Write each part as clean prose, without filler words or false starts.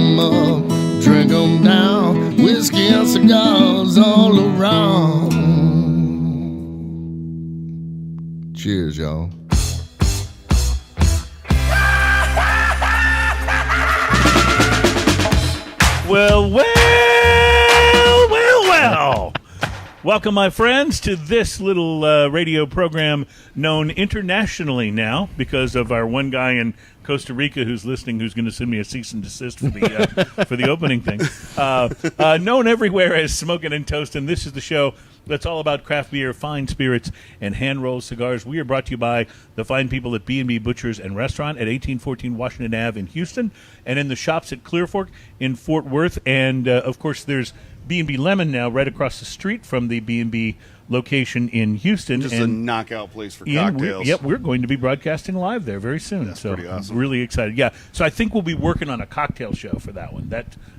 'em up, drink 'em down, whiskey and cigars all around. Cheers, y'all. Well. Welcome, my friends, to this little radio program known internationally now because of our one guy in Costa Rica who's listening who's going to send me a cease and desist for the for the opening thing. Known everywhere as Smokin' and Toastin'. This is the show that's all about craft beer, fine spirits, and hand-rolled cigars. We are brought to you by the fine people at B&B Butchers and Restaurant at 1814 Washington Ave in Houston, and in the shops at Clear Fork in Fort Worth. And, of course, there's B&B Lemon now right across the street from the B&B location in Houston. Just a knockout place for cocktails. We're going to be broadcasting live there very soon. That's so pretty awesome. I'm really excited. Yeah, so I think we'll be working on a cocktail show for that one.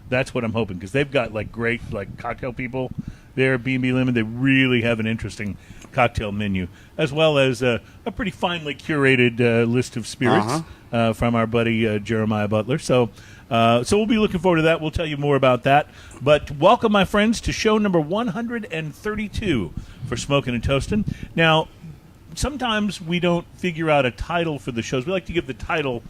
That's what I'm hoping because they've got like great like cocktail people there at B&B Lemon. They really have an interesting cocktail menu as well as a pretty finely curated list of spirits from our buddy Jeremiah Butler. So we'll be looking forward to that. We'll tell you more about that. But welcome, my friends, to show number 132 for Smokin' and Toastin'. Now, sometimes we don't figure out a title for the shows. We like to give the title,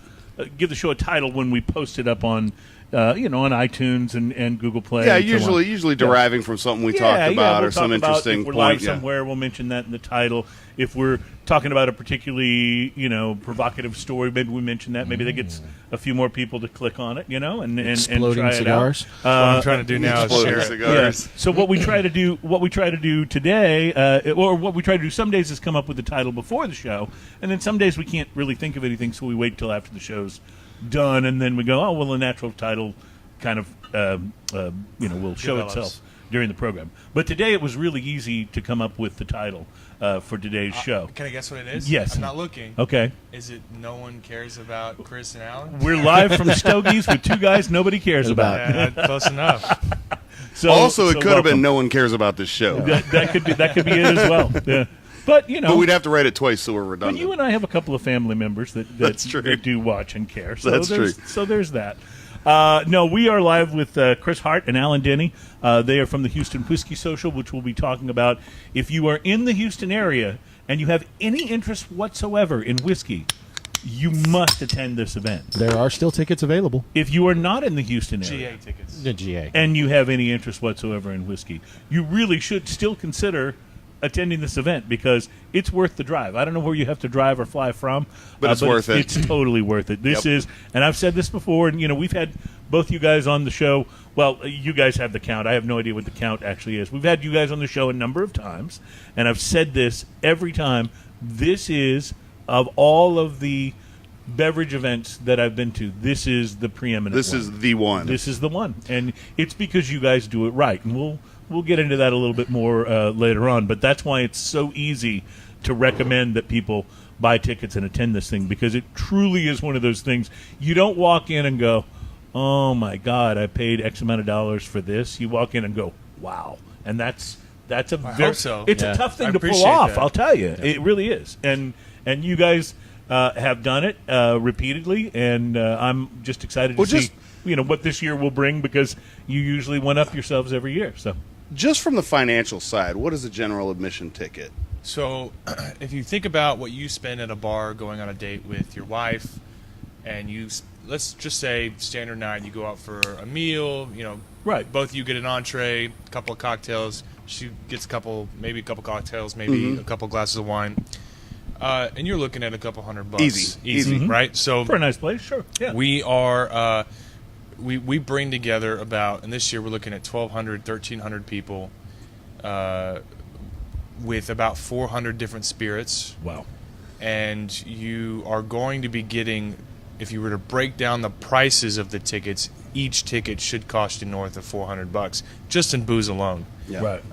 give the show a title when we post it up on, on iTunes and Google Play. Yeah, and usually deriving from something we talked about we'll or some interesting if we're point. Live somewhere, we'll mention that in the title. If we're talking about a particularly, provocative story, maybe we mention that. Maybe that gets a few more people to click on it, and Exploding try cigars. it out. What I'm trying to do now is share it. Cigars. Yeah. So what we try to do today, or what we try to do some days is come up with the title before the show, and then some days we can't really think of anything, so we wait till after the show's done, and then we go, oh, well, the natural title kind of, will show itself during the program. But today it was really easy to come up with the title for today's show. Can I guess what it is? Yes. I'm not looking. Okay. Is it No One Cares About Chris and Alan? We're live from Stogies with two guys nobody cares about. Yeah, close enough. Also, it could have welcome. been No One Cares About This Show. That could be it as well. Yeah. But But we'd have to write it twice, so we're redundant. But you and I have a couple of family members that do watch and care. So That's true. So there's that. No, we are live with Kris Hart and Alan Denny. They are from the Houston Whiskey Social, which we'll be talking about. If you are in the Houston area and you have any interest whatsoever in whiskey, you must attend this event. There are still tickets available. If you are not in the Houston area, GA tickets. The GA. and you have any interest whatsoever in whiskey, you really should still consider attending this event because it's worth the drive. I don't know where you have to drive or fly from, but it's worth it. It's totally worth it. This is, and I've said this before, and we've had both you guys on the show. Well, you guys have the count. I have no idea what the count actually is. We've had you guys on the show a number of times, and I've said this every time. This is, of all of the beverage events that I've been to, this is the preeminent This one. is the one. This is the one. And it's because you guys do it right. And we'll get into that a little bit more later on. But that's why it's so easy to recommend that people buy tickets and attend this thing, because it truly is one of those things. You don't walk in and go, oh, my God, I paid X amount of dollars for this. You walk in and go, wow. And that's a hope so. It's a tough thing to pull off, I'll tell you. Yeah. It really is. And you guys have done it repeatedly, and I'm just excited to see what this year will bring, because you usually one up yourselves every year. So, just from the financial side, what is a general admission ticket? So, if you think about what you spend at a bar going on a date with your wife, and let's just say standard night, you go out for a meal, right? Both of you get an entree, a couple of cocktails. She gets maybe a couple cocktails, maybe a couple glasses of wine. And you're looking at a couple $100. Easy, right? So for a nice place, sure. Yeah. We are we bring together about, and this year we're looking at 1,200, 1,300 people, with about 400 different spirits. Wow! And you are going to be getting, if you were to break down the prices of the tickets, each ticket should cost you north of $400 just in booze alone. Yeah. Right.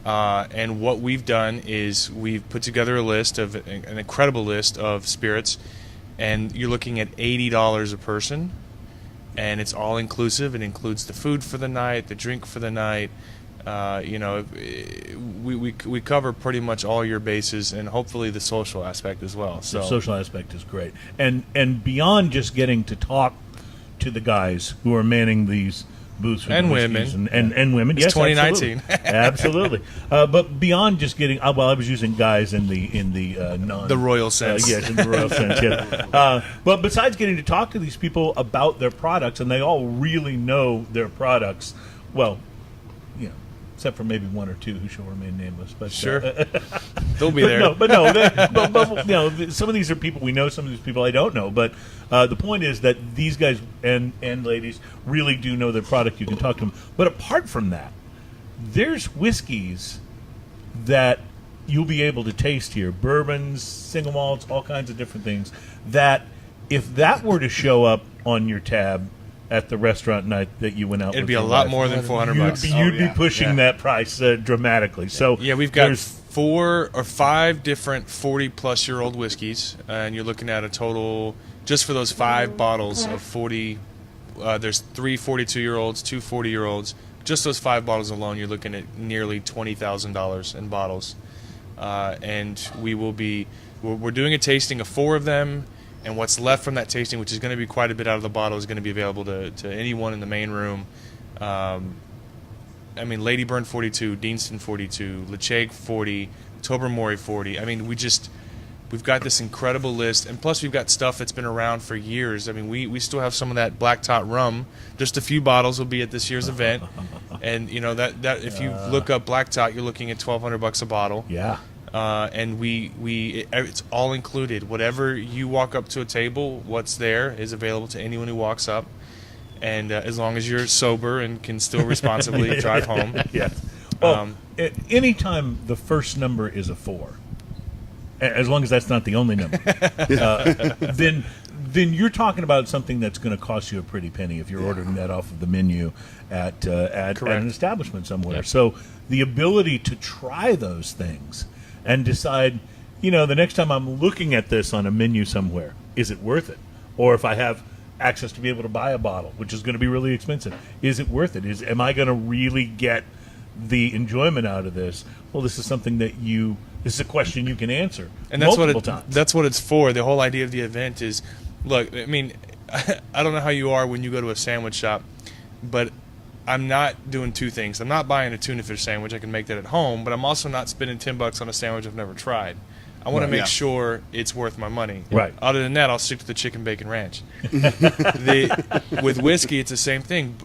And what we've done is we've put together a list of an incredible list of spirits, and you're looking at $80 a person, and it's all inclusive. It includes the food for the night, the drink for the night. We cover pretty much all your bases, and hopefully the social aspect as well. So the social aspect is great, and beyond just getting to talk to the guys who are manning these booths for And the whiskeys women. and women. It's Yes, 2019. absolutely. But beyond just getting, well, I was using guys in the non The royal sense. yes, in the royal sense. Yes. But besides getting to talk to these people about their products, and they all really know their products, well, except for maybe one or two who shall remain nameless. But Sure. They'll be there. But some of these are people we know, some of these people I don't know. But the point is that these guys and ladies really do know their product. You can talk to them. But apart from that, there's whiskeys that you'll be able to taste here. Bourbons, single malts, all kinds of different things. That if that were to show up on your tab at the restaurant night that you went out It'd with be a your lot wife, more than $400. You'd be pushing that price dramatically. So Yeah, we've got there's 4 or 5 different 40-plus-year-old whiskeys, and you're looking at a total, just for those 5 bottles of 40, there's 3 42-year-olds, 2 40-year-olds. Just those 5 bottles alone, you're looking at nearly $20,000 in bottles. And we're doing a tasting of 4 of them, and what's left from that tasting, which is going to be quite a bit out of the bottle, is going to be available to anyone in the main room. Lady Burn 42, Deanston 42, Lecheg 40, Tobermory 40. We've got this incredible list, and plus we've got stuff that's been around for years. We still have some of that Black Tot rum. Just a few bottles will be at this year's event, and that if you look up Black Tot, you're looking at $1,200 a bottle. Yeah. And it's all included. Whatever you walk up to a table, what's there is available to anyone who walks up, and as long as you're sober and can still responsibly drive home. Yeah. Well, anytime the first number is a 4, as long as that's not the only number, then you're talking about something that's going to cost you a pretty penny if you're ordering that off of the menu at an establishment somewhere. Yep. So the ability to try those things and decide, the next time I'm looking at this on a menu somewhere, is it worth it? Or if I have access to be able to buy a bottle, which is going to be really expensive, is it worth it? Am I going to really get the enjoyment out of this? Well, this is something this is a question you can answer And that's multiple times. That's what it's for. The whole idea of the event is, look, I don't know how you are when you go to a sandwich shop, but I'm not doing 2 things. I'm not buying a tuna fish sandwich. I can make that at home, but I'm also not spending $10 on a sandwich I've never tried. I want to make sure it's worth my money. Right. Other than that, I'll stick to the chicken bacon ranch. With whiskey, it's the same thing.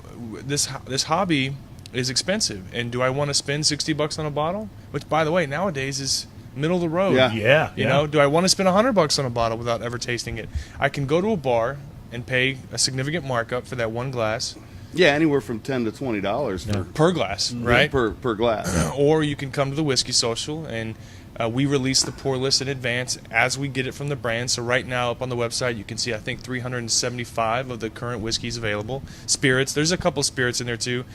This hobby is expensive, and do I want to spend $60 on a bottle? Which, by the way, nowadays is middle of the road. Yeah. Yeah. Do I want to spend $100 on a bottle without ever tasting it? I can go to a bar and pay a significant markup for that one glass. Yeah, anywhere from $10 to $20 Per glass, right? per glass. Or you can come to the Whiskey Social, and we release the pour list in advance as we get it from the brand. So right now up on the website you can see, I think, 375 of the current whiskeys available. Spirits, there's a couple spirits in there too.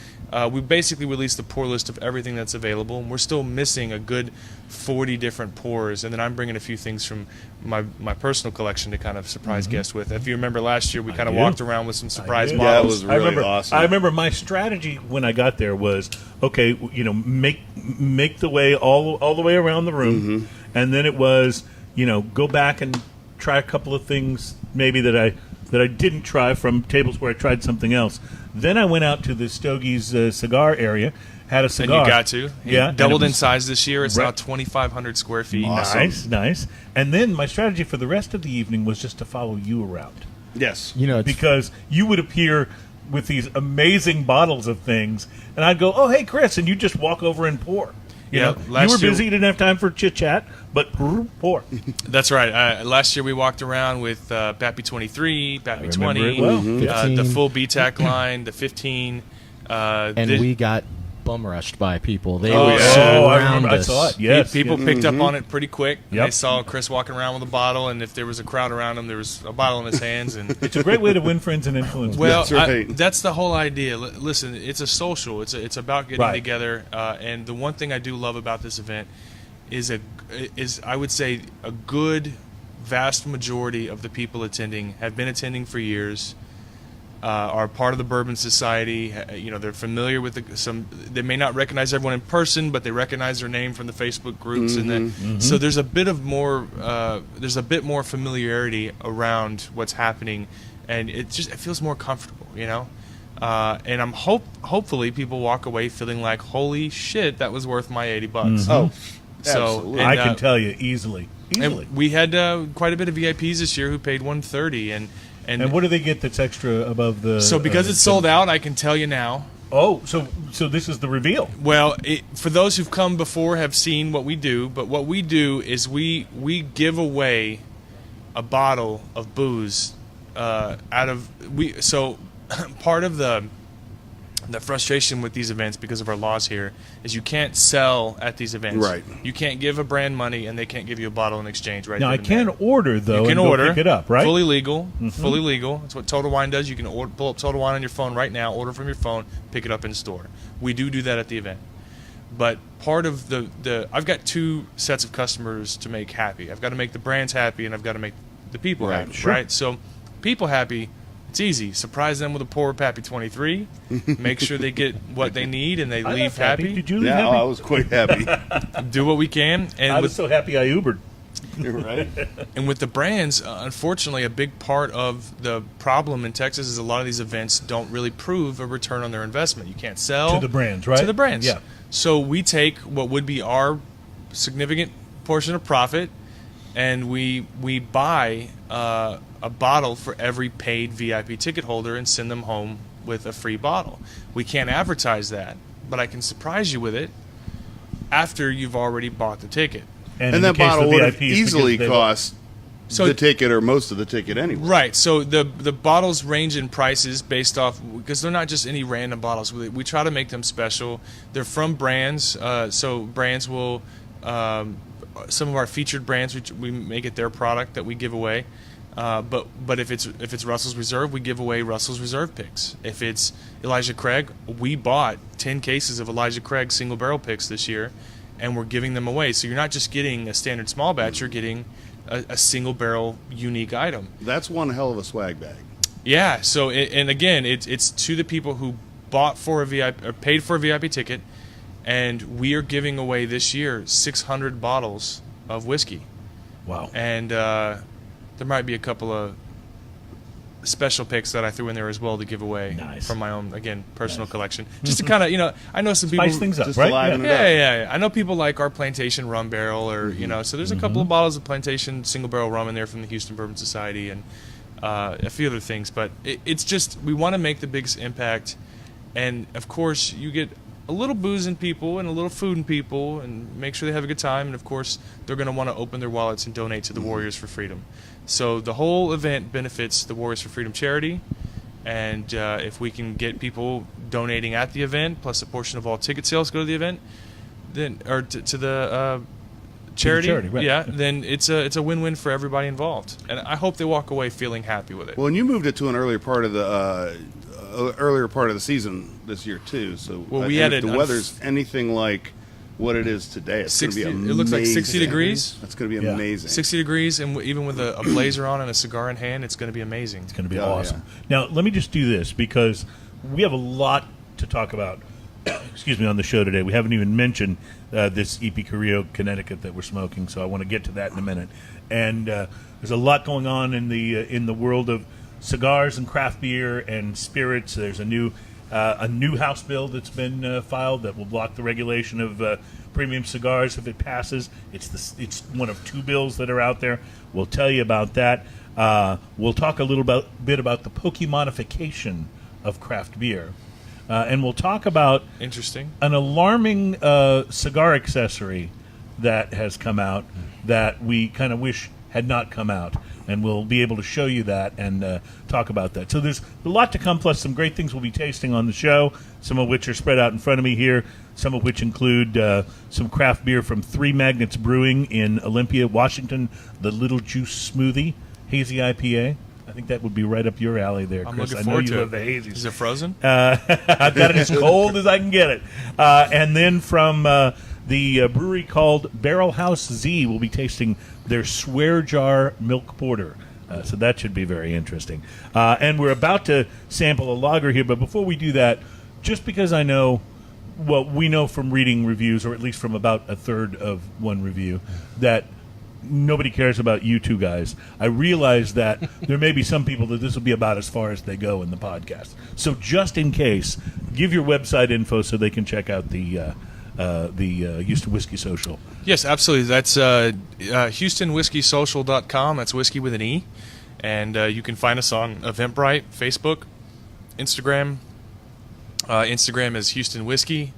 We basically released the pour list of everything that's available, and we're still missing a good 40 different pours, and then I'm bringing a few things from my personal collection to kind of surprise guests with. If you remember last year, we kind of walked around with some surprise do. bottles. Yeah, it was really awesome. I remember my strategy when I got there was, okay, make the way all the way around the room, and then it was, go back and try a couple of things maybe that I didn't try from tables where I tried something else. Then I went out to the Stogies cigar area, had a cigar. And you got to. Yeah. Doubled in size this year. It's Right. now 2,500 square feet. Awesome. Nice. And then my strategy for the rest of the evening was just to follow you around. Yes. Because you would appear with these amazing bottles of things, and I'd go, "Oh, hey, Chris," and you just walk over and pour. You Yeah, know, you last were year- busy, you didn't have time for chit chat, but pour. That's right. Last year we walked around with Pappy 23, Pappy remember 20, it well. the full BTAC line, the 15. And we got bum rushed by people. They Oh, were yeah. I surround remember. I us. saw it. Yes, People picked up on it pretty quick. Yep. They saw Chris walking around with a bottle, and if there was a crowd around him, there was a bottle in his hands. And It's a great way to win friends and influence. well, That's right. that's the whole idea. Listen, it's a social. It's about getting Right. together. And the one thing I do love about this event is I would say a good vast majority of the people attending have been attending for years. Are part of the Bourbon Society. They're familiar with they may not recognize everyone in person, but they recognize their name from the Facebook groups, and then so there's a bit more familiarity around what's happening, and it feels more comfortable, you know. And I'm hopefully people walk away feeling like, holy shit, that was worth my $80. Mm-hmm. Oh, So absolutely. I can tell you easily. and we had quite a bit of VIPs this year who paid $130, And what do they get that's extra above the? so because it's sold out, I can tell you now. Oh, so this is the reveal. Well, for those who've come before have seen what we do, but what we do is we give away a bottle of booze So part of the frustration with these events because of our laws here is you can't sell at these events. Right. You can't give a brand money and they can't give you a bottle in exchange. Right. Now I then and can there. order though. You can and go order. pick it up, right? Fully legal. Fully legal. That's what Total Wine does. You can pull up Total Wine on your phone right now, order from your phone, pick it up in store. We do that at the event. But part of the I've got two sets of customers to make happy. I've got to make the brands happy, and I've got to make the people Right. happy. Sure. Right. So people happy. It's easy. Surprise them with a pour Pappy 23. Make sure they get what they need and they I leave left happy. happy. Did you leave Yeah, happy? I was quite happy. Do what we can. And I with was so happy I Ubered. You're right. And with the brands, unfortunately, a big part of the problem in Texas is a lot of these events don't really prove a return on their investment. You can't sell To the brands, right? To the brands. Yeah. So we take what would be our significant portion of profit, and we buy a bottle for every paid VIP ticket holder and send them home with a free bottle. We can't advertise that, but I can surprise you with it after you've already bought the ticket. in And the that case of bottle would have VIPs, because easily they- cost So- the ticket or most of the ticket anyway. Right. So the bottles range in prices based off, because they're not just any random bottles. We try to make them special. They're from brands. So brands will some of our featured brands we make it their product that we give away. But if it's Russell's Reserve, we give away Russell's Reserve picks. If it's Elijah Craig, we bought 10 cases of Elijah Craig single barrel picks this year, and we're giving them away. So you're not just getting a standard small batch; you're getting a single barrel unique item. That's one hell of a swag bag. Yeah. So and again, it's to the people who bought for a VIP or paid for a VIP ticket, and we are giving away this year 600 bottles of whiskey. Wow. And there might be a couple of special picks that I threw in there as well to give away Nice. from my own, again, personal collection. Just to kind of, I know some people. Spice things up, Just right? liven Yeah. it up. Yeah. I know people like our Plantation rum barrel, or so there's a couple of bottles of Plantation single barrel rum in there from the Houston Bourbon Society, and a few other things. But it's just we want to make the biggest impact, and of course you get a little booze in people and a little food in people, and make sure they have a good time. And of course they're going to want to open their wallets and donate to the Warriors for Freedom. So the whole event benefits the Warriors for Freedom charity, and if we can get people donating at the event, plus a portion of all ticket sales go to the event, then or to the charity, right. yeah, then it's a win-win for everybody involved, and I hope they walk away feeling happy with it. Well, and you moved it to an earlier part of the season this year too. So Well, we and had if it the weather's anything like what it is today, it's going to 60 be amazing. it looks like 60 degrees. That's going to be Yeah. amazing. 60 degrees, and even with a blazer on and a cigar in hand, it's going to be amazing. It's going to be Oh, awesome. Now, let me just do this because we have a lot to talk about. Excuse me, on the show today. We haven't even mentioned this EP Carillo, Connecticut that we're smoking, so I want to get to that in a minute. And there's a lot going on in the world of cigars and craft beer and spirits. There's a new House bill that's been filed that will block the regulation of premium cigars if it passes. It's one of two bills that are out there. We'll tell you about that. We'll talk a little bit about the Pokemonification of craft beer. And we'll talk about Interesting. an alarming cigar accessory that has come out that we kind of wish had not come out. And we'll be able to show you that and talk about that. So there's a lot to come, plus some great things we'll be tasting on the show, some of which are spread out in front of me here, some of which include some craft beer from Three Magnets Brewing in Olympia, Washington, the Little Juice Smoothie, Hazy IPA. I think that would be right up your alley there, I'm Chris. looking I know forward you to love it. the hazies. Is it frozen? I've got it as cold as I can get it. And then from the brewery called Barrel House Z, we'll be tasting their Swear Jar Milk Porter. So that should be very interesting. And we're about to sample a lager here, but before we do that, just because I know, well, we know from reading reviews, or at least from about a third of one review, that nobody cares about you two guys. I realize that there may be some people that this will be about as far as they go in the podcast. So just in case, give your website info so they can check out the Houston Whiskey Social. Yes, absolutely. That's HoustonWhiskeySocial.com. That's whiskey with an E. And you can find us on Eventbrite, Facebook, Instagram. Instagram is Houston Whiskey.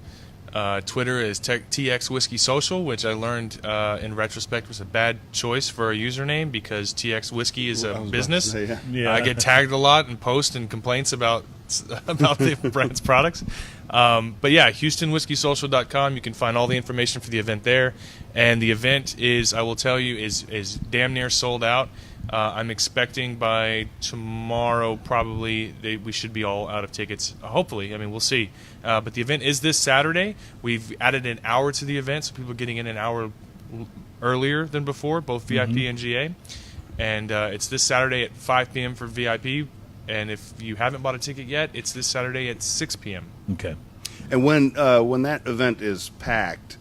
Twitter is TX Whiskey Social, which I learned in retrospect was a bad choice for a username because TX Whiskey is a business. Yeah. I get tagged a lot and posts and complaints about the brand's products. But yeah, HoustonWhiskeySocial.com. You can find all the information for the event there. And the event is, I will tell you, is damn near sold out. I'm expecting by tomorrow probably we should be all out of tickets. Hopefully. I mean, we'll see. But the event is this Saturday. We've added an hour to the event, so people are getting in an hour earlier than before, both VIP and GA. And it's this Saturday at 5 p.m. for VIP. And if you haven't bought a ticket yet, it's this Saturday at 6 p.m. Okay. And when that event is packed,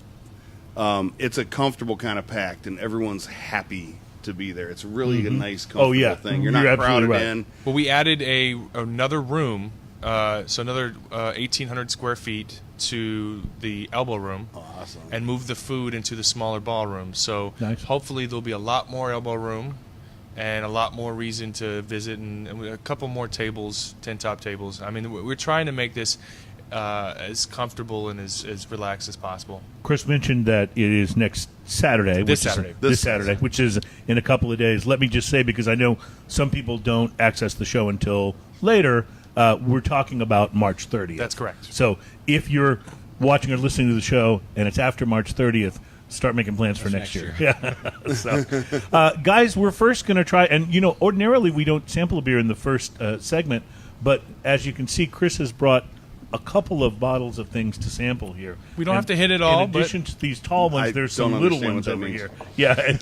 it's a comfortable kind of packed, and everyone's happy to be there. It's really a nice, comfortable thing. You're not crowded in. Well, we added another room, so another 1,800 square feet to the elbow room. Awesome. And moved the food into the smaller ballroom. So nice. Hopefully there'll be a lot more elbow room and a lot more reason to visit, and a couple more tables, 10-top tables. I mean, we're trying to make this as comfortable and as relaxed as possible. Chris mentioned that it is next Saturday. This Saturday, which is in a couple of days. Let me just say, because I know some people don't access the show until later, we're talking about March 30th. That's correct. So if you're watching or listening to the show and it's after March 30th, start making plans for next year. Yeah. So, guys, we're first going to try, and ordinarily we don't sample a beer in the first segment, but as you can see, Chris has brought a couple of bottles of things to sample here. We don't have to hit it all. In addition to these tall ones, there's some little ones over means. here. Yeah,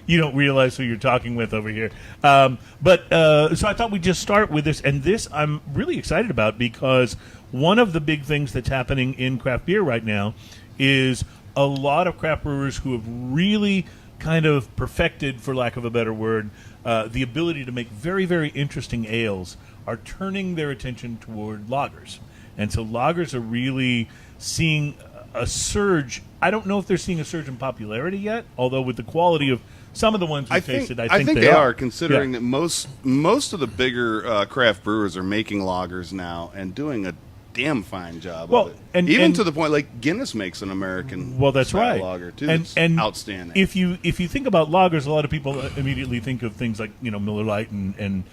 you don't realize who you're talking with over here. So I thought we'd just start with this, and this I'm really excited about because one of the big things that's happening in craft beer right now is a lot of craft brewers who have really kind of perfected, for lack of a better word, the ability to make very, very interesting ales are turning their attention toward lagers. And so lagers are really seeing a surge. I don't know if they're seeing a surge in popularity yet, although with the quality of some of the ones we've tasted, I think they are, considering that most of the bigger craft brewers are making lagers now and doing a damn fine job of it. And even to the point, like Guinness makes an American that's right. lager too. And outstanding. If you think about lagers, a lot of people immediately think of things like Miller Lite and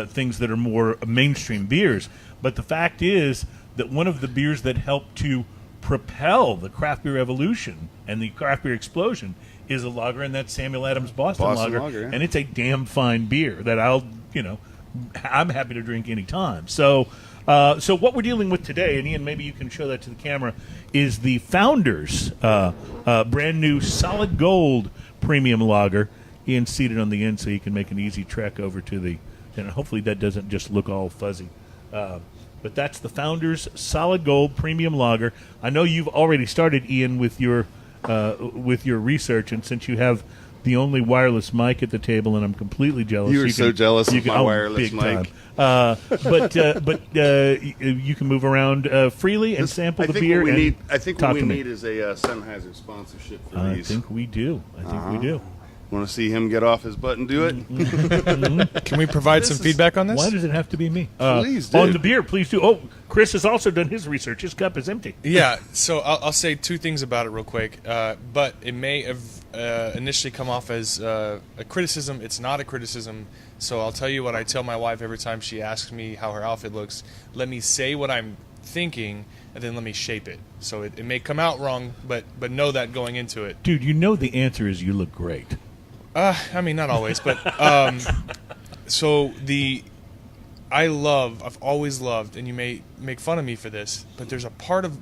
things that are more mainstream beers. But the fact is that one of the beers that helped to propel the craft beer evolution and the craft beer explosion is a lager, and that's Samuel Adams Boston Lager. Yeah. And it's a damn fine beer that I'm happy to drink any time. So what we're dealing with today, and Ian, maybe you can show that to the camera, is the Founders brand new solid gold premium lager. Ian's seated on the end so he can make an easy trek over to the, and hopefully that doesn't just look all fuzzy. But that's the Founders Solid Gold Premium Lager. I know you've already started, Ian, with your research, and since you have the only wireless mic at the table, and I'm completely jealous. You were so jealous of my wireless mic. But you can move around freely and sample the beer. I think what we need is a Sennheiser sponsorship for these. I think we do. We do. Want to see him get off his butt and do it? Can we provide some feedback on this? Why does it have to be me? Please do. On the beer, please do. Oh, Chris has also done his research. His cup is empty. Yeah, so I'll say two things about it real quick. But it may have initially come off as a criticism. It's not a criticism. So I'll tell you what I tell my wife every time she asks me how her outfit looks. Let me say what I'm thinking, and then let me shape it. So it may come out wrong, but know that going into it. Dude, the answer is you look great. I mean, not always, but so I've always loved, and you may make fun of me for this, but there's a part of,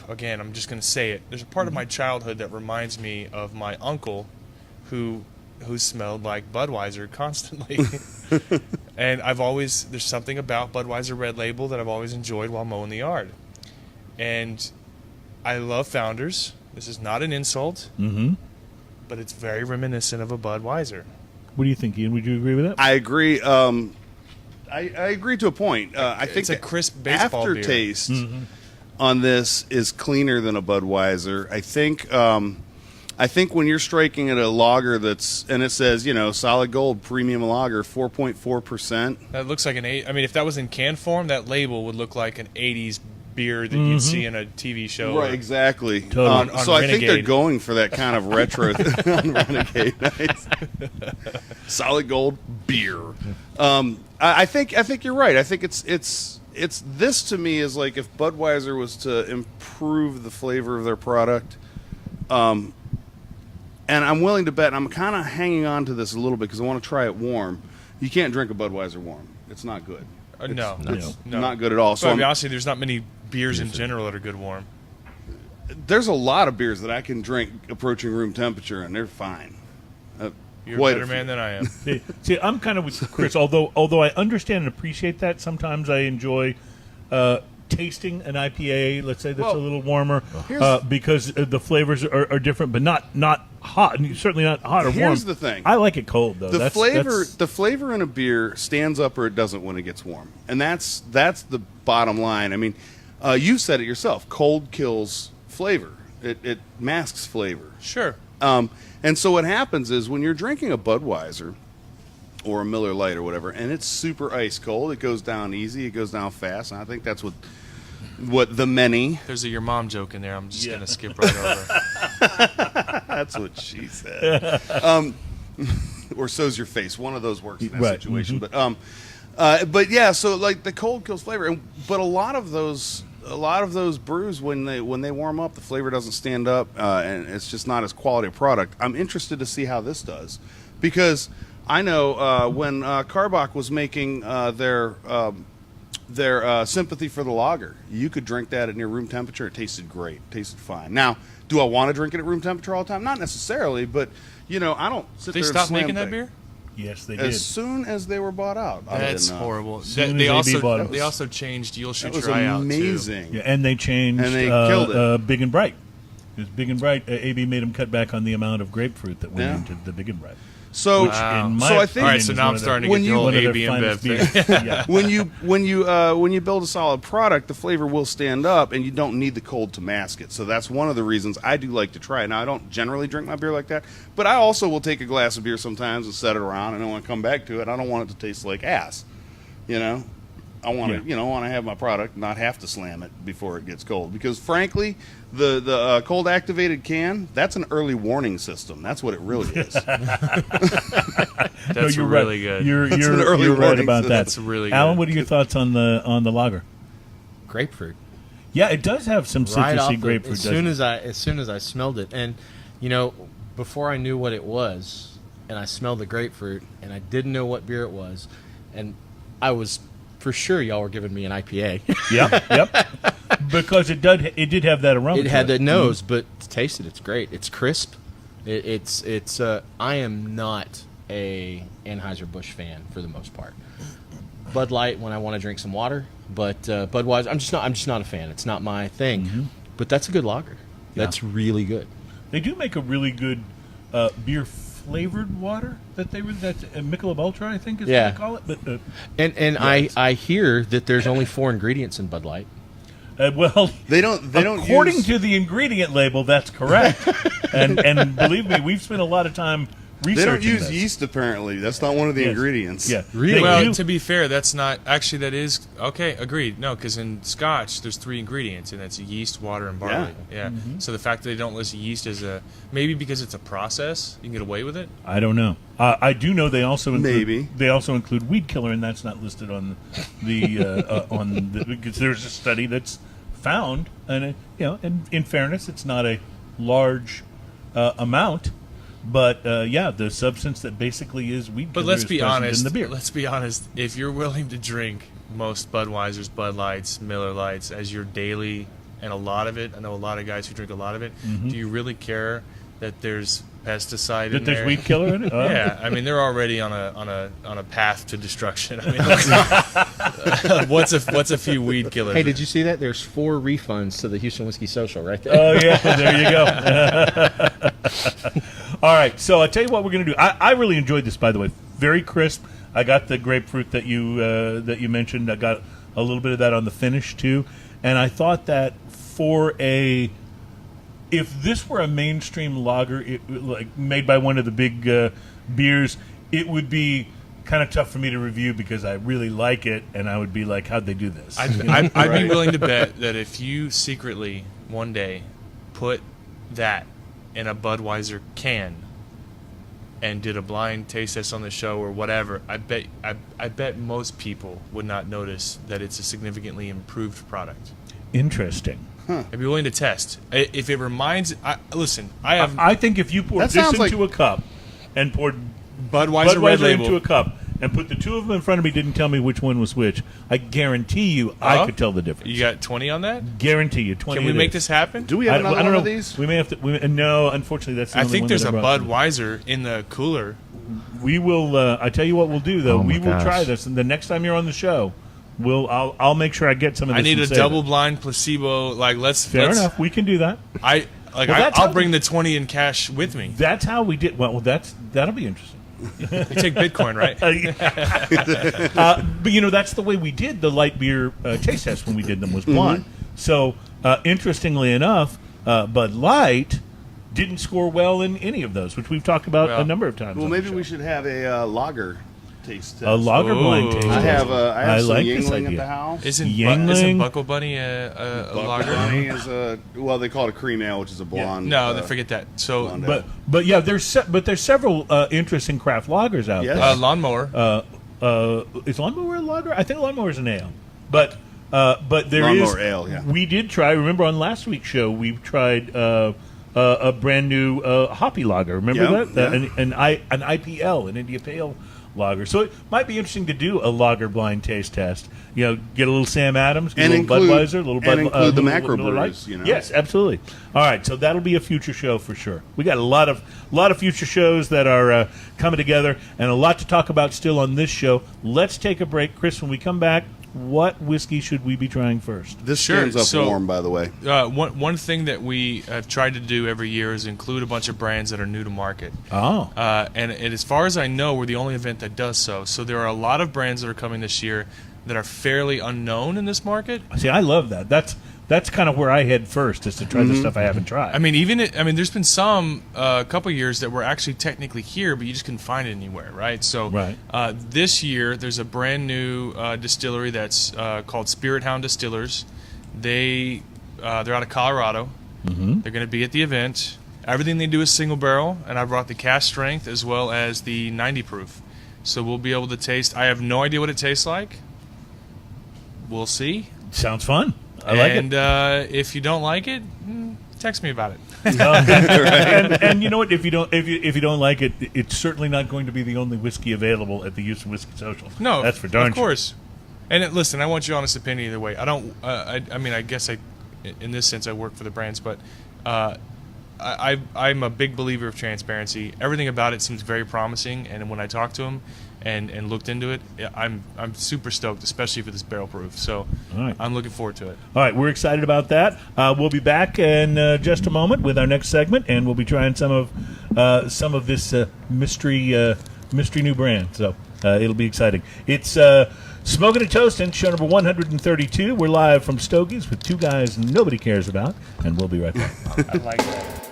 again, I'm just going to say it. There's a part of my childhood that reminds me of my uncle, who smelled like Budweiser constantly, and there's something about Budweiser Red Label that I've always enjoyed while mowing the yard, and I love Founders. This is not an insult. Mm-hmm. but it's very reminiscent of a Budweiser. What do you think, Ian? Would you agree with that? I agree. I agree to a point. I think it's a crisp baseball beer. aftertaste on this is cleaner than a Budweiser. I think when you're striking at a lager and it says, solid gold premium lager, 4.4%. That looks like an 8. I mean, if that was in can form, that label would look like an 80s beer that you'd see in a TV show. Right, exactly. Totally. So I think they're going for that kind of retro on Renegade. Nice. Solid gold beer. I think you're right. I think it's this to me is like if Budweiser was to improve the flavor of their product. And I'm willing to bet, and I'm kind of hanging on to this a little bit because I want to try it warm. You can't drink a Budweiser warm. It's not good. No. Not good at all. So honestly, there's not many beers in general that are good warm. There's a lot of beers that I can drink approaching room temperature, and they're fine. You're a better man than I am. See, I'm kind of with Chris. Although I understand and appreciate that, sometimes I enjoy tasting an IPA, let's say, that's a little warmer, because the flavors are different, but not hot, and certainly not hot or warm. Here's the thing. I like it cold, though. The flavor in a beer stands up or it doesn't when it gets warm, and that's the bottom line. I mean, you said it yourself. Cold kills flavor. It masks flavor. Sure. And so what happens is when you're drinking a Budweiser or a Miller Lite or whatever, and it's super ice cold, it goes down easy, it goes down fast, and I think that's what the many. There's a your mom joke in there. I'm just gonna skip right over. That's what she said. Or so's your face. One of those works in that situation. Mm-hmm. But yeah, so like the cold kills flavor, but a lot of those brews when they warm up, the flavor doesn't stand up, and it's just not as quality a product. I'm interested to see how this does, because I know when Karbach was making their sympathy for the lager, you could drink that at near room temperature. It tasted great, tasted fine. Now, do I want to drink it at room temperature all the time? Not necessarily, but I don't sit they there. They stopped making that beer? Yes, they did. As soon as they were bought out. That's horrible. They also changed You'll Shoot Your Eye Out, too. Amazing. Yeah, and they changed and they killed it. Big and Bright. Because Big and Bright, AB made them cut back on the amount of grapefruit that went into the Big and Bright. So, I think all right. So now I'm starting to get the old AB and Bev thing. Yeah. when you build a solid product, the flavor will stand up, and you don't need the cold to mask it. So that's one of the reasons I do like to try it. Now I don't generally drink my beer like that, but I also will take a glass of beer sometimes and set it around, and I want to come back to it. I don't want it to taste like ass, I want to, want to have my product, not have to slam it before it gets cold. Because frankly, the cold activated can, that's an early warning system. That's what it really is. That's really good. You're right about that. That's really good. Alan, what are your thoughts on the lager? Grapefruit. Yeah, it does have some citrusy grapefruit. As soon as I smelled it, and before I knew what it was, and I smelled the grapefruit, and I didn't know what beer it was, and I was for sure y'all were giving me an IPA. Yep. Because it did have that aroma. It had that nose, but taste it. It's great. It's crisp. It's. I am not a Anheuser-Busch fan for the most part. Bud Light when I want to drink some water, but Budweiser, I'm just not a fan. It's not my thing. Mm-hmm. But that's a good lager. That's really good. They do make a really good beer flavored water that's Michelob Ultra, I think is what they call it. But I hear that there's only 4 ingredients in Bud Light. Well, they don't. According to the ingredient label, that's correct. and believe me, we've spent a lot of time researching. They don't use this. yeast. Apparently, that's not one of the ingredients. Yeah, really. Well, to be fair, that's not actually. That is okay. Agreed. No, because in Scotch, there's 3 ingredients, and it's yeast, water, and barley. Yeah. Mm-hmm. So the fact that they don't list yeast as maybe because it's a process, you can get away with it. I don't know. I do know they also include weed killer, and that's not listed on the because there's a study that's found, and and in fairness, it's not a large amount, but the substance that basically is weed killer. But let's is be present honest. in the beer. Let's be honest. If you're willing to drink most Budweisers, Bud Lights, Miller Lights as your daily, and a lot of it, I know a lot of guys who drink a lot of it. Mm-hmm. Do you really care that there's pesticide that in there's there? weed killer in it? Yeah, I mean they're already on a path to destruction. I mean, what's a few weed killers? Hey, did you see that? There's 4 refunds to the Houston Whiskey Social right there. Oh yeah, there you go. All right, so I'll tell you what we're going to do. I really enjoyed this, by the way. Very crisp. I got the grapefruit that you mentioned. I got a little bit of that on the finish, too. And I thought that if this were a mainstream lager, like made by one of the big beers, it would be kind of tough for me to review because I really like it, and I would be like, how'd they do this? I'd be willing to bet that if you secretly one day put that in a Budweiser can and did a blind taste test on the show or whatever, I bet most people would not notice that it's a significantly improved product. Interesting. I'd be willing to test. If it reminds... I think if you poured this into a cup and poured Budweiser Red Label into a cup and put the two of them in front of me, didn't tell me which one was which, I guarantee you I could tell the difference. You got 20 on that? Guarantee you 20. Can we make this happen? Do we have another one of these? We may have to. No, unfortunately, that's the only one. I think there's that a I brought. Budweiser in the cooler. We will. I tell you what we'll do though. We will gosh. try this, and the next time you're on the show, I'll make sure I get some of this. I need a and save double it. blind placebo. Like Fair enough. We can do that. I'll bring the 20 in cash with me. That's how we did. Well, that'll be interesting. You take Bitcoin, right? But that's the way we did the light beer taste test when we did them was blind. So interestingly enough, Bud Light didn't score well in any of those, which we've talked about a number of times. Well, on the maybe show. we should have a lager taste test. A lager blind taste. I have some like this Yingling at idea. the house. Isn't Buckle Bunny a lager? Bunny is they call it a cream ale, which is a blonde. No, forget that. So, but yeah, there's several interesting craft lagers out Yes. there. Lawnmower. Is Lawnmower a lager? I think Lawnmower is an ale, but there Lawnmower is ale. Yeah. We did try. Remember on last week's show we tried a brand new hoppy lager. Remember that? Yeah. An IPL, an India Pale lager. So it might be interesting to do a lager blind taste test. Get a little Sam Adams, get And a little include- Budweiser, a little Bud, and include the little macro Miller Lite. brews, Yes, absolutely. All right, so that'll be a future show for sure. We got a lot of future shows that are coming together, and a lot to talk about still on this show. Let's take a break, Chris. When we come back, what whiskey should we be trying first? This Sure, stands up so- warm, by the way. One thing that we have tried to do every year is include a bunch of brands that are new to market. Oh, And as far as I know, we're the only event that does so. So there are a lot of brands that are coming this year that are fairly unknown in this market. see, I love that. That's kind of where I head first, is to try the stuff I haven't tried. I mean, there's been some a couple years that were actually technically here, but you just couldn't find it anywhere, right? So Right. This year, there's a brand new distillery that's called Spirit Hound Distillers. They're out of Colorado. Mm-hmm. They're going to be at the event. Everything they do is single barrel, and I brought the cask strength as well as the 90 proof. So we'll be able to taste. I have no idea what it tastes like. We'll see. Sounds fun. I like it. And if you don't like it, text me about it. and you know what? If you don't like it, it's certainly not going to be the only whiskey available at the Houston Whiskey Social. No, that's for darn of course. And listen, I want your honest opinion either way. I don't. I mean, I guess in this sense, I work for the brands, but I'm a big believer of transparency. Everything about it seems very promising, and when I talk to them and looked into it, I'm super stoked, especially for this barrel proof. So All right. I'm looking forward to it. All right, we're excited about that. We'll be back in just a moment with our next segment, and we'll be trying some of this mystery new brand. So it'll be exciting. It's Smoking and Toasting, show number 132. We're live from Stogies with two guys nobody cares about, and we'll be right back. I like that.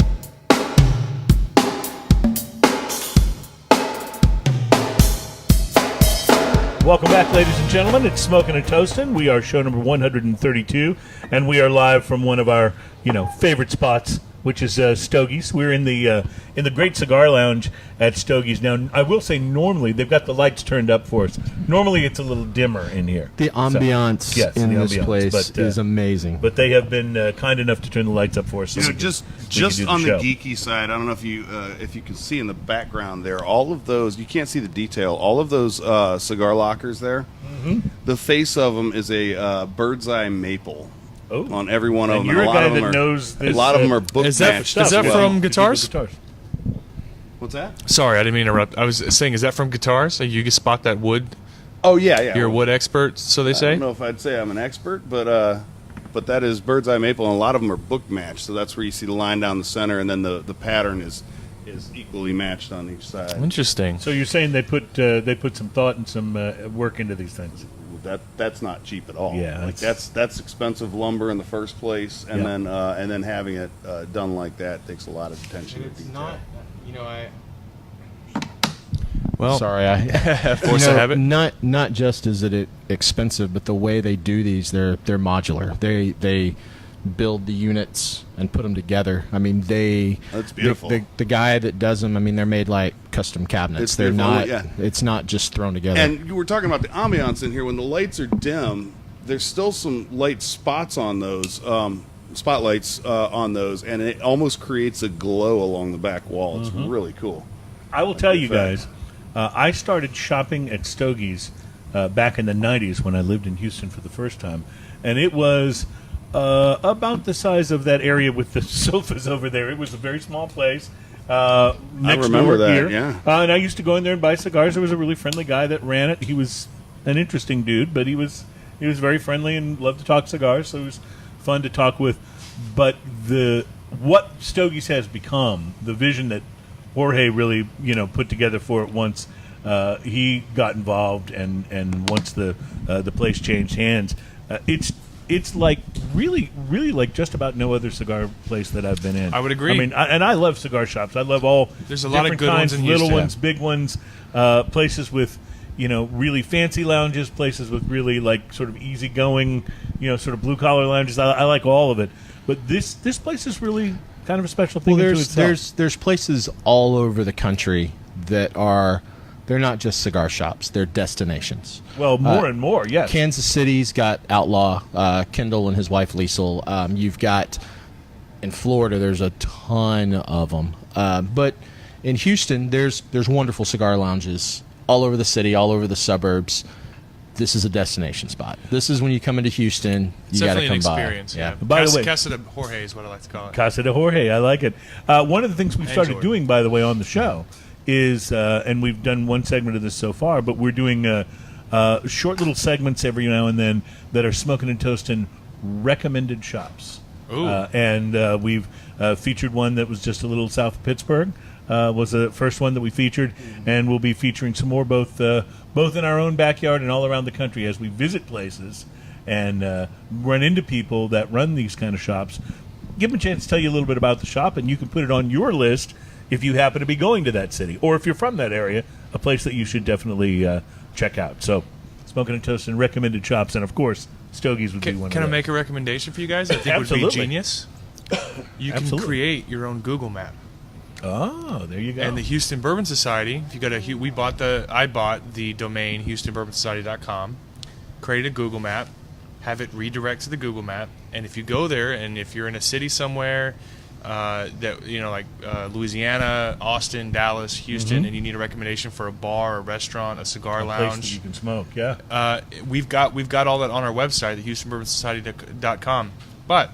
Welcome back, ladies and gentlemen. It's Smoking and Toasting. We are show number 132, and we are live from one of our, favorite spots, which is Stogies. We're in the Great Cigar Lounge at Stogies. Now, I will say normally they've got the lights turned up for us. Normally it's a little dimmer in here. The ambiance in this place is amazing. But they have been kind enough to turn the lights up for us. So Just do on the show. geeky side, I don't know if you can see in the background there, all of those, you can't see the detail, all of those cigar lockers there, the face of them is a bird's eye maple. Oh. On every one of And them. you're And a a lot guy of them that are, knows this. a lot of them are book Is that matched. from well. Guitars? What's that? Sorry, I didn't mean to interrupt. I was saying, is that from Guitars? You can spot that wood. Oh yeah. You're a wood expert, so they I say. don't know if I'd say I'm an expert, but that is bird's eye maple, and a lot of them are book matched. So that's where you see the line down the center, and then the pattern is is equally matched on each side. Interesting. So you're saying they put some thought and some work into these things? That's not cheap at all. Yeah, like that's expensive lumber in the first place, and then having it done like that takes a lot of attention to It's detail. not, you know, Well, sorry, I force of habit. Not just is it expensive, but the way they do these, they're modular. They build the units and put them together. I mean, That's beautiful. The guy that does them, I mean, they're made like custom cabinets. It's They're beautiful, not. yeah. It's not just thrown together. And you were talking about the ambiance in here. When the lights are dim, there's still some light spots on those, spotlights on those, and it almost creates a glow along the back wall. It's really cool. I will tell you guys, I started shopping at Stogies back in the 90s when I lived in Houston for the first time, and it was about the size of that area with the sofas over there. It was a very small place. Next remember door that, here. yeah. And I used to go in there and buy cigars. There was a really friendly guy that ran it. He was an interesting dude, but he was very friendly and loved to talk cigars, so it was fun to talk with. But what Stogies has become, the vision that Jorge really put together for it once he got involved, and once the place changed hands, it's like really like just about no other cigar place that I've been in. I would agree. I mean, and I love cigar shops. I love all. There's a lot of different good kinds, ones in little Houston. ones, big ones, places with really fancy lounges, places with really like sort of easygoing, sort of blue collar lounges. I like all of it, but this place is really kind of a special thing. Well, unto itself. there's places all over the country that they're not just cigar shops; they're destinations. Well, more and more, yes. Kansas City's got Outlaw, Kendall and his wife Liesel. You've got in Florida, there's a ton of them. But in Houston, there's wonderful cigar lounges all over the city, all over the suburbs. This is a destination spot. This is when you come into Houston, It's you got to definitely come an by. experience. Yeah. By the way- Casa de Jorge is what I like to call it. Casa de Jorge, I like it. One of the things we've started Jordan. doing, by the way, on the show is, and we've done one segment of this so far, but we're doing short little segments every now and then that are smoking and toasting recommended shops. Ooh. And we've featured one that was just a little south of Pittsburgh. Was the first one that we featured, and we'll be featuring some more both in our own backyard and all around the country as we visit places and run into people that run these kind of shops. Give them a chance to tell you a little bit about the shop, and you can put it on your list if you happen to be going to that city, or if you're from that area, a place that you should definitely check out. So, Smoking and Toasting recommended shops, and of course, Stogies would be one of Can I them. make a recommendation for you guys? I think would Absolutely. be genius. You can Absolutely. create your own Google map. Oh, there you go. And the Houston Bourbon Society, if you go to, I bought the domain HoustonBourbonSociety.com, created a Google map, have it redirect to the Google map, and if you go there, and if you're in a city somewhere like Louisiana, Austin, Dallas, Houston, and you need a recommendation for a bar, a restaurant, a cigar a place that lounge, you can smoke, yeah. we've got all that on our website, the HoustonBourbonSociety.com. But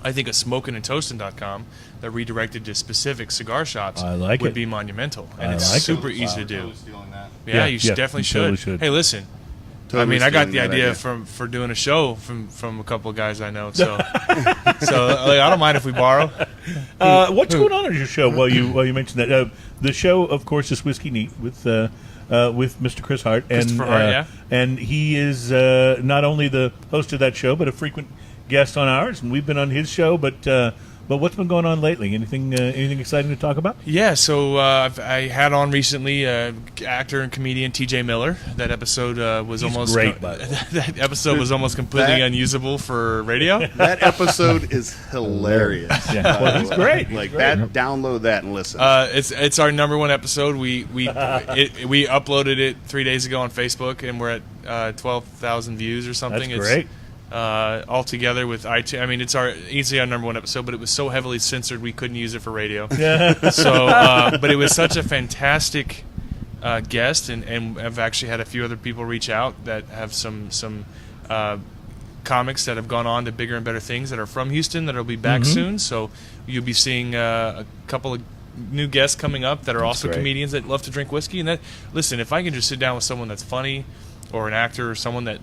I think a smokinandtoasting.com that redirected to specific cigar shops I like would it. be monumental, and I it's like it. super easy to do. Totally stealing that. Yeah, you should yeah, definitely you totally should. should. Hey, listen. Totally I mean, I got stealing the that idea idea. for doing a show from a couple of guys I know. So, I don't mind if we borrow. What's going on your show? While you mentioned that, the show, of course, is Whiskey Neat with Mr. Kris Hart, and Christopher Hart, yeah. and he is not only the host of that show, but a frequent guest on ours, and we've been on his show. But what's been going on lately? Anything exciting to talk about? Yeah, so I had on recently actor and comedian T.J. Miller. That episode was He's almost great, by the way. that episode was almost completely That- unusable for radio. That episode is hilarious. Yeah. Well, he's great. Like He's that. great. Download that and listen. It's our number one episode. We uploaded it 3 days ago on Facebook, and we're at 12,000 views or something. That's great. All together with iTunes. I mean, it's easily our number one episode, but it was so heavily censored we couldn't use it for radio. So, but it was such a fantastic guest, and I've actually had a few other people reach out that have some comics that have gone on to bigger and better things that are from Houston that'll be back soon. So you'll be seeing a couple of new guests coming up that are also great. comedians that love to drink whiskey. And listen, if I can just sit down with someone that's funny, or an actor, or someone that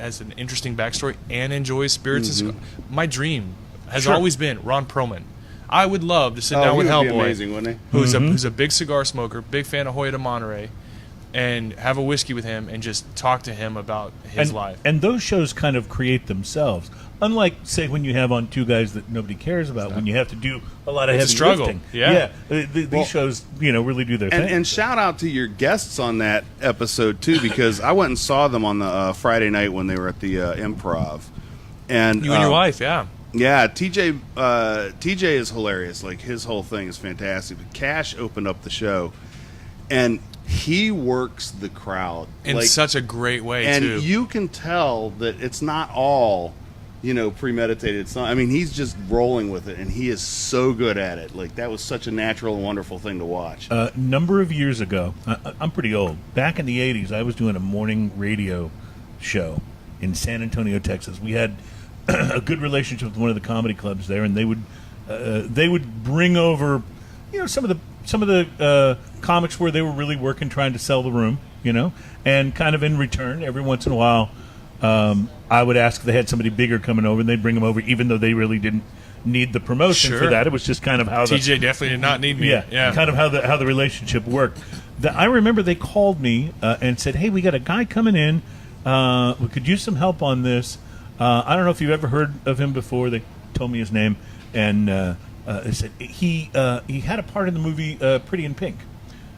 has an interesting backstory and enjoys spirits, my dream has Sure. always been Ron Perlman. I would love to sit Oh, down he with would be Hellboy, amazing, wouldn't he? who's a big cigar smoker, big fan of Hoya de Monterey, and have a whiskey with him and just talk to him about his life. And those shows kind of create themselves. Unlike, say, when you have on two guys that nobody cares about, when you have to do a lot of It's a heavy struggle. lifting. Yeah. These shows, really do their thing. And shout out to your guests on that episode too, because I went and saw them on the Friday night when they were at the Improv. And You and your wife, yeah. Yeah, TJ is hilarious. Like, his whole thing is fantastic. But Cash opened up the show, and he works the crowd In such a great way, and too. you can tell that it's not all, premeditated. It's not, I mean, he's just rolling with it, and he is so good at it. Like, that was such a natural and wonderful thing to watch. A number of years ago, I'm pretty old. Back in the 80s, I was doing a morning radio show in San Antonio, Texas. We had a good relationship with one of the comedy clubs there, and they would bring over, some of the comics where they were really working, trying to sell the room, and kind of in return, every once in a while, I would ask if they had somebody bigger coming over, and they'd bring them over, even though they really didn't need the promotion Sure. for that. It was just kind of how the TJ definitely did not need me. yeah, kind of how the relationship worked. I remember they called me and said, "Hey, we got a guy coming in. We could use some help on this. I don't know if you've ever heard of him before." They told me his name, and they said he had a part in the movie Pretty in Pink.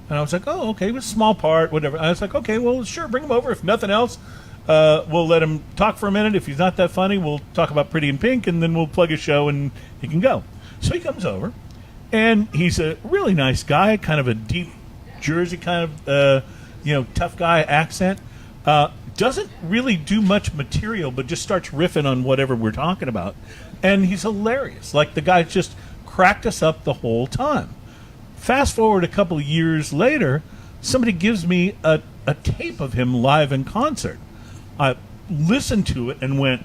And I was like, "Oh, okay, it was a small part, whatever." I was like, "Okay, well, sure, bring him over. If nothing else, we'll let him talk for a minute. If he's not that funny, we'll talk about Pretty in Pink, and then we'll plug his show, and he can go." So he comes over, and he's a really nice guy, kind of a deep Jersey kind of tough guy accent. Doesn't really do much material, but just starts riffing on whatever we're talking about, and he's hilarious. Like, the guy just cracked us up the whole time. Fast forward a couple of years later, somebody gives me a tape of him live in concert. I listened to it and went,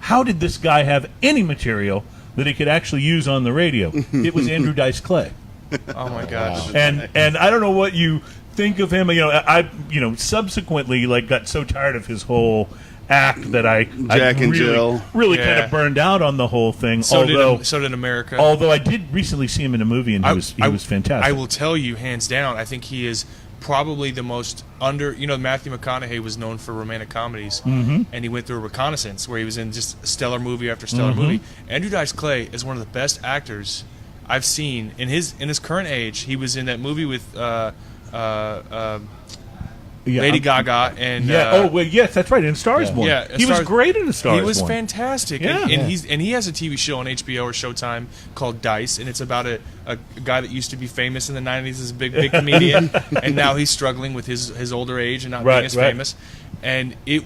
how did this guy have any material that he could actually use on the radio? It was Andrew Dice Clay. Oh, my gosh. And I don't know what you think of him. I subsequently got so tired of his whole act that I Jack and Jill. really Yeah. kind of burned out on the whole thing. So although did America. Although I did recently see him in a movie, and he was fantastic. I will tell you, hands down, I think he is probably the most Matthew McConaughey was known for romantic comedies, and he went through a reconnaissance where he was in just stellar movie after stellar movie. Andrew Dice Clay is one of the best actors I've seen in his current age. He was in that movie with Lady Gaga and yes, that's right. In Stars Born, yeah, he was great in the Stars Born. He was fantastic. Yeah. And he has a TV show on HBO or Showtime called Dice, and it's about a guy that used to be famous in the 90s as a big comedian, and now he's struggling with his older age and not being as famous. And it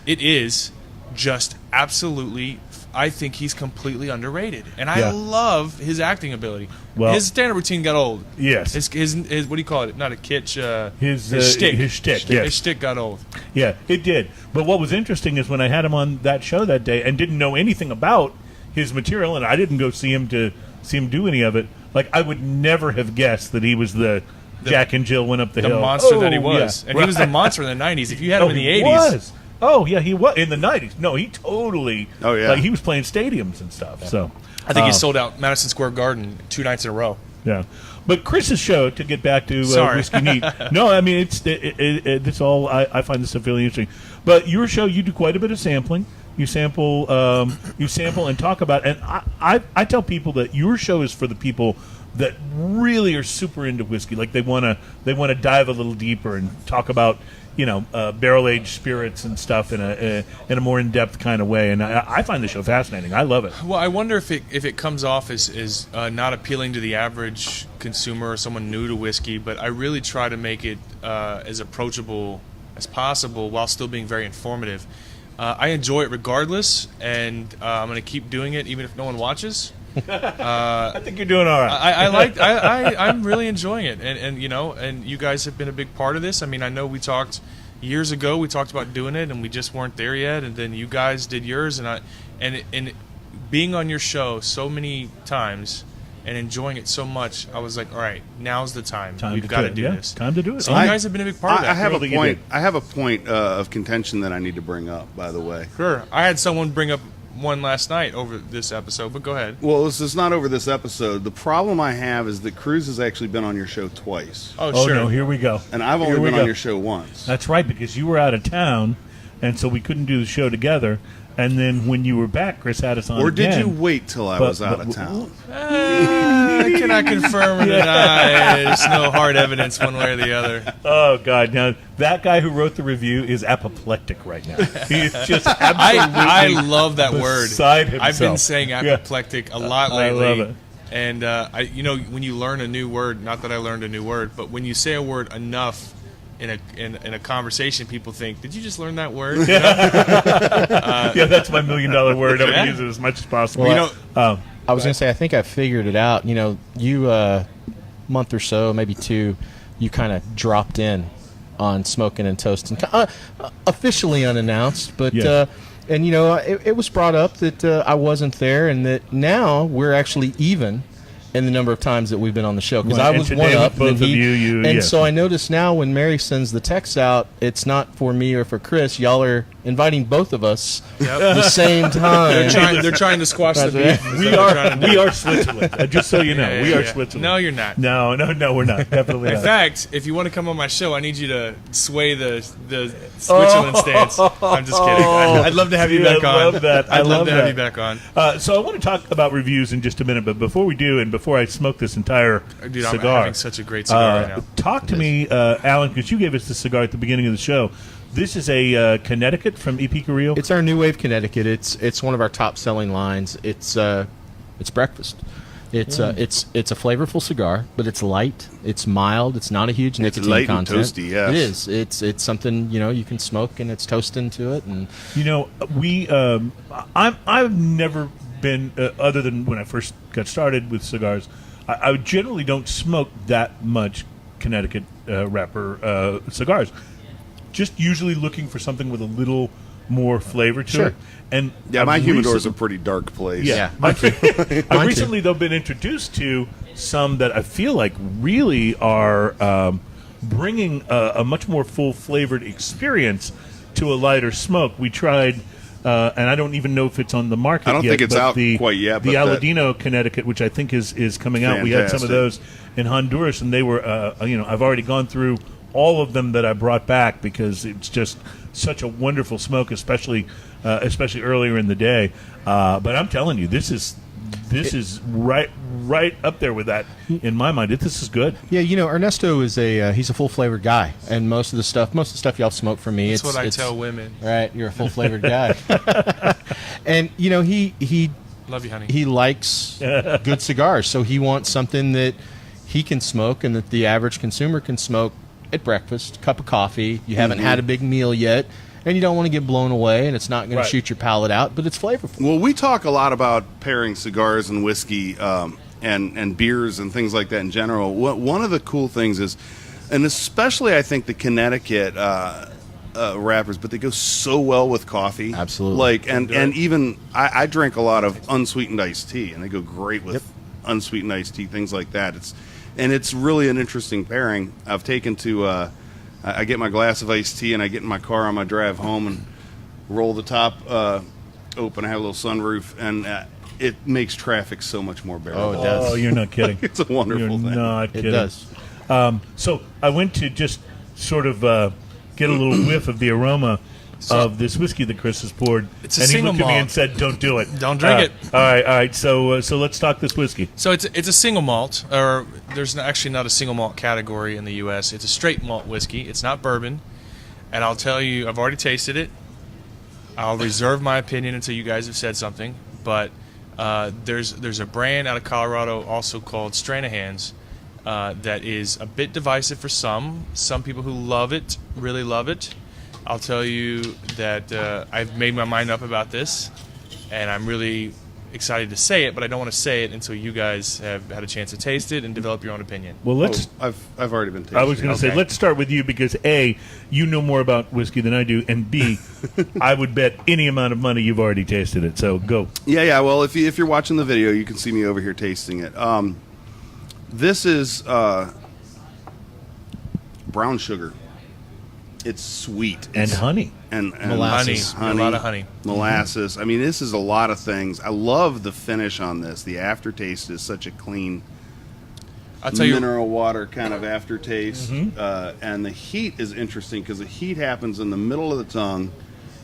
is just absolutely. I think he's completely underrated, and I love his acting ability. Well, his stand-up routine got old. Yes, his what do you call it? Not a kitsch. His shtick. His shtick. Yes, his shtick got old. Yeah, it did. But what was interesting is when I had him on that show that day and didn't know anything about his material, and I didn't go see him do any of it. Like, I would never have guessed that he was the Jack and Jill went up the hill. The monster that he was, and he was the monster in the '90s. If you had him in the '80s. Was. Oh, yeah, he was. In the 90s. No, he totally... Oh, yeah. Like, he was playing stadiums and stuff, so... I think he sold out Madison Square Garden 2 nights in a row. Yeah. But Chris's show, to get back to Whiskey Neat... No, I mean, it's all... I find this stuff really interesting. But your show, you do quite a bit of sampling. You sample and talk about... And I tell people that your show is for the people that really are super into whiskey. Like, they want to dive a little deeper and talk about... barrel-aged spirits and stuff in a more in-depth kind of way, and I find the show fascinating. I love it. Well, I wonder if it comes off as not appealing to the average consumer or someone new to whiskey, but I really try to make it as approachable as possible while still being very informative. I enjoy it regardless, and I'm going to keep doing it even if no one watches. I think you're doing all right. I'm really enjoying it, and you guys have been a big part of this. I mean, I know we talked years ago. We talked about doing it, and we just weren't there yet. And then you guys did yours, and being on your show so many times and enjoying it so much, I was like, all right, now's the time. We've got to do this. Time to do it. So you guys have been a big part of that. I have a point of contention that I need to bring up. By the way, Sure. I had someone bring up one last night over this episode, but go ahead. Well, it's not over this episode. The problem I have is that Cruz has actually been on your show twice, Oh, Oh sure. no, here we go. and I've Here only we been go. on your show once. That's right, because you were out of town, and so we couldn't do the show together. And then when you were back, Chris had us on Or did again. you wait till I was out of town? I cannot confirm or deny. There's no hard evidence one way or the other. Oh, God. Now, that guy who wrote the review is apoplectic right now. He is just absolutely I love that word. beside himself. I've been saying apoplectic a lot I lately. love it. And, when you learn a new word, not that I learned a new word, but when you say a word enough in a conversation, people think, did you just learn that word? You know? Yeah, that's my $1 million word. I'm going Yeah. to use it as much as possible. Well, I I was going to say, I think I figured it out. You know, you month or so, maybe 2, you kind of dropped in on smoking and toasting, officially unannounced. But Yeah. and it was brought up that I wasn't there, and that now we're actually even in the number of times that we've been on the show, because Right, I and was today one with up, both and of you, and yeah. so I notice now when Mary sends the text out, it's not for me or for Chris. Y'all are inviting both of us Yep. the same time. They're trying to squash the That's beef. right. is we what they're trying to do. are Switzerland. Just so you know, Yeah, we yeah, are yeah. Switzerland. No, you're not. No, we're not. Definitely In not. fact, if you want to come on my show, I need you to sway the Switzerland stance. I'm just kidding. I'd love to have you See, back I on. love that. I I'd love love to have that. you back on. So I want to talk about reviews in just a minute, but before we do, and before I smoke this entire Dude, I'm cigar, having such a great cigar right now. talk to me, Alan, because you gave us the cigar at the beginning of the show. This is a Connecticut from EP Carillo. It's our New Wave Connecticut. It's one of our top selling lines. It's breakfast. It's a flavorful cigar, but it's light. It's mild. It's not a huge nicotine light and content. toasty, yes. It is. It's something you can smoke, and it's toasting to it. And We I've never been other than when I first got started with cigars. I generally don't smoke that much Connecticut wrapper cigars. Just usually looking for something with a little more flavor to Sure. it. And Yeah, I've my humidor is a recently- pretty dark place. Yeah, mine too. I've Mine too. recently though been introduced to some that I feel like really are bringing a much more full flavored experience to a lighter smoke. We tried. And I don't even know if it's on the market. I don't yet, think it's but out the, quite yet, The but that- Aladino, Connecticut, which I think is coming out. We had some of Fantastic. those in Honduras, and they were. I've already gone through all of them that I brought back because it's just such a wonderful smoke, especially earlier in the day. But I'm telling you, this is right up there with that in my mind. This is good. yeah, Ernesto is he's a full flavored guy, and most of the stuff y'all smoke from me. That's what I it's- tell women. Right, you're a full flavored guy, and he Love you, honey. he likes good cigars, so he wants something that he can smoke and that the average consumer can smoke at breakfast, cup of coffee. You haven't had a big meal yet, and you don't want to get blown away, and it's not going Right. to shoot your palate out, but it's flavorful. Well, we talk a lot about pairing cigars and whiskey and beers and things like that in general. One of the cool things is, and especially I think the Connecticut wrappers, but they go so well with coffee. Absolutely. Like and even I drink a lot of unsweetened iced tea, and they go great with unsweetened iced tea, things like that. It's really an interesting pairing. I've taken to I get my glass of iced tea and I get in my car on my drive home and roll the top open. I have a little sunroof, and it makes traffic so much more bearable. Oh, it does. Oh, you're not kidding. It's a wonderful You're thing. not It kidding. does. So I went to just sort of get a little whiff of the aroma of this whiskey that Chris has poured, It's a and he single looked at me malt. and said, "Don't do it. Don't drink it." All right. So let's talk this whiskey. So it's a single malt, or there's actually not a single malt category in the U.S. It's a straight malt whiskey. It's not bourbon, and I'll tell you, I've already tasted it. I'll reserve my opinion until you guys have said something. But there's a brand out of Colorado also called Stranahan's that is a bit divisive for some. Some people who love it really love it. I'll tell you that I've made my mind up about this, and I'm really excited to say it, but I don't want to say it until you guys have had a chance to taste it and develop your own opinion. Well, let's. I've already been tasting. I was going to say, Okay. let's start with you because A, you know more about whiskey than I do, and B, I would bet any amount of money you've already tasted it. So go. Yeah. Well, if you're watching the video, you can see me over here tasting it. This is brown sugar. It's sweet. And honey. And Molasses. honey. A lot of honey. Molasses. I mean, this is a lot of things. I love the finish on this. The aftertaste is such a clean I'll tell you, mineral water kind of aftertaste. And the heat is interesting because the heat happens in the middle of the tongue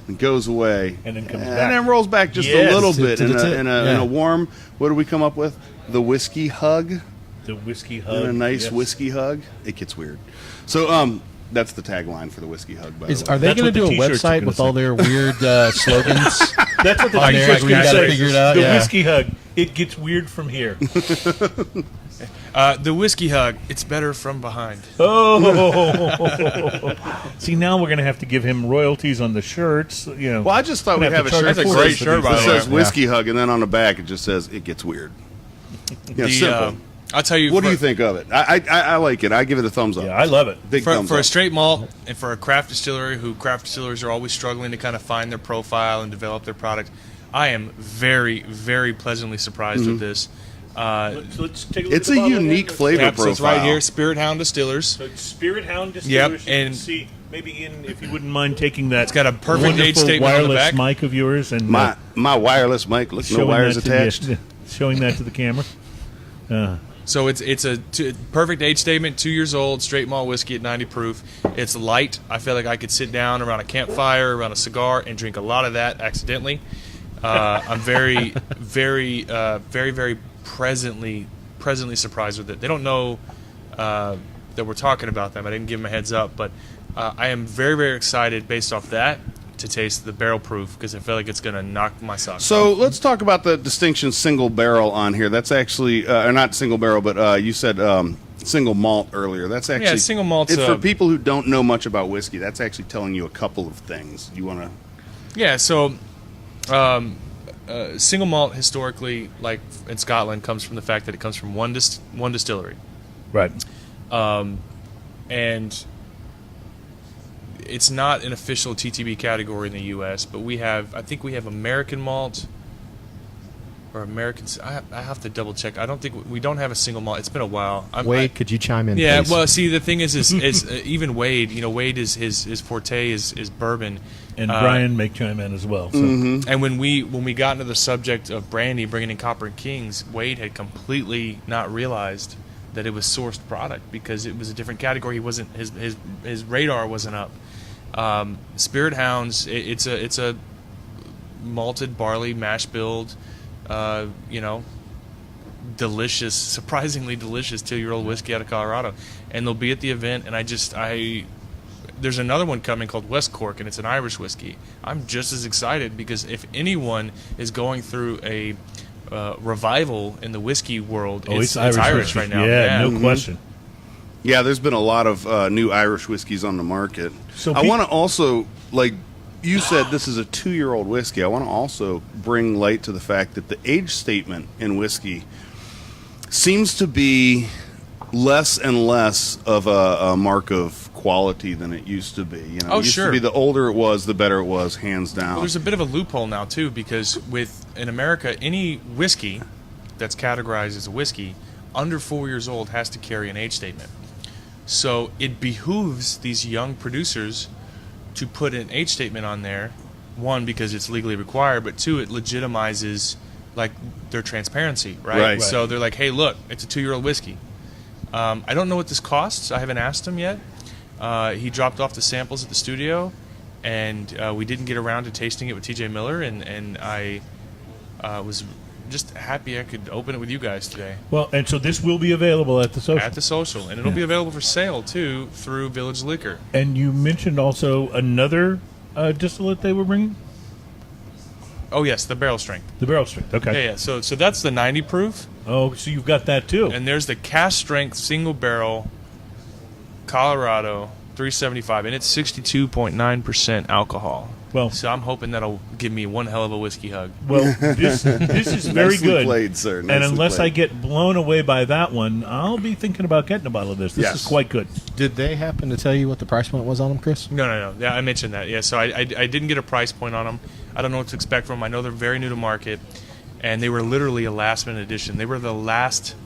and goes away. And then comes and back. then rolls back just Yes, a little to bit the in tip. in Yeah. a warm, what do we come up with? The whiskey hug. The whiskey hug. And a nice yes. whiskey hug. It gets weird. So, that's the tagline for the whiskey hug, by the way. Are they That's going what to the do a t-shirts are website gonna with say. all their weird slogans? That's what the On there, t-shirt's we going to gotta say. figure it out, The yeah. whiskey hug. It gets weird from here. the whiskey hug. It's better from behind. Oh. See, now we're going to have to give him royalties on the shirts. You know. Well, I just thought Gonna we'd have have to a charge shirt That's a that great says- shirt, by that the says way. whiskey hug, and then on the back it just says it gets weird. Yeah, simple. I'll tell you. What do you think of it? I like it. I give it a thumbs up. Yeah, I love it. Big For, thumbs for a up. straight malt and for a craft distillery, who craft distillers are always struggling to kind of find their profile and develop their product, I am very, very pleasantly surprised with this. Let's take a look It's at the a bottle unique again. flavor Yep, so it's right profile. here, Spirit Hound Distillers. So it's Spirit Hound Distillers. Yep, You can and- see maybe if you wouldn't mind taking that. It's got a perfect wonderful age statement on the wireless back. mic of yours and My wireless mic. Look, no showing wires that to the- attached. showing that to the camera. So it's a perfect age statement, 2 years old, straight malt whiskey at 90 proof. It's light. I feel like I could sit down around a campfire, around a cigar, and drink a lot of that accidentally. I'm very, very, very, very presently surprised with it. They don't know that we're talking about them. I didn't give them a heads up, but I am very, very excited based off that to taste the barrel proof because I feel like it's going to knock my socks So off. let's talk about the distinction single barrel on here. That's actually, or not single barrel, but you said single malt earlier. That's actually single malt's, It's for people who don't know much about whiskey. That's actually telling you a couple of things. You want to? Yeah, so single malt historically, like in Scotland, comes from the fact that it comes from one distillery. Right. And it's not an official TTB category in the U.S., but I think we have American malt or American. I have to double check. I don't think we don't have a single malt. It's been a while. Wade, could you chime in? Yeah, please? well, see, the thing is even Wade. You know, Wade is his forte is bourbon. And Brian may chime in as well. So. And when we got into the subject of brandy, bringing in Copper and Kings, Wade had completely not realized that it was sourced product because it was a different category. He wasn't his radar wasn't up. Spirit Hounds, it's a malted barley mash build, delicious, surprisingly delicious 2-year-old whiskey out of Colorado, and they'll be at the event. And there's another one coming called West Cork, and it's an Irish whiskey. I'm just as excited because if anyone is going through a revival in the whiskey world, it's Irish whiskey. right now. Yeah, no question. Yeah, there's been a lot of new Irish whiskeys on the market. So I want to also, like you said, this is a 2-year-old whiskey. I want to also bring light to the fact that the age statement in whiskey seems to be less and less of a mark of quality than it used to be. You know, Oh, it used sure. to be the older it was, the better it was, hands down. Well, there's a bit of a loophole now too, because in America, any whiskey that's categorized as a whiskey under 4 years old has to carry an age statement. So it behooves these young producers to put an age statement on there. One, because it's legally required, but two, it legitimizes like their transparency, right? Right. So they're like, hey, look, it's a 2-year-old whiskey. I don't know what this costs. I haven't asked him yet. He dropped off the samples at the studio, and we didn't get around to tasting it with TJ Miller, and I was just happy I could open it with you guys today Well, and so this will be available at the social. at the social, and it'll be available for sale too through Village Liquor. And you mentioned also another distillate they were bringing? Oh yes, the barrel strength. The barrel strength. Okay. Yeah. So that's the 90 proof, Oh, so you've got that too. and there's the cast strength single barrel Colorado 375, and it's 62.9% alcohol. Well- so I'm hoping that'll give me one hell of a whiskey hug. Well, this is very Nicely good. played, sir. And Nicely unless played. I get blown away by that one, I'll be thinking about getting a bottle of this. This Yes. is quite good. Did they happen to tell you what the price point was on them, Chris? No. Yeah, I mentioned that. Yeah, so I didn't get a price point on them. I don't know what to expect from them. I know they're very new to market, and they were literally a last-minute addition. They were the last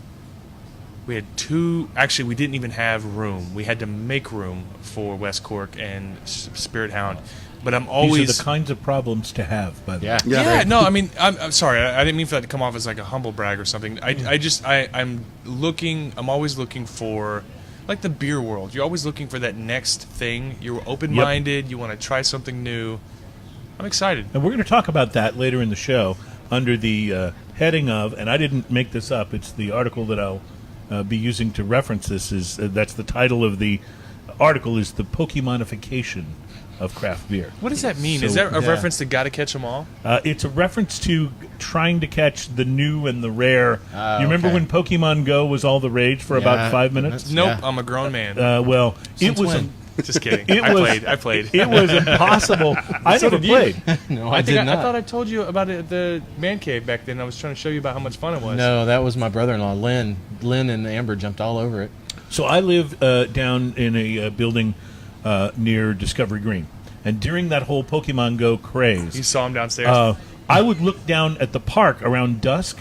We had two. Actually, we didn't even have room. We had to make room for West Cork and Spirit Hound. But I'm always These are the kinds of problems to have, by the way. Yeah, no, I mean, I'm sorry. I didn't mean for that to come off as like a humble brag or something. I'm always looking for, like the beer world. You're always looking for that next thing. You're open-minded. You want to try something new. I'm excited. And we're going to talk about that later in the show under the heading of, and I didn't make this up, it's the article that I'll be using to reference this. That's the title of the article, is the Pokemonification of craft beer. What does that mean? So, is that a reference to Gotta Catch 'Em All? It's a reference to trying to catch the new and the rare. You remember when Pokemon Go was all the rage for about 5 minutes? Nope, I'm a grown man. Well, Since it was. when? Just kidding. I played. It was impossible. I never played. No, I did not. I thought I told you about it at the man cave back then. I was trying to show you about how much fun it was. No, that was my brother-in-law, Lynn. Lynn and Amber jumped all over it. So I live down in a building near Discovery Green. And during that whole Pokemon Go craze, You saw him downstairs. I would look down at the park around dusk,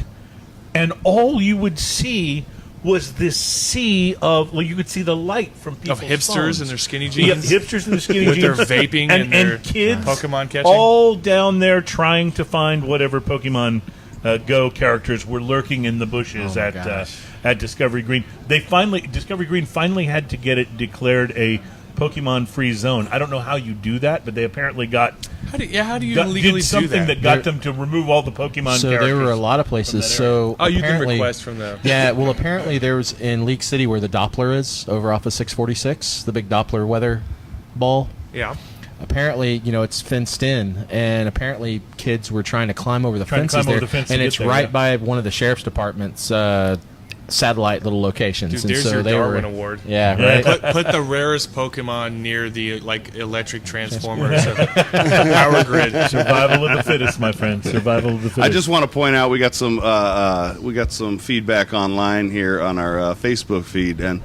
and all you would see was this sea of, well, you could see the light from people's Of hipsters phones. and their skinny Yeah, jeans. hipsters and their skinny With jeans. their vaping and their kids Pokemon catching. all down there trying to find whatever Pokemon Go characters were lurking in the bushes Oh my at Discovery Green. Discovery Green finally had to get it declared a Pokemon-free zone. I don't know how you do that, but they apparently how do you did legally something do that? got them to remove all the Pokemon So characters. there were a lot of places. So Oh, you can apparently- request from them. Yeah, well, apparently there was in League City where the Doppler is, over off of 646, the big Doppler weather ball. Yeah. Apparently, it's fenced in, and apparently kids were trying to climb over the Trying to fences climb over there, the fence to and get it's there, right yeah. by one of the sheriff's department's satellite little locations. Dude, and there's so your they Darwin were, Award. Yeah, Yeah. right. Put the rarest Pokemon near the electric transformers of power grid. Survival of the fittest, my friend. Survival of the fittest. I just want to point out we got some feedback online here on our Facebook feed, and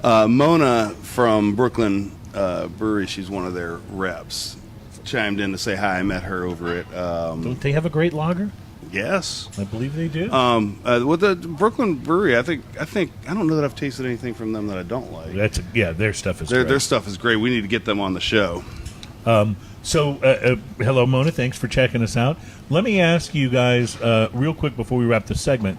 Mona from Brooklyn Brewery, she's one of their reps, chimed in to say hi. I met her over at Don't they have a great lager? yes. I believe they do. With the Brooklyn Brewery, I think I don't know that I've tasted anything from them that I don't like. Their stuff is Their great. stuff is great. We need to get them on the show. So, hello, Mona. Thanks for checking us out. Let me ask you guys real quick before we wrap this segment.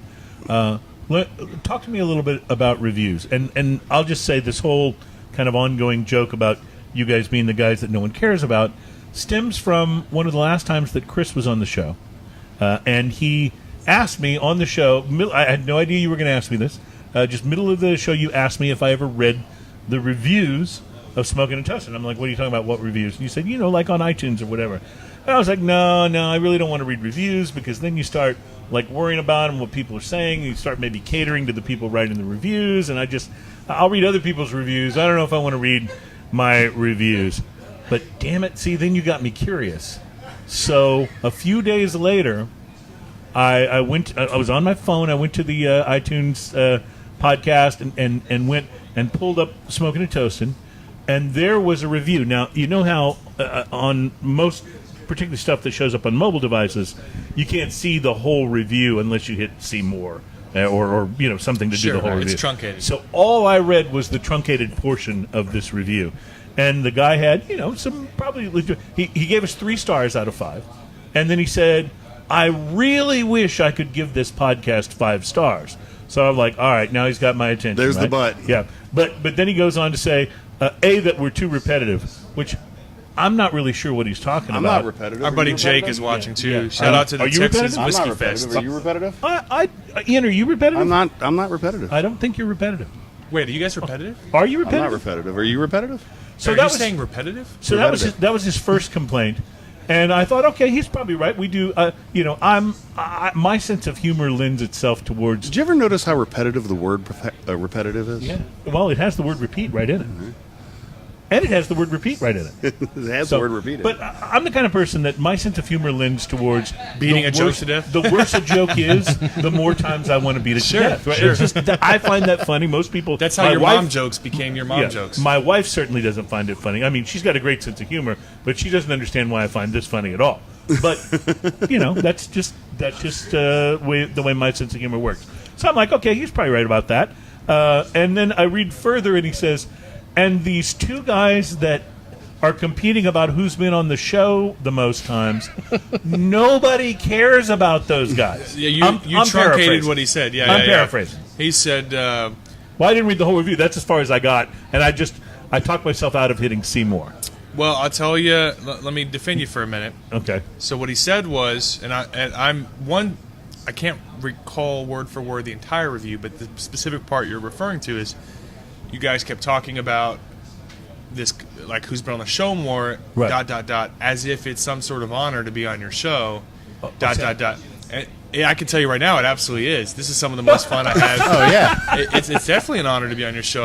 Talk to me a little bit about reviews, and I'll just say this whole kind of ongoing joke about you guys being the guys that no one cares about stems from one of the last times that Chris was on the show, and he asked me on the show. I had no idea you were going to ask me this. Just middle of the show, you asked me if I ever read the reviews of Smoking and Toasting. I'm like, what are you talking about? What reviews? And you said, like on iTunes or whatever. And I was like, no, I really don't want to read reviews, because then you start like worrying about them, what people are saying. You start maybe catering to the people writing the reviews, and I'll read other people's reviews. I don't know if I want to read my reviews. But damn it, see, then you got me curious. So a few days later, I was on my phone. I went to the iTunes podcast and went and pulled up Smoking and Toasting, and there was a review. Now, you know how on most, particularly stuff that shows up on mobile devices, you can't see the whole review unless you hit see more or something to do the whole Right, review. it's truncated. So all I read was the truncated portion of this review. And the guy had, some probably legit. He gave us 3 stars out of 5. And then he said, I really wish I could give this podcast 5 stars. So I'm like, all right, now he's got my attention. There's the right? but. Yeah. But then he goes on to say, that we're too repetitive, which I'm not really sure what he's talking I'm about. not repetitive. Our Are buddy you Jake repetitive? is watching too. Yeah. Shout out to the Are you Texas repetitive? I'm Whiskey not repetitive. Fest. Are you repetitive? Ian, are you repetitive? I'm not repetitive. I don't think you're repetitive. Wait, are you guys repetitive? Are you I'm repetitive? not repetitive. Are you repetitive? So Are that you was saying repetitive? So that was his first complaint, and I thought, okay, he's probably right. We do, my sense of humor lends itself towards. Did you ever notice how repetitive the word repetitive is? Yeah. Well, it has the word repeat right in it, and it has the word repeat right in it. It has So- the word repeated. But I'm the kind of person that my sense of humor lends towards Beating the a joke worse- to death? The worse a joke is, the more times I want to beat it Sure, to death. Right? sure. It's just that I find that funny. Most people. That's how my your wife- mom jokes became your mom Yeah, jokes. My wife certainly doesn't find it funny. I mean, she's got a great sense of humor, but she doesn't understand why I find this funny at all. But that's just the way my sense of humor works. So I'm like, okay, he's probably right about that. And then I read further, and he says, and these two guys that are competing about who's been on the show the most times, nobody cares about those guys. Yeah, you truncated what he said. Yeah, I'm paraphrasing. He said, well, I didn't read the whole review. That's as far as I got. And I talked myself out of hitting see more. well, I'll tell you, let me defend you for a minute. Okay. So what he said was, I can't recall word for word the entire review, but the specific part you're referring to is you guys kept talking about this, like, who's been on the show more, right. as if it's some sort of honor to be on your show, And, yeah, I can tell you right now, it absolutely is. This is some of the most fun I have. Oh yeah, It's definitely an honor to be on your show.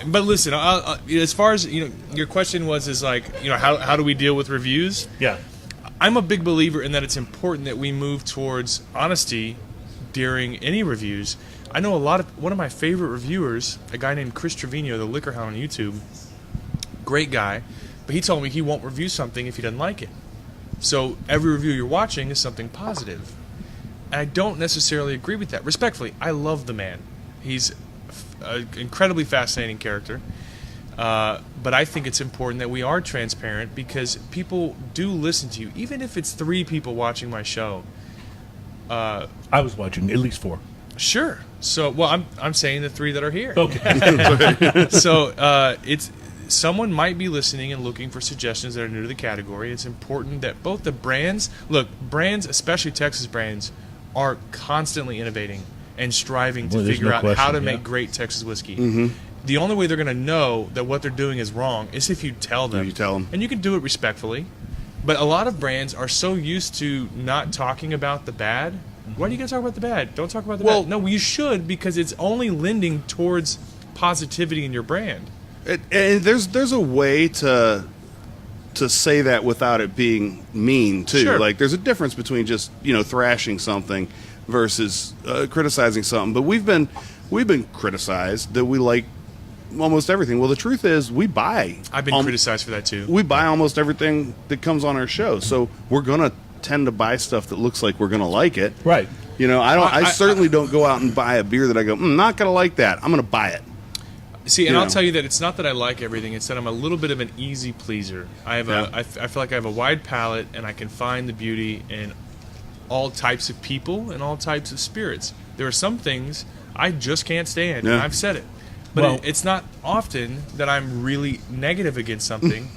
But listen, as far as your question is like, how do we deal with reviews? Yeah. I'm a big believer in that it's important that we move towards honesty during any reviews. I know one of my favorite reviewers, a guy named Chris Trevino, the Liquor Hound on YouTube. Great guy, but he told me he won't review something if he doesn't like it. So every review you're watching is something positive. And I don't necessarily agree with that. Respectfully, I love the man. He's an incredibly fascinating character. But I think it's important that we are transparent because people do listen to you. Even if it's 3 people watching my show. I was watching at least 4. Sure. So, well, I'm saying the 3 that are here. Okay. So someone might be listening and looking for suggestions that are new to the category. It's important that both the brands, especially Texas brands, are constantly innovating and striving to figure out how to make great Texas whiskey. Mm-hmm. The only way they're going to know that what they're doing is wrong is if you tell them. You tell them. And you can do it respectfully. But a lot of brands are so used to not talking about the bad. Why do you guys talk about the bad? Don't talk about the bad. No, you should, because it's only lending towards positivity in your brand. And there's a way to say that without it being mean too. Sure. Like there's a difference between just thrashing something versus criticizing something. But we've been criticized that we like almost everything. Well, the truth is we buy. I've been criticized for that too. We buy almost everything that comes on our show, so we're gonna tend to buy stuff that looks like we're gonna like it. Right. I certainly don't go out and buy a beer that I go, not gonna like that. I'm gonna buy it. See, and I'll tell you that it's not that I like everything. It's that I'm a little bit of an easy pleaser. I feel like I have a wide palate, and I can find the beauty in all types of people and all types of spirits. There are some things I just can't stand, and I've said it. But it's not often that I'm really negative against something.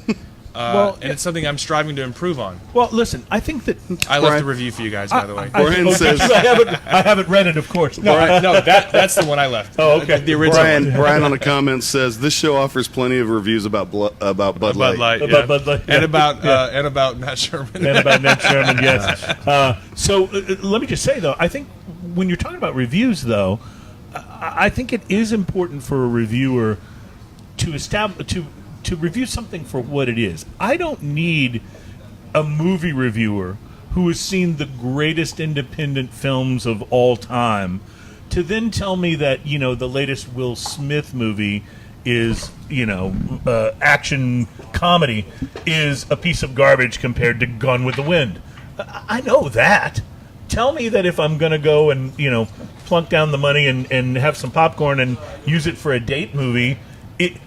And it's something I'm striving to improve on. Well, listen, I think that I left the review for you guys, by the way. Brian says, I haven't read it, of course. No, that's the one I left. Oh, okay. The original. Brian on the comments says this show offers plenty of reviews about Bud Light. About Bud Light, and about Matt Sherman. And about Matt Sherman, yes. So let me just say though, I think when you're talking about reviews, though, I think it is important for a reviewer to review something for what it is. I don't need a movie reviewer who has seen the greatest independent films of all time to then tell me that, the latest Will Smith movie is, action comedy is a piece of garbage compared to Gone with the Wind. I know that. Tell me that if I'm going to go and, plunk down the money and have some popcorn and use it for a date movie,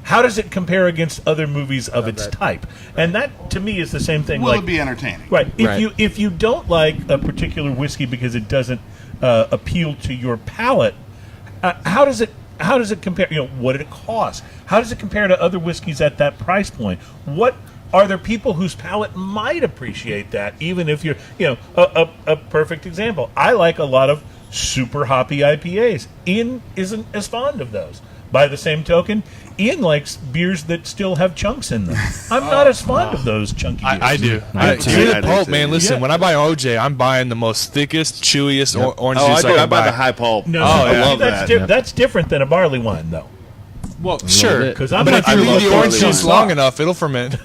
how does it compare against other movies of its type? And that, to me, is the same thing. Will it be entertaining? Right. If you don't like a particular whiskey because it doesn't appeal to your palate, how does it compare? What did it cost? How does it compare to other whiskeys at that price point? What are there people whose palate might appreciate that? Even if you're, a perfect example. I like a lot of super hoppy IPAs. Ian isn't as fond of those. By the same token, Ian likes beers that still have chunks in them. I'm not as fond of those chunky beers. I do. See the pulp, man. Listen, when I buy OJ, I'm buying the most thickest, chewiest orange juice I can buy the high pulp. No, I love that. That's different than a barley wine, though. Well, sure. Because But if you leave the orange juice long enough, it'll ferment.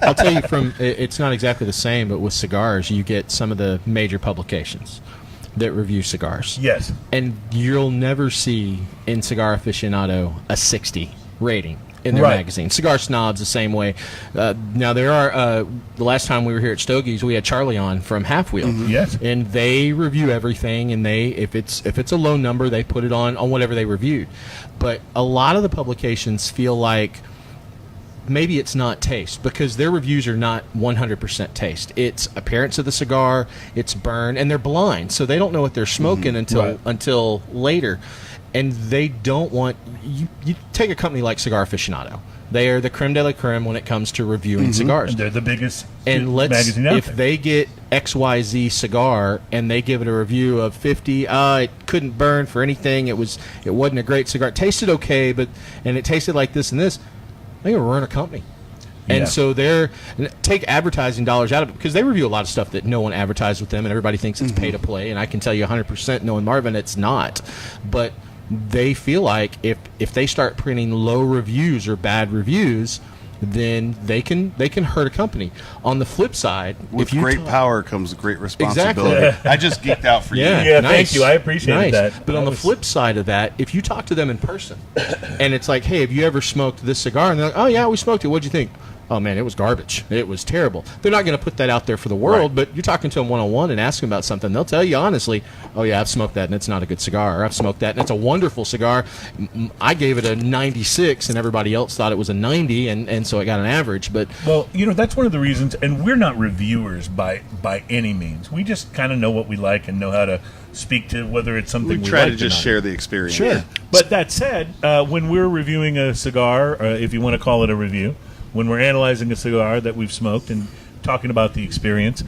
I'll tell you it's not exactly the same, but with cigars, you get some of the major publications that review cigars. Yes. And you'll never see in Cigar Aficionado a 60 rating. in their Right. magazine. Cigar Snobs the same way. Now there are the last time we were here at Stogies, we had Charlie on from Half Wheel. Yes. And they review everything, and they if it's a low number, they put it on whatever they reviewed. But a lot of the publications feel like maybe it's not taste, because their reviews are not 100% taste. It's appearance of the cigar, it's burn, and they're blind, so they don't know what they're smoking until later. And they don't want you take a company like Cigar Aficionado. They are the creme de la creme when it comes to reviewing cigars. And they're the biggest And magazine out if there. they get XYZ cigar and they give it a review of 50, it couldn't burn for anything. It wasn't a great cigar. It tasted okay, and it tasted like this and this. They're gonna run a company. And Yeah. so take advertising dollars out of it, because they review a lot of stuff that no one advertised with them, and everybody thinks it's pay to play. And I can tell you 100%, knowing Marvin, it's not. But they feel like if they start printing low reviews or bad reviews, then they can hurt a company. On the flip side, With if you great talk- power comes great responsibility. Exactly. I just geeked out for Yeah, you. Yeah, nice. thank you. I appreciated Nice. that. But on That the was- flip side of that, if you talk to them in person, and it's like, hey, have you ever smoked this cigar? And they're like, oh, yeah, we smoked it. What'd you think? Oh, man, it was garbage. It was terrible. They're not going to put that out there for the world, but you're talking to them one-on-one and asking about something. They'll tell you honestly, oh, yeah, I've smoked that, and it's not a good cigar. Or I've smoked that, and it's a wonderful cigar. I gave it a 96, and everybody else thought it was a 90, and so it got an average. But Well, that's one of the reasons, and we're not reviewers by any means. We just kind of know what we like and know how to speak to whether it's something We we try like to just or not. share the experience. Sure. But that said, when we're reviewing a cigar, if you want to call it a review, when we're analyzing a cigar that we've smoked and talking about the experience,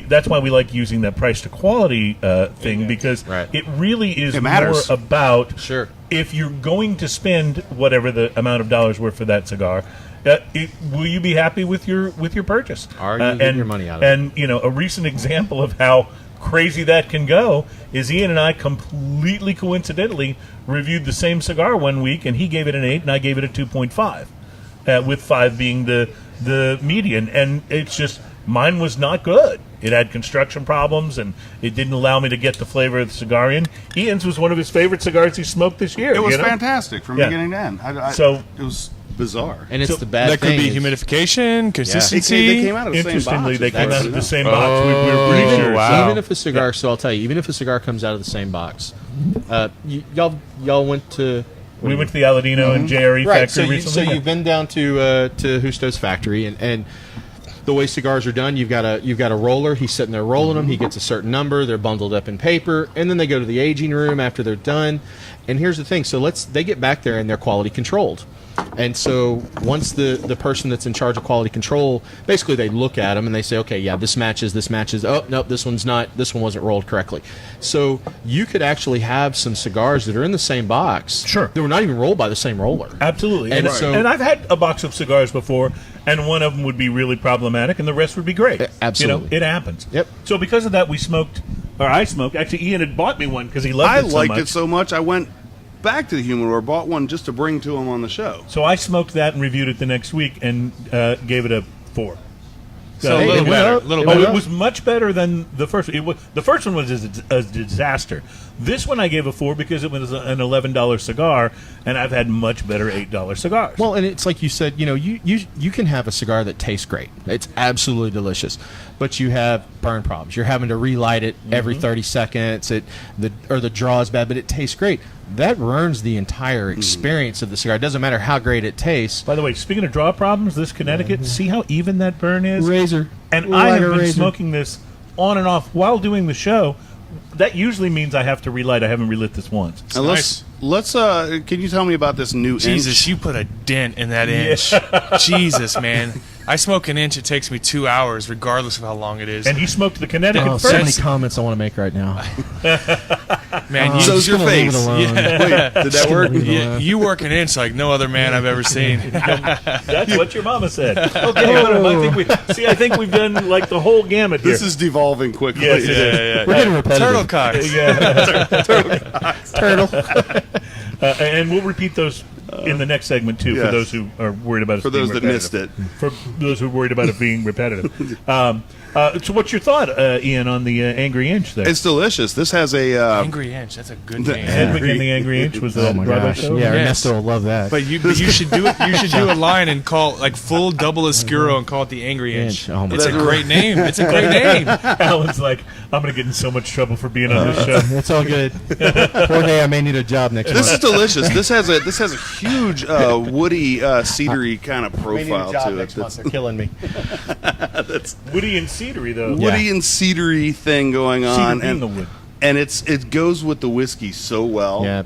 that's why we like using that price to quality thing, because Right. it really is It more matters. about Sure. if you're going to spend whatever the amount of dollars were for that cigar. Will you be happy with your purchase? Are you getting your money out of it? And a recent example of how crazy that can go is Ian and I completely coincidentally reviewed the same cigar one week, and he gave it an 8 and I gave it a 2.5, with 5 being the median. And it's just, mine was not good. It had construction problems, and it didn't allow me to get the flavor of the cigar in. Ian's was one of his favorite cigars he smoked this year. It was you know? fantastic from Yeah. beginning to end. So- it was bizarre. And it's So the bad That could thing be is- humidification, They consistency. came out of the same box. Interestingly, they came as out of the well. same box. We were pretty Oh, sure. wow. Even if a cigar, so I'll tell you, even if a cigar comes out of the same box, y'all went to. We went to the Aladino and JRE Right, factory recently. so you've been down to Justo's factory, and the way cigars are done, you've got a roller. He's sitting there rolling them. He gets a certain number. They're bundled up in paper, and then they go to the aging room after they're done. And here's the thing: so they get back there and they're quality controlled. And so once the person that's in charge of quality control, basically they look at them and they say, okay, yeah, this matches. Oh, nope, this one wasn't rolled correctly. So you could actually have some cigars that are in the same box. Sure. They were not even rolled by the same roller. Absolutely. And And, so- and I've had a box of cigars before, and one of them would be really problematic, and the rest would be great. Absolutely. It happens. Yep. So because of that, I smoked. Actually, Ian had bought me one because he loved I it so liked much. it so much, I went back to the humidor, bought one just to bring to him on the show. So I smoked that and reviewed it the next week and gave it a 4. So a it little went better, up. little Oh, better. it was much better than the first one. The first one was a disaster. This one I gave a 4 because it was an $11 cigar, and I've had much better $8 cigars. Well, and it's like you said, you can have a cigar that tastes great. It's absolutely delicious, but you have burn problems. You're having to relight it every 30 seconds. The draw is bad, but it tastes great. That ruins the entire experience of the cigar. It doesn't matter how great it tastes. By the way, speaking of draw problems, this Connecticut, see how even that burn is? Razor. And I have Lighter been razor. smoking this on and off while doing the show. That usually means I have to relight. I haven't relit this once. And let's can you tell me about this new Jesus, inch? you put a dent in that inch. Jesus, man. I smoke an inch, it takes me 2 hours, regardless of how long it is. And he smoked the Connecticut Oh, first. so many comments I want to make right now. Man, So's your Just gonna leave it face. alone. Wait, did that work? you work an inch like no other man I've ever seen. That's what your mama said. Okay, I think we've done like the whole gamut here. This is devolving quickly. Yes, it is. We're getting repetitive. Turtle cocks. Yeah. Turtle. And we'll repeat those in the next segment too. Yes. For those who are worried about it For being those that repetitive. missed it. For those who are worried about it being repetitive. So, what's your thought, Ian, on the Angry Inch there? It's delicious. This has a Angry Inch. That's a good name. Hedwig and the Angry Inch was the Oh my Broadway gosh! show? Yeah, Yes. Ernesto will love that. But you should do it. You should do a line and call like full double oscuro and call it the Angry Inch. Oh my It's a God. great name. It's a great name. Alan's like, I'm going to get in so much trouble for being on this show. It's all good. Jorge, I may need a job next This is month. delicious. This has a huge woody, cedary kind of I may need a profile job to it. next month. They're killing me. Woody and cedary, though. Woody and cedary thing going Cedar on, being the wood. and it goes with the whiskey so well. Yeah.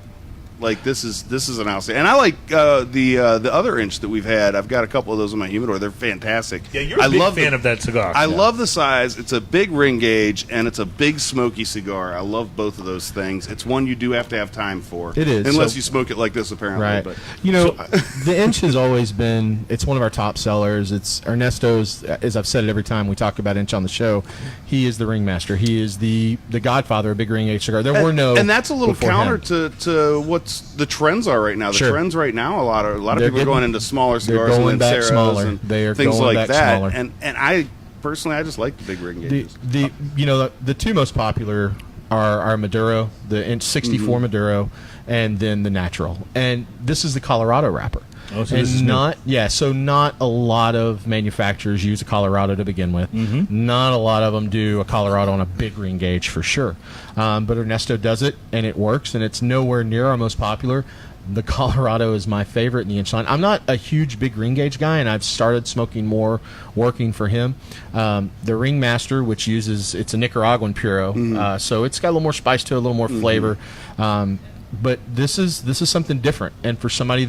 Like this is an outstanding. And I like the other inch that we've had. I've got a couple of those in my humidor. They're fantastic. Yeah, you're a big fan of that cigar. I love the size. It's a big ring gauge and it's a big smoky cigar. I love both of those things. It's one you do have to have time for. It is. unless So- you smoke it like this, apparently. Right. But You know, the Inch has always been, it's one of our top sellers. It's Ernesto's, as I've said it every time we talk about Inch on the show, he is the ringmaster. He is the godfather of big ring age cigar. There were no. and that's a little before counter him. to what's the trends are right now. The Sure. trends right now, a lot of They're people are going getting- into smaller they're cigars going and back Lanceros smaller. and They are things going like back that. smaller. And I personally, I just like the big ring gauges. The two most popular are Maduro, the Inch 64 Maduro, and then the natural. And this is the Colorado wrapper. Oh, so and this is new. so not a lot of manufacturers use a Colorado to begin with. Not a lot of them do a Colorado on a big ring gauge for sure. But Ernesto does it, and it works, and it's nowhere near our most popular. The Colorado is my favorite in the Inch line. I'm not a huge big ring gauge guy, and I've started smoking more working for him. The Ringmaster, which it's a Nicaraguan Puro, so it's got a little more spice to it, a little more flavor. But this is something different, and for somebody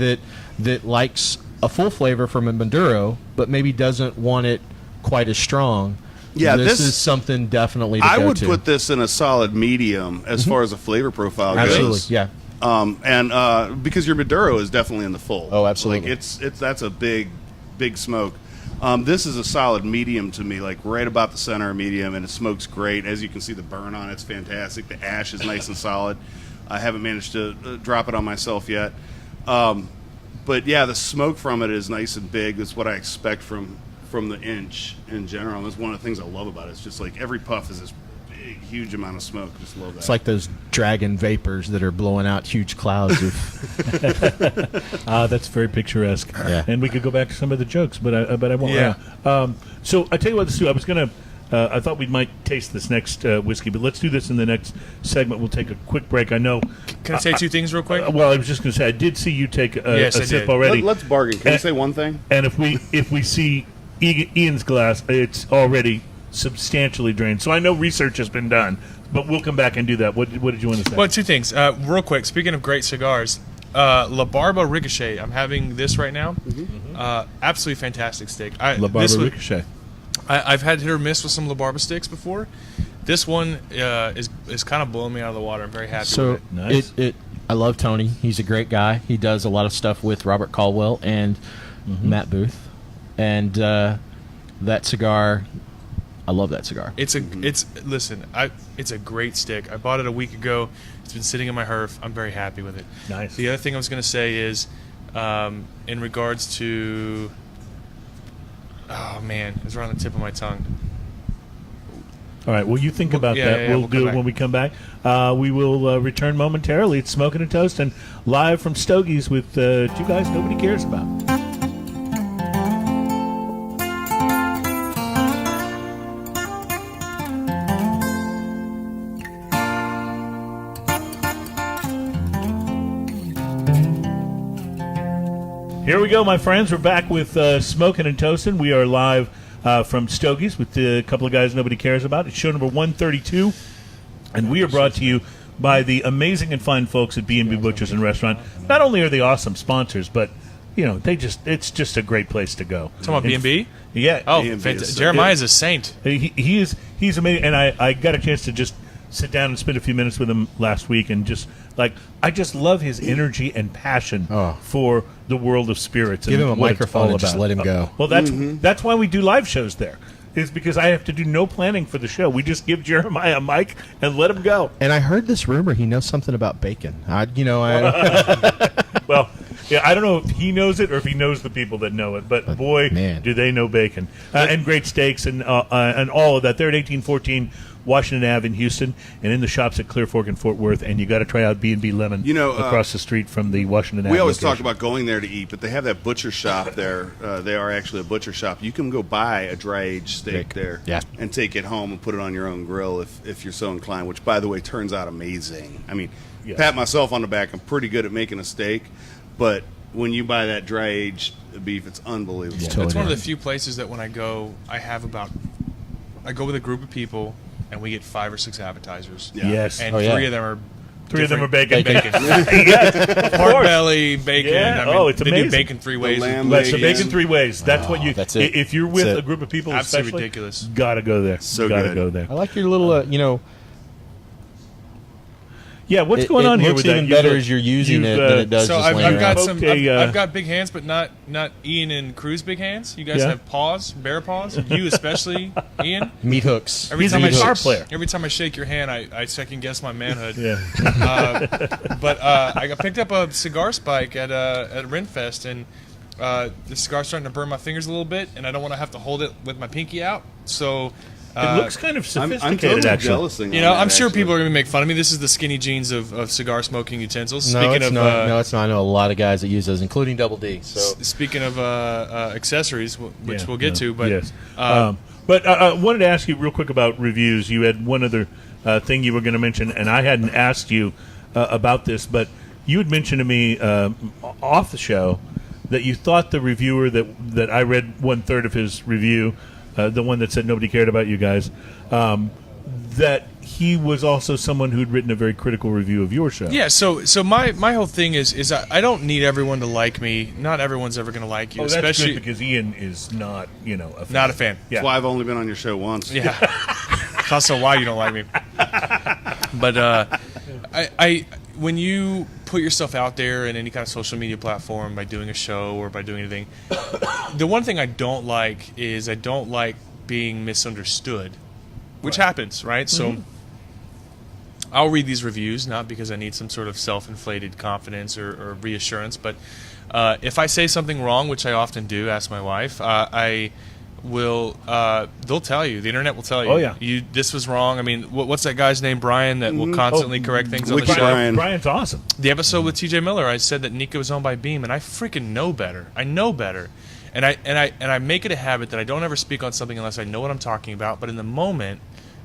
that likes a full flavor from a Maduro, but maybe doesn't want it quite as strong. Yeah, this this- is something definitely to I go would to. put this in a solid medium as far as a flavor profile Absolutely, goes. yeah. And because your Maduro is definitely in the full. Oh, absolutely. Like it's that's a big smoke. This is a solid medium to me, like right about the center of medium, and it smokes great. As you can see, the burn on it's fantastic. The ash is nice and solid. I haven't managed to drop it on myself yet. But yeah, the smoke from it is nice and big. That's what I expect from the Inch in general. And that's one of the things I love about it. It's just like every puff is this big, huge amount of smoke. Just love that. It's like those dragon vapors that are blowing out huge clouds of. That's very picturesque. Yeah. And we could go back to some of the jokes, but I won't. Yeah. So I tell you what, Stu, I was going to. I thought we might taste this next whiskey, but let's do this in the next segment. We'll take a quick break. I know. Can I say two things real quick? Well, I was just going to say I did see you take a Yes, I sip did. already. Let's bargain. Can I And- say one thing? And if we see Ian's glass, it's already substantially drained. So I know research has been done, but we'll come back and do that. What did you want to say? Well, two things. Real quick, speaking of great cigars, La Barba Ricochet. I'm having this right now. Absolutely fantastic stick. La Barba Ricochet. I've had hit or miss with some La Barba sticks before. This one is kind of blowing me out of the water. I'm very happy So with it. Nice. I love Tony. He's a great guy. He does a lot of stuff with Robert Caldwell and Matt Booth, and that cigar. I love that cigar. It's a great stick. I bought it a week ago. It's been sitting in my herf. I'm very happy with it. Nice. The other thing I was going to say is, in regards to, oh man, it's right on the tip of my tongue. All right. Well, you think about yeah, that. yeah, We'll we'll do come it back. when we come back. We will return momentarily. It's Smoking and Toast and live from Stogies with two guys nobody cares about. Here we go, my friends. We're back with Smoking and Toasting. We are live from Stogies with a couple of guys nobody cares about. It's show number 132, and we are brought to you by the amazing and fine folks at B&B Butchers and Restaurant. Not only are they awesome sponsors, but it's just a great place to go. Talking about B&B? Yeah. Oh, B&B is fantastic. so Jeremiah good. is a saint. He's amazing, and I got a chance to just sit down and spend a few minutes with him last week, and I just love his energy and passion for the world of spirits. Give and him a what it's microphone all and just about. let him go. Well, that's why we do live shows there. Is because I have to do no planning for the show. We just give Jeremiah a mic and let him go. And I heard this rumor he knows something about bacon. Well, Yeah, I don't know if he knows it or if he knows the people that know it, but boy, man. do they know bacon. And great steaks and all of that. They're at 1814 Washington Ave in Houston, and in the shops at Clear Fork and Fort Worth. And you got to try out B&B Lemon, across the street from the Washington Ave. We always location. talk about going there to eat, but they have that butcher shop there. They are actually a butcher shop. You can go buy a dry-aged steak there and take it home and put it on your own grill if you're so inclined, which, by the way, turns out amazing. I mean, pat myself on the back. I'm pretty good at making a steak, but when you buy that dry-aged beef, it's unbelievable. It's one of the few places that when I go, I go with a group of people, and we get 5 or 6 appetizers. Yeah. Yes. And 3 of them are bacon. Yes, pork belly, bacon. Yeah. I mean, It's they amazing. do bacon 3 ways. That's the bacon 3 ways. That's what you. That's it. If you're with That's it. a group of people, Absolutely especially, ridiculous. Gotta go there. So gotta good. go there. I like your little, Yeah, what's going on here looks with that? even better as you're using it than it does So just I've laying got around. I've got big hands, but not Ian and Cruz big hands. You guys have paws, bear paws. You especially, Ian. Meat hooks. He's a guitar player. Every time I shake your hand, I second guess my manhood. Yeah. But I picked up a cigar spike at Renfest, and the cigar's starting to burn my fingers a little bit, and I don't want to have to hold it with my pinky out. So It looks kind of I'm sophisticated, totally actually. jealous. I'm sure people are going to make fun of me. This is the skinny jeans of cigar smoking utensils. No, Speaking it's of, not. No, it's not. I know a lot of guys that use those, including Double D. So Speaking of accessories, which we'll get to, but yes. But I wanted to ask you real quick about reviews. You had one other thing you were going to mention, and I hadn't asked you about this, but you had mentioned to me off the show that you thought the reviewer that I read 1/3 of his review, the one that said nobody cared about you guys, that he was also someone who'd written a very critical review of your show. yeah. So my whole thing is I don't need everyone to like me. Not everyone's ever going to like you, Oh, that's especially good because Ian is not, a fan. not a fan. Yeah. That's why I've only been on your show once. Yeah. That's also why you don't like me. But I when you put yourself out there in any kind of social media platform by doing a show or by doing anything, the one thing I don't like is I don't like being misunderstood, which happens, right? So I'll read these reviews, not because I need some sort of self-inflated confidence or reassurance, but if I say something wrong, which I often do, ask my wife, I will they'll tell you. The internet will tell you. Oh, yeah. This was wrong. I mean, what's that guy's name, Brian, that will constantly correct things on the Wiki show? Brian. Brian's awesome. The episode with TJ Miller, I said that Nika was owned by Beam, and I freaking know better. I know better. And I make it a habit that I don't ever speak on something unless I know what I'm talking about, but in the moment,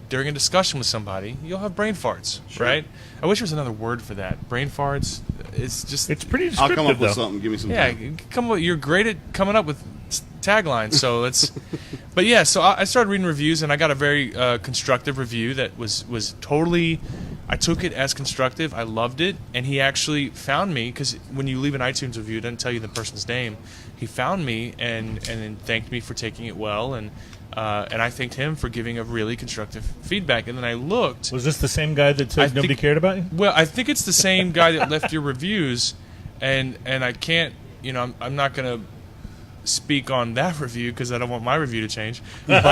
during a discussion with somebody, you'll have brain farts, right? I wish there was another word for that. Brain farts, it's just... It's pretty I'll descriptive, come up with though. something. Give me some Yeah, time. you're great at coming up with taglines, so let's... But yeah, so I started reading reviews, and I got a very constructive review that was totally... I took it as constructive. I loved it, and he actually found me, because when you leave an iTunes review, it doesn't tell you the person's name. He found me and then thanked me for taking it well, and I thanked him for giving a really constructive feedback. And then I looked. Was this the same guy that said nobody cared about you? Well, I think it's the same guy that left your reviews, and I can't, I'm not going to speak on that review because I don't want my review to change. But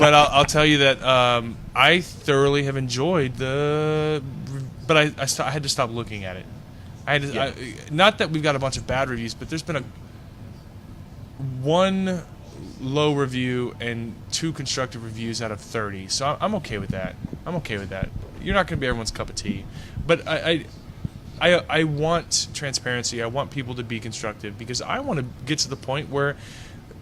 I'll tell you that I thoroughly have enjoyed but I had to stop looking at it. Not that we've got a bunch of bad reviews, but there's been one low review and 2 constructive reviews out of 30. So I'm okay with that. You're not going to be everyone's cup of tea, but I want transparency. I want people to be constructive because I want to get to the point where,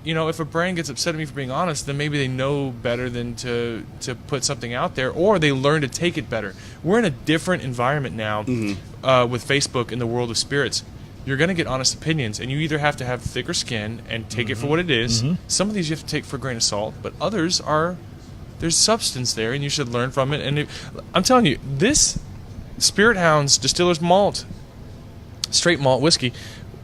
if a brand gets upset at me for being honest, then maybe they know better than to put something out there, or they learn to take it better. We're in a different environment now with Facebook in the world of spirits. You're going to get honest opinions, and you either have to have thicker skin and take it for what it is. Some of these you have to take for a grain of salt, but others there's substance there, and you should learn from it. And I'm telling you, this Spirit Hounds Distiller's Malt, straight malt whiskey,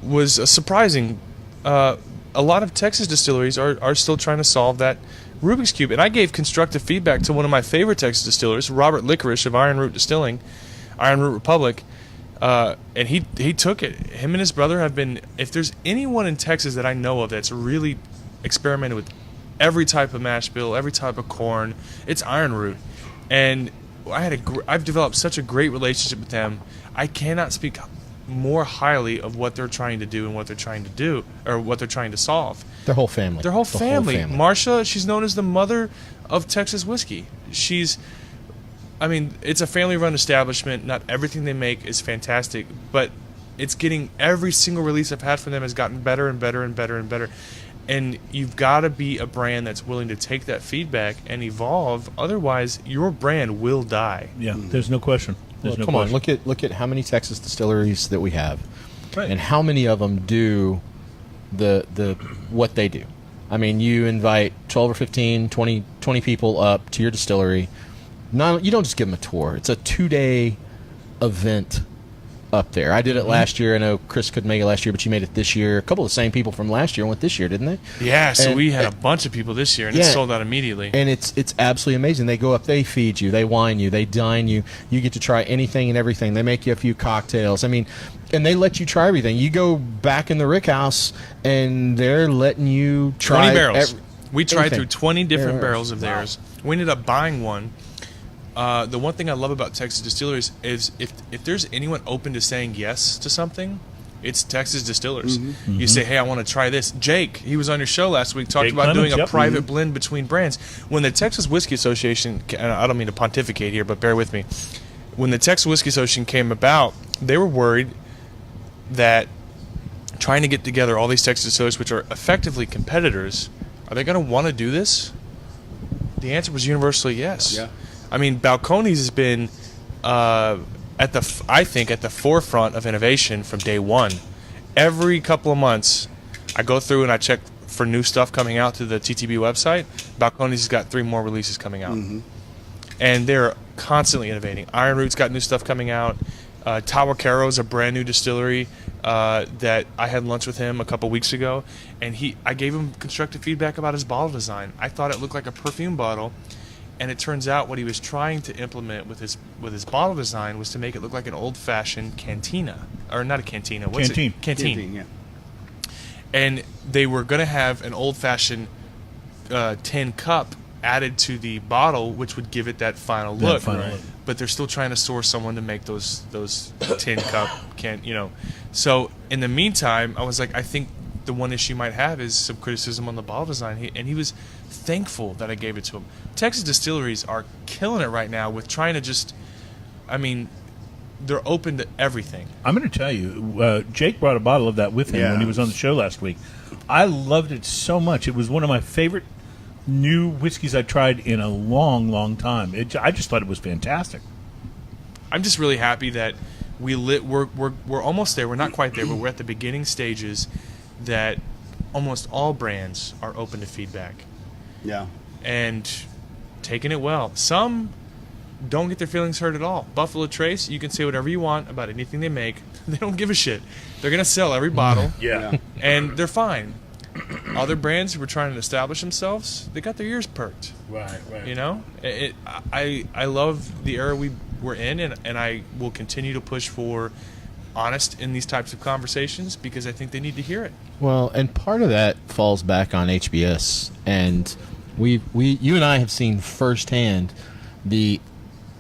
was surprising. A lot of Texas distilleries are still trying to solve that Rubik's Cube. And I gave constructive feedback to one of my favorite Texas distillers, Robert Licorice of Iron Root Distilling, Iron Root Republic, and he took it. Him and his brother have been, if there's anyone in Texas that I know of that's really experimented with every type of mash bill, every type of corn, it's Iron Root. And I've developed such a great relationship with them. I cannot speak more highly of what they're trying to do and what they're trying to do, or what they're trying to solve. Their whole family. Their whole family. Marsha, she's known as the mother of Texas whiskey. It's a family-run establishment. Not everything they make is fantastic, but it's getting, every single release I've had from them has gotten better and better and better and better. And you've got to be a brand that's willing to take that feedback and evolve. Otherwise, your brand will die. Yeah, there's no question. Come on, look at how many Texas distilleries that we have, right, and how many of them do the what they do. I mean, you invite 12 or 15, 20 people up to your distillery. You don't just give them a tour. It's a 2-day event up there. I did it last year. I know Chris couldn't make it last year, but you made it this year. A couple of the same people from last year went this year, didn't they? Yeah, so we had a bunch of people this year, and it sold out immediately. And it's absolutely amazing. They go up, they feed you, they wine you, they dine you. You get to try anything and everything. They make you a few cocktails. I mean, and they let you try everything. You go back in the Rick House, and they're letting you try 20 barrels. We tried everything. through 20 different barrels of theirs. We ended up buying one. The one thing I love about Texas distilleries is if there's anyone open to saying yes to something, it's Texas distillers. Mm-hmm. You say, hey, I want to try this. Jake, he was on your show last week, talked Jake about Clemens, doing a yep. private blend between brands. When the Texas Whiskey Association, and I don't mean to pontificate here, but bear with me. When the Texas Whiskey Association came about, they were worried that trying to get together all these Texas distillers, which are effectively competitors, are they going to want to do this? The answer was universally yes. Yeah. I mean, Balcones has been, at the forefront of innovation from day one. Every couple of months, I go through and I check for new stuff coming out to the TTB website. Balcones has got 3 more releases coming out, and they're constantly innovating. Iron Root's got new stuff coming out. Tawakero is a brand new distillery that I had lunch with him a couple weeks ago, and I gave him constructive feedback about his bottle design. I thought it looked like a perfume bottle. And it turns out what he was trying to implement with his bottle design was to make it look like an old-fashioned cantina. Or not a cantina. What's Canteen. it? Canteen. Yeah. And they were going to have an old-fashioned tin cup added to the bottle, which would give it that final look. But they're still trying to source someone to make those tin cup So in the meantime, I was like, I think the one issue you might have is some criticism on the bottle design. And he was thankful that I gave it to him. Texas distilleries are killing it right now with trying to they're open to everything. I'm going to tell you, Jake brought a bottle of that with him when he was on the show last week. I loved it so much. It was one of my favorite new whiskeys I tried in a long, long time. I just thought it was fantastic. I'm just really happy that we're almost there. We're not quite there, but we're at the beginning stages that almost all brands are open to feedback. Yeah. And taking it well. Some don't get their feelings hurt at all. Buffalo Trace, you can say whatever you want about anything they make. They don't give a shit. They're going to sell every bottle. Yeah. And they're fine. Other brands who were trying to establish themselves, they got their ears perked. Right. You know? I love the era we're in, and I will continue to push for honest in these types of conversations because I think they need to hear it. Well, and part of that falls back on HBS, and you and I have seen firsthand the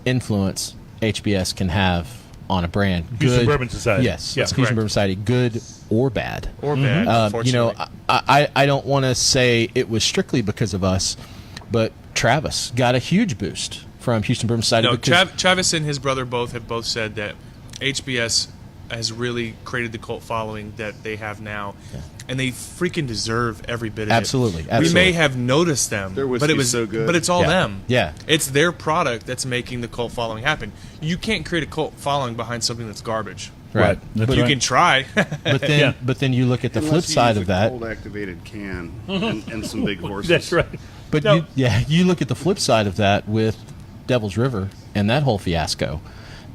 influence HBS can have on a brand. Houston Bourbon Society. Yes, Yeah, Houston correct. Bourbon Society, good or bad. Or bad, unfortunately. I don't want to say it was strictly because of us, but Travis got a huge boost from Houston Bourbon Society. No, because Travis and his brother have both said that HBS has really created the cult following that they have now, and they freaking deserve every bit of Absolutely, it. absolutely. We may have noticed them, Their but it was so good. But it's all them. Yeah. It's their product that's making the cult following happen. You can't create a cult following behind something that's garbage. Right. That's You right. can try. But then you look at the flip Unless you side use of a that. cold activated can and some big horses. That's right. But No. you look at the flip side of that with Devil's River and that whole fiasco.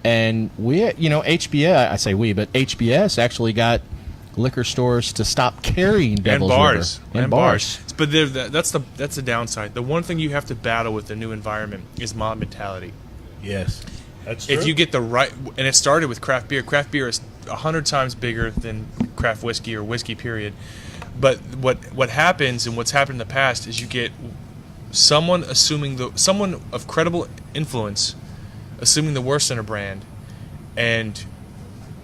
And HBS, I say we, but HBS actually got liquor stores to stop carrying Devil's bars. River. And bars. But that's the downside. The one thing you have to battle with the new environment is mob mentality. Yes. That's true. If you get the right, and it started with craft beer. Craft beer is 100 times bigger than craft whiskey or whiskey period. But what happens and what's happened in the past is you get someone of credible influence assuming the worst in a brand, and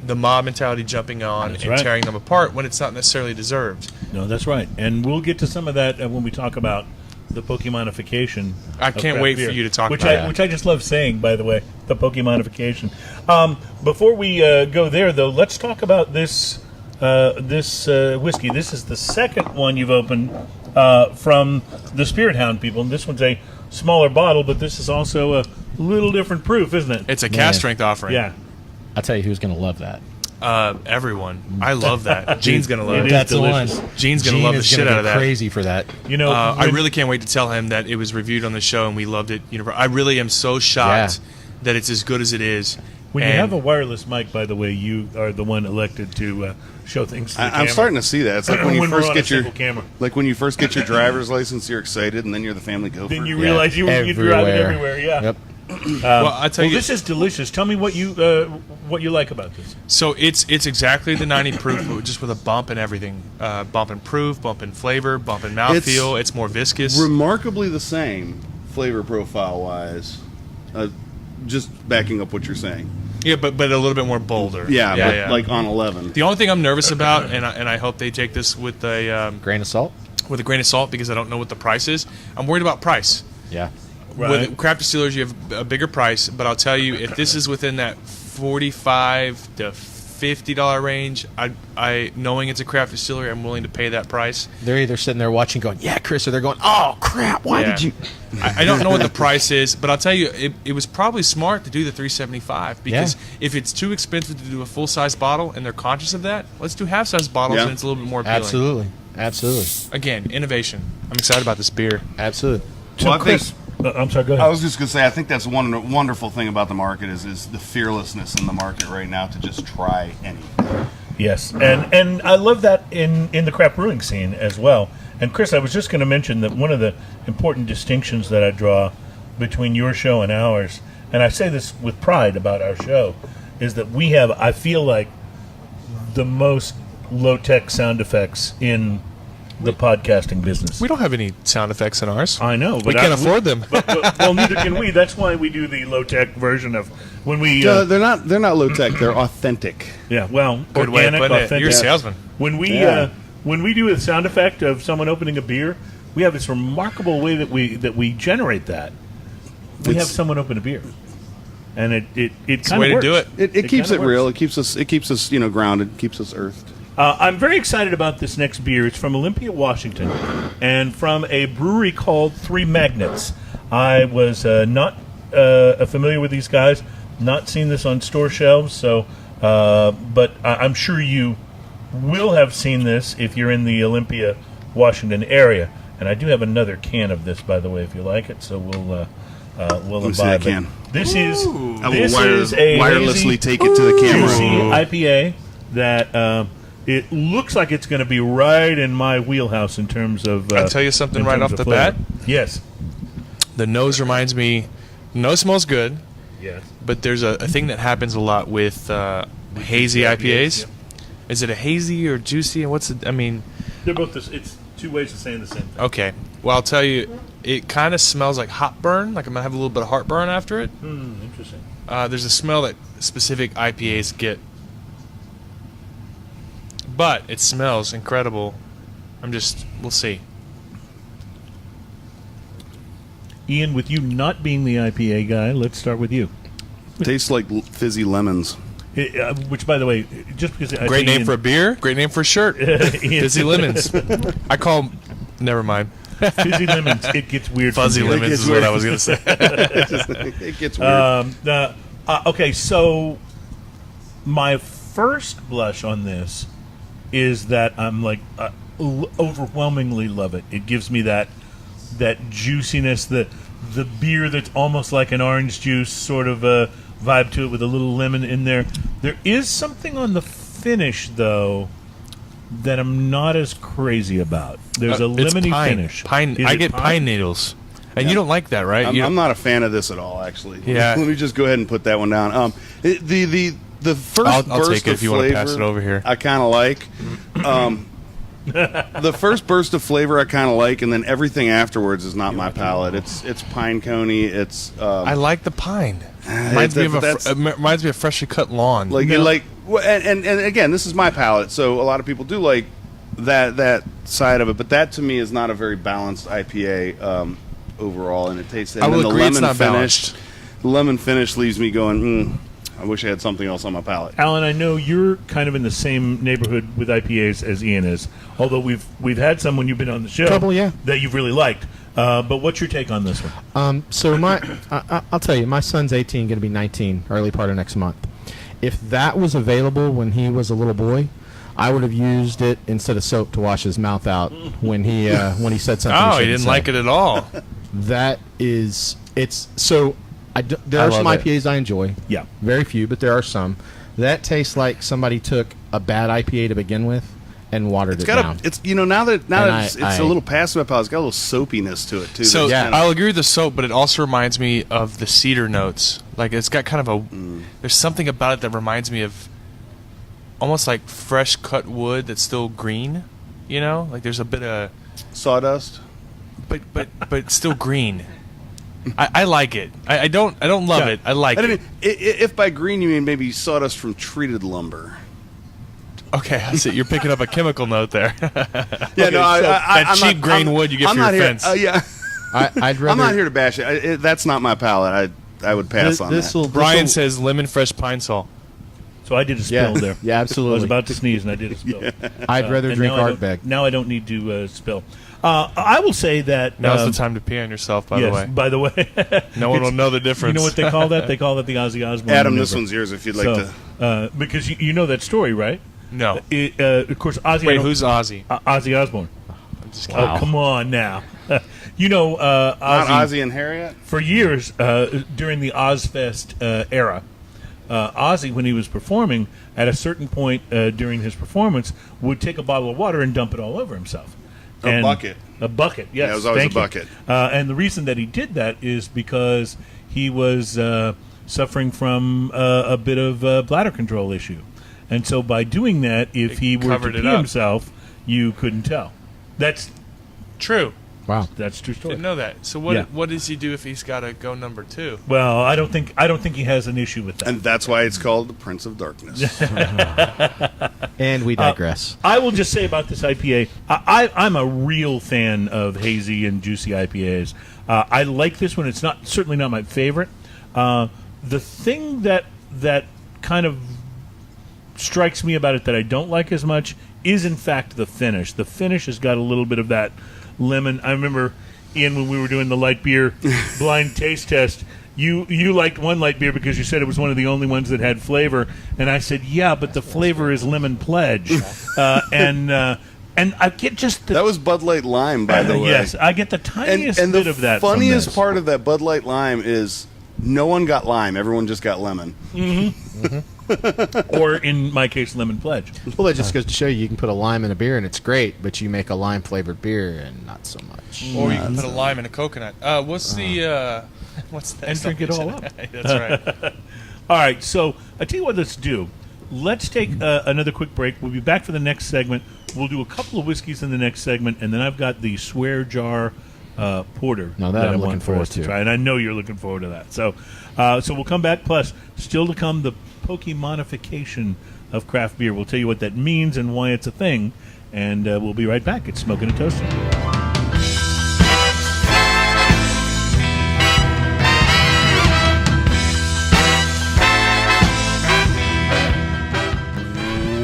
the mob mentality jumping on That's and right. tearing them apart when it's not necessarily deserved. No, that's right. And we'll get to some of that when we talk about the Pokemonification. I of can't craft wait beer, for you to talk which about I, that. Which I just love saying, by the way, the Pokemonification. Before we go there, though, let's talk about this whiskey. This is the second one you've opened from the Spirit Hound people. And this one's a smaller bottle, but this is also a little different proof, isn't it? It's a cast strength offering. Yeah. I'll tell you who's going to love that. Everyone. I love that. Gene's going to love It it. is That's delicious. the one. Gene's going to love the is shit gonna out go of that. crazy for that. You know, I when- really can't wait to tell him that it was reviewed on the show and we loved it. I really am so shocked that it's as good as it is. when you And have a wireless mic, by the way, you are the one elected to show things to the camera. I'm starting to see that. It's like when you When we're first on a get your single camera. like when you first get your driver's license, you're excited, and then you're the family gopher. Then you realize you drive it everywhere, yeah. Yep. well, I tell Well, you, this is delicious. Tell me what you like about this. so it's exactly the 90 proof, but just with a bump and everything. Bump in proof, bump in flavor, bump in mouthfeel. It's more viscous. Remarkably the same flavor profile wise. Just backing up what you're saying. Yeah, but a little bit more bolder. Yeah, but like on 11. The only thing I'm nervous about, and I hope they take this with a Grain of salt? with a grain of salt because I don't know what the price is. I'm worried about price. Yeah. Right. With craft distillers, you have a bigger price, but I'll tell you, if this is within that $45 to $50 range, I knowing it's a craft distillery, I'm willing to pay that price. They're either sitting there watching going, yeah, Chris, or they're going, oh, crap, why Yeah. did you? I don't know what the price is, but I'll tell you, it was probably smart to do the $375 because if it's too expensive to do a full size bottle and they're conscious of that, let's do half size bottles Yeah. and it's a little bit more appealing. Absolutely. Again, innovation. I'm excited about this beer. Absolutely. Well, I think Chris, I'm sorry, go ahead. I was just gonna say I think that's one wonderful thing about the market is the fearlessness in the market right now to just try anything. Yes, and I love that in the craft brewing scene as well. And Chris, I was just going to mention that one of the important distinctions that I draw between your show and ours, and I say this with pride about our show, is that we have, I feel like, the most low-tech sound effects in the podcasting business. We don't have any sound effects in ours. I know, but We can't afford them. But, well, neither can we. That's why we do the low-tech version of when we. They're not low tech. They're authentic. Yeah, well, Good way of organic, putting it. authentic. You're a salesman. When we Yeah. when we do a sound effect of someone opening a beer, we have this remarkable way that we generate that. We have It's- someone open a beer, and it It's the kind way of to do works. it. It keeps kinda it real. works. It keeps us grounded. Keeps us earthed. I'm very excited about this next beer. It's from Olympia, Washington, and from a brewery called Three Magnets. I was not familiar with these guys, not seen this on store shelves, so but I'm sure you will have seen this if you're in the Olympia, Washington area. And I do have another can of this, by the way, if you like it. So we'll me see that imbibe it. can. This is I this will is a wirelessly hazy, take it to the camera. juicy IPA that it looks like it's going to be right in my wheelhouse in terms of. I'll tell you something in right terms off of the flavor. bat. Yes. The nose reminds me. Nose smells good, Yes. but there's a thing that happens a lot with hazy IPAs. Yep. Is it a hazy or juicy? And what's it? I mean, They're both. It's two ways of saying the same thing. okay. Well, I'll tell you, it kind of smells like hot burn. Like I'm gonna have a little bit of heartburn after it. Interesting. There's a smell that specific IPAs get, but it smells incredible. We'll see. Ian, with you not being the IPA guy, let's start with you. Tastes like fizzy lemons. Which, by the way, just because I Great say name Ian- for a beer. Great name for a shirt. Fizzy lemons. I call 'em- Never mind. fizzy lemons, it gets weird. from Fuzzy here. lemons gets is what weird. I was gonna say. It gets weird. Okay, so my first blush on this is that I'm like overwhelmingly love it. It gives me that juiciness, the beer that's almost like an orange juice sort of a vibe to it with a little lemon in there. There is something on the finish though that I'm not as crazy about. There's a It's lemony pine. finish. Pine. Is I it get pine needles, and you don't like that, right? I'm not a fan of this at all, actually. Yeah. Let me just go ahead and put that one down. The first I'll burst take it of if you want to flavor, pass it over here. I kind of like. The first burst of flavor I kind of like, and then everything afterwards is not my palate. It's pine coney. It's I like the pine. Reminds me of that's- reminds me of freshly cut lawn. like No. Well, and again, this is my palate, so a lot of people do like that side of it, but that to me is not a very balanced IPA overall, and it tastes. And I will then agree the it's lemon not finish, balanced. the lemon finish leaves me going. I wish I had something else on my palate. Alan, I know you're kind of in the same neighborhood with IPAs as Ian is, although we've had some when you've been on the show Couple, yeah. that you've really liked. But what's your take on this one? So I'll tell you, my son's 18, going to be 19, early part of next month. If that was available when he was a little boy, I would have used it instead of soap to wash his mouth out when he said something. Oh, he didn't like it at all. That is, it's so. There I are some love it. IPAs I enjoy. Yeah. Very few, but there are some. That tastes like somebody took a bad IPA to begin with and watered it down. It's now that it's I- a little past my palate, it's got a little soapiness to it too. So that's Yeah. kind of- I'll agree with the soap, but it also reminds me of the cedar notes. Like it's got kind of a. There's something about it that reminds me of almost like fresh cut wood that's still green. You know, like there's a bit of, sawdust. but still green. I like it. I don't love Yeah. it. I like I it. mean, if by green you mean maybe sawdust from treated lumber. Okay, I see. You're picking up a chemical note there. Yeah, no, that I'm cheap not- grain I'm- wood you get I'm for your not here- fence. yeah, I'd rather. I'm not here to bash it. That's not my palate. I would pass on that. Brian says lemon fresh pine sol. So I did a spill there. Yeah, I was absolutely. about to sneeze and I did a spill. I'd rather And drink now I Ardbeg. don't- Now I don't need to spill. I will say that Now's the time to pee on yourself, by yes, the way. by the way, No one will It's- know the difference. You know what they call that? They call that the Ozzy Osbourne. Adam, maneuver. this one's yours if you'd like So, to. because you know that story, right? No. Of course, Ozzy. I Wait, don't- who's Ozzy? Ozzy Osbourne? I'm just kidding. Oh, come on now. You know, Not Ozzy, Ozzy and Harriet? for years during the Ozfest era, Ozzy, when he was performing, at a certain point during his performance, would take a bottle of water and dump it all over himself. A bucket. A bucket, yes. Yeah, it was always thank a you. bucket. And the reason that he did that is because he was suffering from a bit of bladder control issue. And so by doing that, if It he were to covered pee it up. himself, you couldn't tell. That's True. Wow. a true story. Didn't know that. So Yeah. what does he do if he's got to go number 2? Well, I don't think he has an issue with that. And that's why it's called the Prince of Darkness. And we digress. I will just say about this IPA, I'm a real fan of hazy and juicy IPAs. I like this one. It's certainly not my favorite. The thing that kind of strikes me about it that I don't like as much is, in fact, the finish. The finish has got a little bit of that lemon. I remember, Ian, when we were doing the light beer blind taste test, you liked one light beer because you said it was one of the only ones that had flavor, and I said, yeah, but the flavor is lemon pledge, and I get just the That was Bud Light Lime, by the way. yes, I get the tiniest and bit the of that. from funniest this. part of that Bud Light Lime is no one got lime. Everyone just got lemon. or in my case, lemon pledge. Well, that just goes to show you can put a lime in a beer and it's great, but you make a lime flavored beer and not so much. Or you can put a lime in a coconut. What's the what's that? And drink it all up. That's right. All right, so I tell you what, let's do. Let's take another quick break. We'll be back for the next segment. We'll do a couple of whiskeys in the next segment, and then I've got the Swear Jar Porter Now that I I'm want looking for forward us to to. try, and I know you're looking forward to that. So we'll come back. Plus, still to come, the Pokemonification of craft beer. We'll tell you what that means and why it's a thing, and we'll be right back. It's Smoking and Toasting.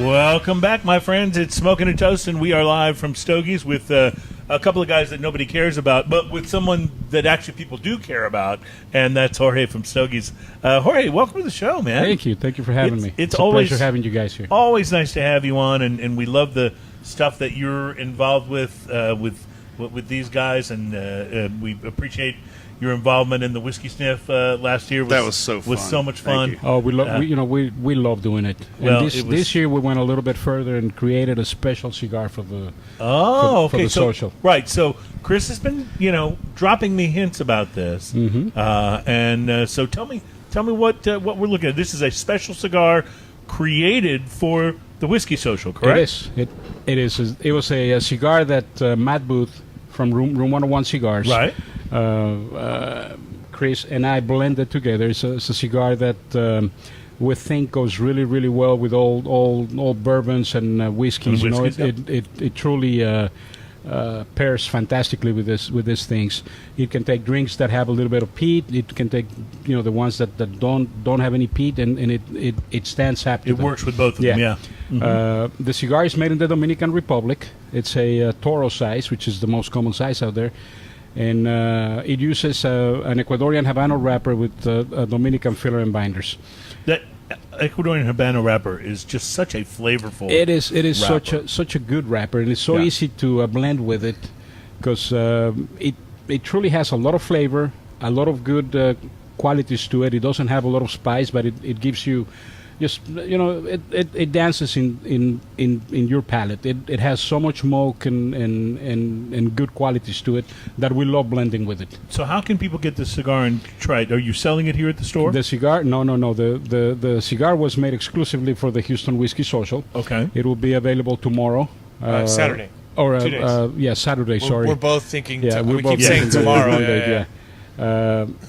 Welcome back, my friends. It's Smoking and Toasting. We are live from Stogies with a couple of guys that nobody cares about, but with someone that actually people do care about, and that's Jorge from Stogies. Jorge, welcome to the show, man. Thank you for having me. It's It's a always pleasure having you guys here. Always nice to have you on, and we love the stuff that you're involved with these guys, and we appreciate your involvement in the whiskey sniff last year. That was so fun. Was so much Thank fun. Oh, we love doing it. Well, And it was- this year we went a little bit further and created a special cigar for the Oh, for okay. the So, social. right. So Chris has been, dropping me hints about this, and so tell me what we're looking at. This is a special cigar created for the whiskey social, correct? It is. It was a cigar that Matt Booth from Room 101 Cigars, Right. Chris and I blended together. It's a cigar that we think goes really, really well with all bourbons and whiskeys. And whiskeys, It truly pairs fantastically with these things. It can take drinks that have a little bit of peat. It can take the ones that don't have any peat, and it stands happy. It works with both of them. Yeah. The cigar is made in the Dominican Republic. It's a Toro size, which is the most common size out there. And it uses an Ecuadorian Habano wrapper with Dominican filler and binders. That Ecuadorian Habano wrapper is just such a flavorful. It is wrapper. such a good wrapper, and it's so easy to blend with it because it truly has a lot of flavor, a lot of good qualities to it. It doesn't have a lot of spice, but it gives you just it dances in your palate. It has so much smoke and good qualities to it that we love blending with it. So how can people get this cigar and try it? Are you selling it here at the store? The cigar? No. The cigar was made exclusively for the Houston Whiskey Social. Okay. It will be available tomorrow. Saturday. Or 2 days. Saturday. Sorry. We're both thinking. Yeah, we both keep saying thinking tomorrow. Monday, Yeah.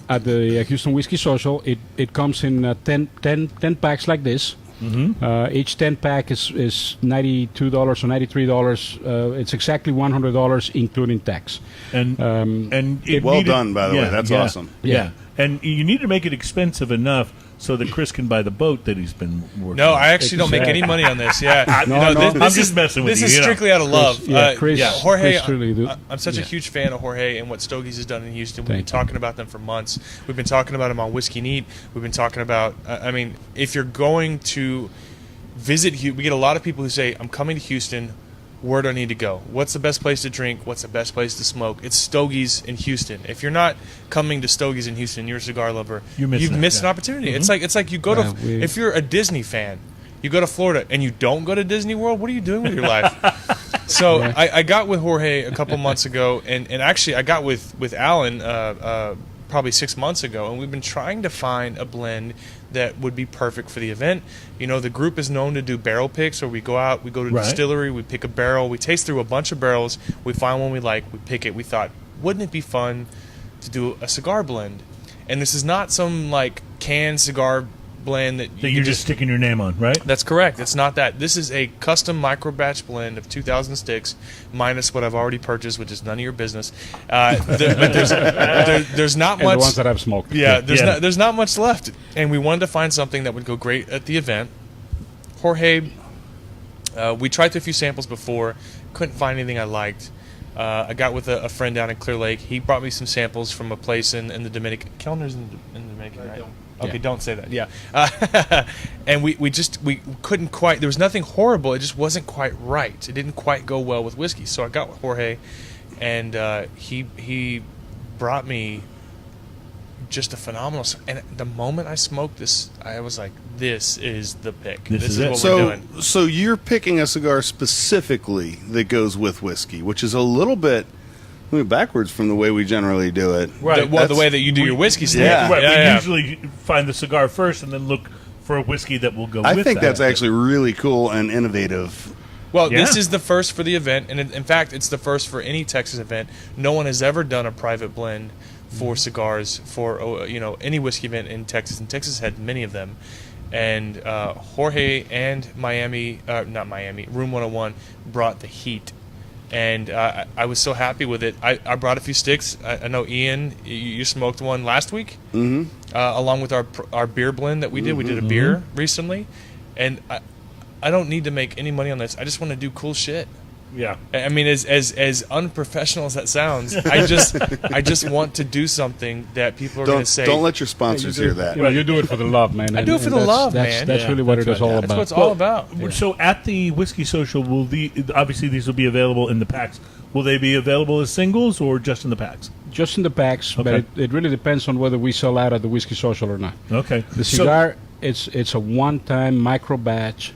At the Houston Whiskey Social, it comes in 10 packs like this. Mm-hmm. Each 10 pack is $92 or $93. It's exactly $100 including tax. And it Well needed- done, by the way. That's awesome. Yeah. And you need to make it expensive enough so that Chris can buy the boat that he's been working No, on. I actually don't make any money on this. Yeah, I'm just messing with this you, is you know. strictly out of love. Chris Jorge, truly I'm such a huge fan of Jorge and what Stogies has done in Houston. We've been Thank you. talking about them for months. We've been talking about them on Whiskey Neat. We've been talking about. If you're going to visit, we get a lot of people who say, "I'm coming to Houston. Where do I need to go? What's the best place to drink? What's the best place to smoke?" It's Stogies in Houston. If you're not coming to Stogies in Houston, you're a cigar lover. You've missed an opportunity. It's like you go to if you're a Disney fan, you go to Florida and you don't go to Disney World. What are you doing with your life? So I got with Jorge a couple months ago, and actually I got with Alan probably 6 months ago, and we've been trying to find a blend that would be perfect for the event. The group is known to do barrel picks, or we go out, we go to a distillery, we pick a barrel, we taste through a bunch of barrels, we find one we like, we pick it. We thought, wouldn't it be fun to do a cigar blend? And this is not some like canned cigar blend that you're just sticking your name on, right? That's correct. It's not that. This is a custom micro batch blend of 2,000 sticks, minus what I've already purchased, which is none of your business. But there's not and much. the ones that I've smoked. Yeah, there's not much left, and we wanted to find something that would go great at the event. Jorge, we tried a few samples before, couldn't find anything I liked. I got with a friend down in Clear Lake. He brought me some samples from a place in the Dominican. Kellner's in the Dominican, right? Okay, don't say that. Yeah, and we couldn't quite. There was nothing horrible. It just wasn't quite right. It didn't quite go well with whiskey. So I got with Jorge, and he brought me just a phenomenal. And the moment I smoked this, I was like, "This is the pick. This is what we're doing." So you're picking a cigar specifically that goes with whiskey, which is a little bit backwards from the way we generally do it. Right. The way that you do your whiskey stand. Yeah. Right. Yeah, We usually find the cigar first and then look for a whiskey that will go with I that. think that's actually really cool and innovative. Well, Yeah. this is the first for the event, and in fact, it's the first for any Texas event. No one has ever done a private blend for cigars for any whiskey event in Texas, and Texas had many of them. And Jorge and Room 101 brought the heat. And I was so happy with it. I brought a few sticks. I know, Ian, you smoked one last week, along with our beer blend that we did. We did a beer recently, and I don't need to make any money on this. I just want to do cool shit. Yeah. I mean, as unprofessional as that sounds, I just want to do something that people are going to say. Don't let your sponsors hear that. You do it for the love, man. I do it for the love, man. That's really what it is all That's about. what it's all about. So at the Whiskey Social, obviously these will be available in the packs. Will they be available as singles or just in the packs? Just in the packs, Okay. but it really depends on whether we sell out at the Whiskey Social or not. Okay. The cigar, it's a one-time micro batch.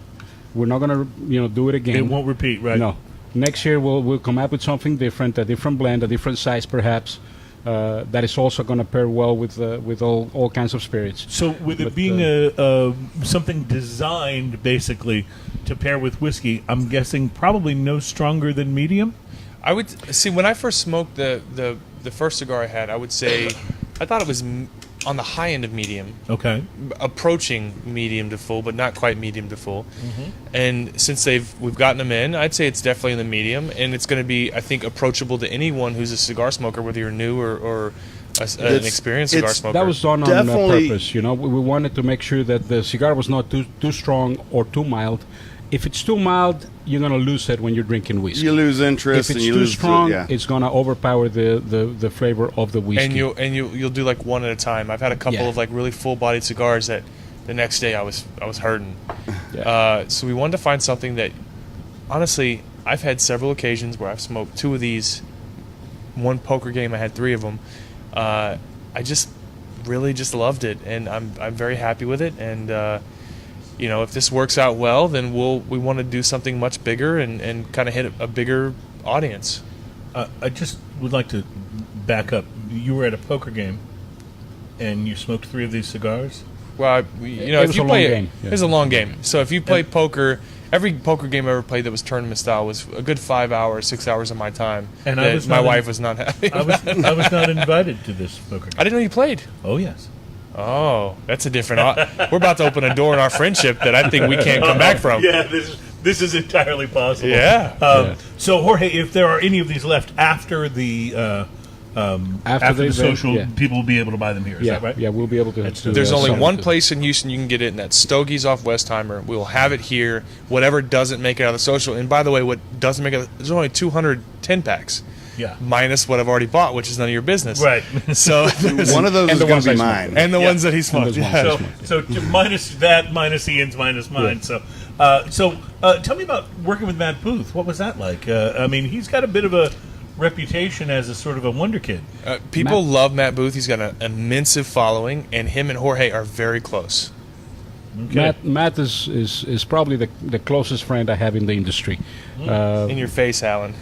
We're not gonna do it again. It won't repeat, right? No. Next year we'll come up with something different, a different blend, a different size perhaps. That is also going to pair well with all kinds of spirits. So with it being something designed basically to pair with whiskey, I'm guessing probably no stronger than medium. I would see when I first smoked the first cigar I had. I would say I thought it was on the high end of medium, Okay. approaching medium to full, but not quite medium to full. And since we've gotten them in, I'd say it's definitely in the medium, and it's going to be, I think, approachable to anyone who's a cigar smoker, whether you're new or an experienced cigar smoker. That was done on Definitely- purpose. You know, we wanted to make sure that the cigar was not too strong or too mild. If it's too mild, you're gonna lose it when you're drinking whiskey. You lose interest If and it's you too lose strong, yeah. it's gonna overpower the flavor of the whiskey. and you'll do like one at a time. I've had a couple Yeah. of like really full-bodied cigars that the next day I was hurting. Yeah. So we wanted to find something that, honestly, I've had several occasions where I've smoked 2 of these. One poker game, I had 3 of them. I just really just loved it, and I'm very happy with it. And you know, if this works out well, then we want to do something much bigger and kind of hit a bigger audience. I just would like to back up. You were at a poker game, and you smoked 3 of these cigars. Well, you know, It if was you a play long it, game, yeah. it was a long game. So if you play poker, every poker game I ever played that was tournament style was a good 5 hours, 6 hours of my time. And that my wife in- was not happy. I was not invited to this poker game. I didn't know you played. Oh yes. Oh, that's a different. We're about to open a door in our friendship that I think we can't come back from. Yeah, this is entirely possible. Yeah. So Jorge, if there are any of these left after the after the the event, social, yeah. people will be able to buy them here. Is yeah, that right? yeah, we'll be able to. There's only sell one it. place in Houston you can get it, and that's Stogies off Westheimer. We'll have it here. Whatever doesn't make it out of the social. And by the way, what doesn't make it, there's only 200 10-packs. Yeah. Minus what I've already bought, which is none of your business. Right. So One of those And is the going ones to I be smoked. mine. and the Yeah. ones that he smoked. those ones. Yeah. So minus that, minus Ian's, minus mine. Yeah. So tell me about working with Matt Booth. What was that like? I mean, he's got a bit of a reputation as a sort of a wonder kid. People love Matt Booth. He's got an immense following, and him and Jorge are very close. Matt is probably the closest friend I have in the industry. In your face, Alan.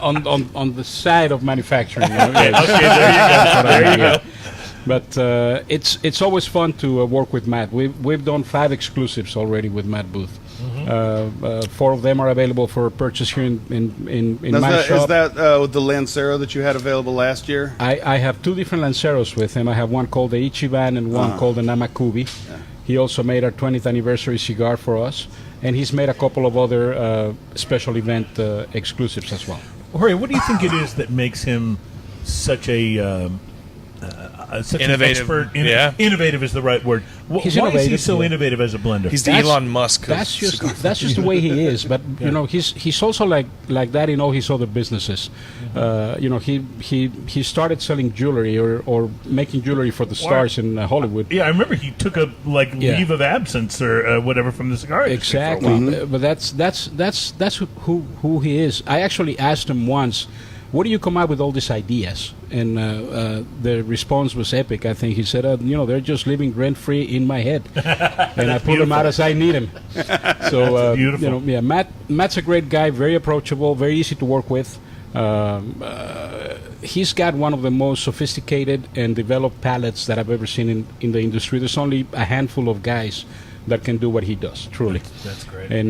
On the side of manufacturing. You know, Okay, yes. there you go. But it's always fun to work with Matt. We've done 5 exclusives already with Matt Booth. 4 of them are available for purchase here in my shop. Is that with the Lancero that you had available last year? I have 2 different Lanceros with him. I have one called the Ichiban and one called the Namakubi. He also made our 20th anniversary cigar for us, and he's made a couple of other special event exclusives as well. Jorge, what do you think it is that makes him such a such Innovative, an expert? yeah. Innovative is the right word. He's Why is he innovative, so yeah. innovative as a blender? He's the That's- Elon Musk. of That's just cigar- the way he is. But you know, he's also like that in all his other businesses. You know, he started selling jewelry or making jewelry for the stars in Hollywood. Yeah, I remember he took a Yeah. leave of absence or whatever from the cigar industry for a Exactly, while. but that's who he is. I actually asked him once, "Where do you come up with all these ideas?" And the response was epic. I think he said, "You know, they're just living rent free in my head, and I put them out as I need them." So beautiful. you know, yeah, Matt's a great guy, very approachable, very easy to work with. He's got one of the most sophisticated and developed palates that I've ever seen in the industry. There's only a handful of guys that can do what he does, truly. That's great. And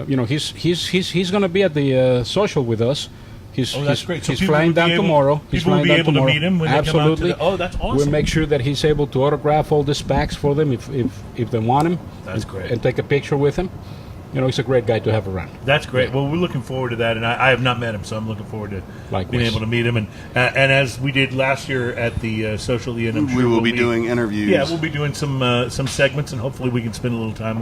you know, he's going to be at the social with us. He's that's great. So he's people flying will be down able- tomorrow. He's people will flying be down able to tomorrow. meet him when they come out to Absolutely. the- oh, that's awesome. We'll make sure that he's able to autograph all the specs for them if they want him. That's great. And take a picture with him. You know, he's a great guy to have around. That's great. Well, we're looking forward to that, and I have not met him, so I'm looking forward to Likewise. being able to meet him. And as we did last year at the social, Ian, I'm sure We will we'll be doing interviews. Yeah, we'll be doing some segments, and hopefully we can spend a little time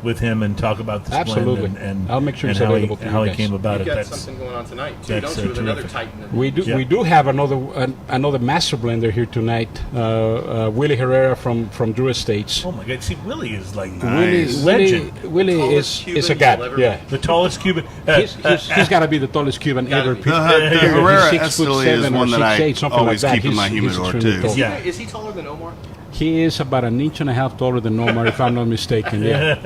with him and talk about this Absolutely. blend and I'll make sure and it's how available he, to how you he guys. came about it. You've got That's something going on tonight too, that's, don't you? With another terrific. Titan. We do Yeah. we do have another master blender here tonight. Willie Herrera from Drew Estates. oh my God! See, Willie is like Nice. legend. Willie Tallest is a Cuban god. you'll ever Yeah. The tallest Cuban. He's got to be the tallest Cuban ever. be. The He's Herrera 6'7" Esteli is or one that I 6'8", something always like that. keep in my He's humidor, extremely too. tall. Yeah. Is he taller than Omar? He is about an inch and a half taller than Omar, if I'm not mistaken. Yeah,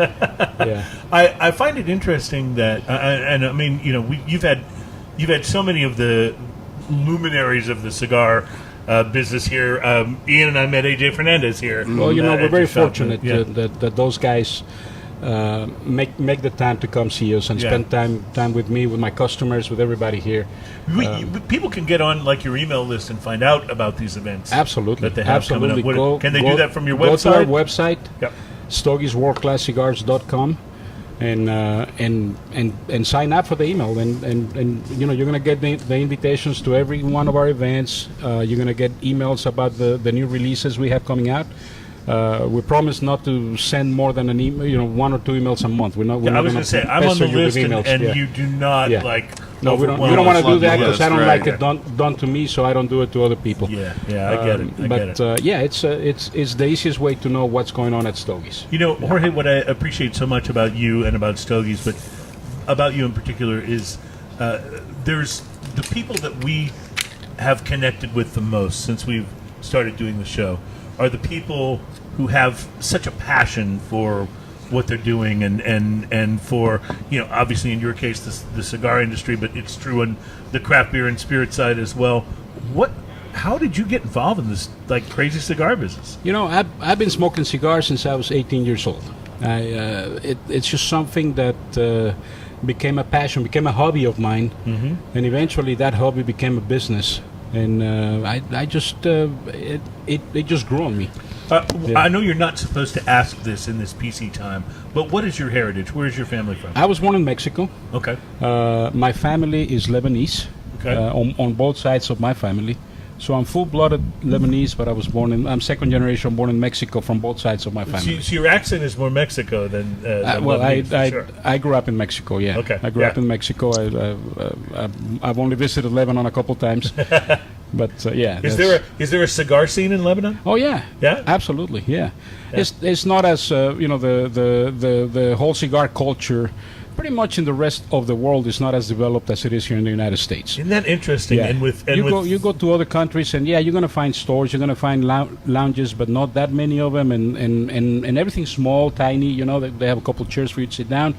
yeah. I find it interesting that, and I mean, you know, you've had so many of the luminaries of the cigar business here. Ian and I met AJ Fernandez here. Well, you know, at we're very the shop. fortunate Yeah. that those guys make the time to come see us and spend time with me, with my customers, with everybody here. People can get on like your email list and find out about these events. Absolutely, that they have absolutely. coming up. Can they do that from your website? Go to our website, Yep. stogiesworldclasscigars.com, and sign up for the email, and you're going to get the invitations to every one of our events. You're going to get emails about the new releases we have coming out. We promise not to send more than an email, 1 or 2 emails a month. We're not. I was going to say I'm on the list, and you do not like. No, we don't want to do that because I don't like it done to me, so I don't do it to other people. Yeah, I get it. I get it. It's the easiest way to know what's going on at Stogies. Jorge, what I appreciate so much about you and about Stogies, but about you in particular, is there's the people that we have connected with the most since we've started doing the show are the people who have such a passion for what they're doing and for, obviously in your case, the cigar industry, but it's true in the craft beer and spirit side as well. How did you get involved in this like crazy cigar business? I've been smoking cigars since I was 18 years old. It's just something that became a passion, became a hobby of mine, and eventually that hobby became a business. And it just grew on me. I know you're not supposed to ask this in this PC time, but what is your heritage? Where is your family from? I was born in Mexico. Okay. My family is Lebanese. Okay. On both sides of my family. So I'm full-blooded Lebanese, but I'm second generation born in Mexico from both sides of my family. So your accent is more Mexico than Lebanese, sure. I grew up in Mexico, yeah. Okay. I grew up in Mexico. I've only visited Lebanon a couple times. But is there a cigar scene in Lebanon? Oh yeah, absolutely, yeah. It's not as the whole cigar culture. Pretty much in the rest of the world is not as developed as it is here in the United States. Isn't that interesting? Yeah. You go to other countries and you're going to find stores, you're going to find lounges, but not that many of them, and everything's small, tiny. They have a couple of chairs for you to sit down.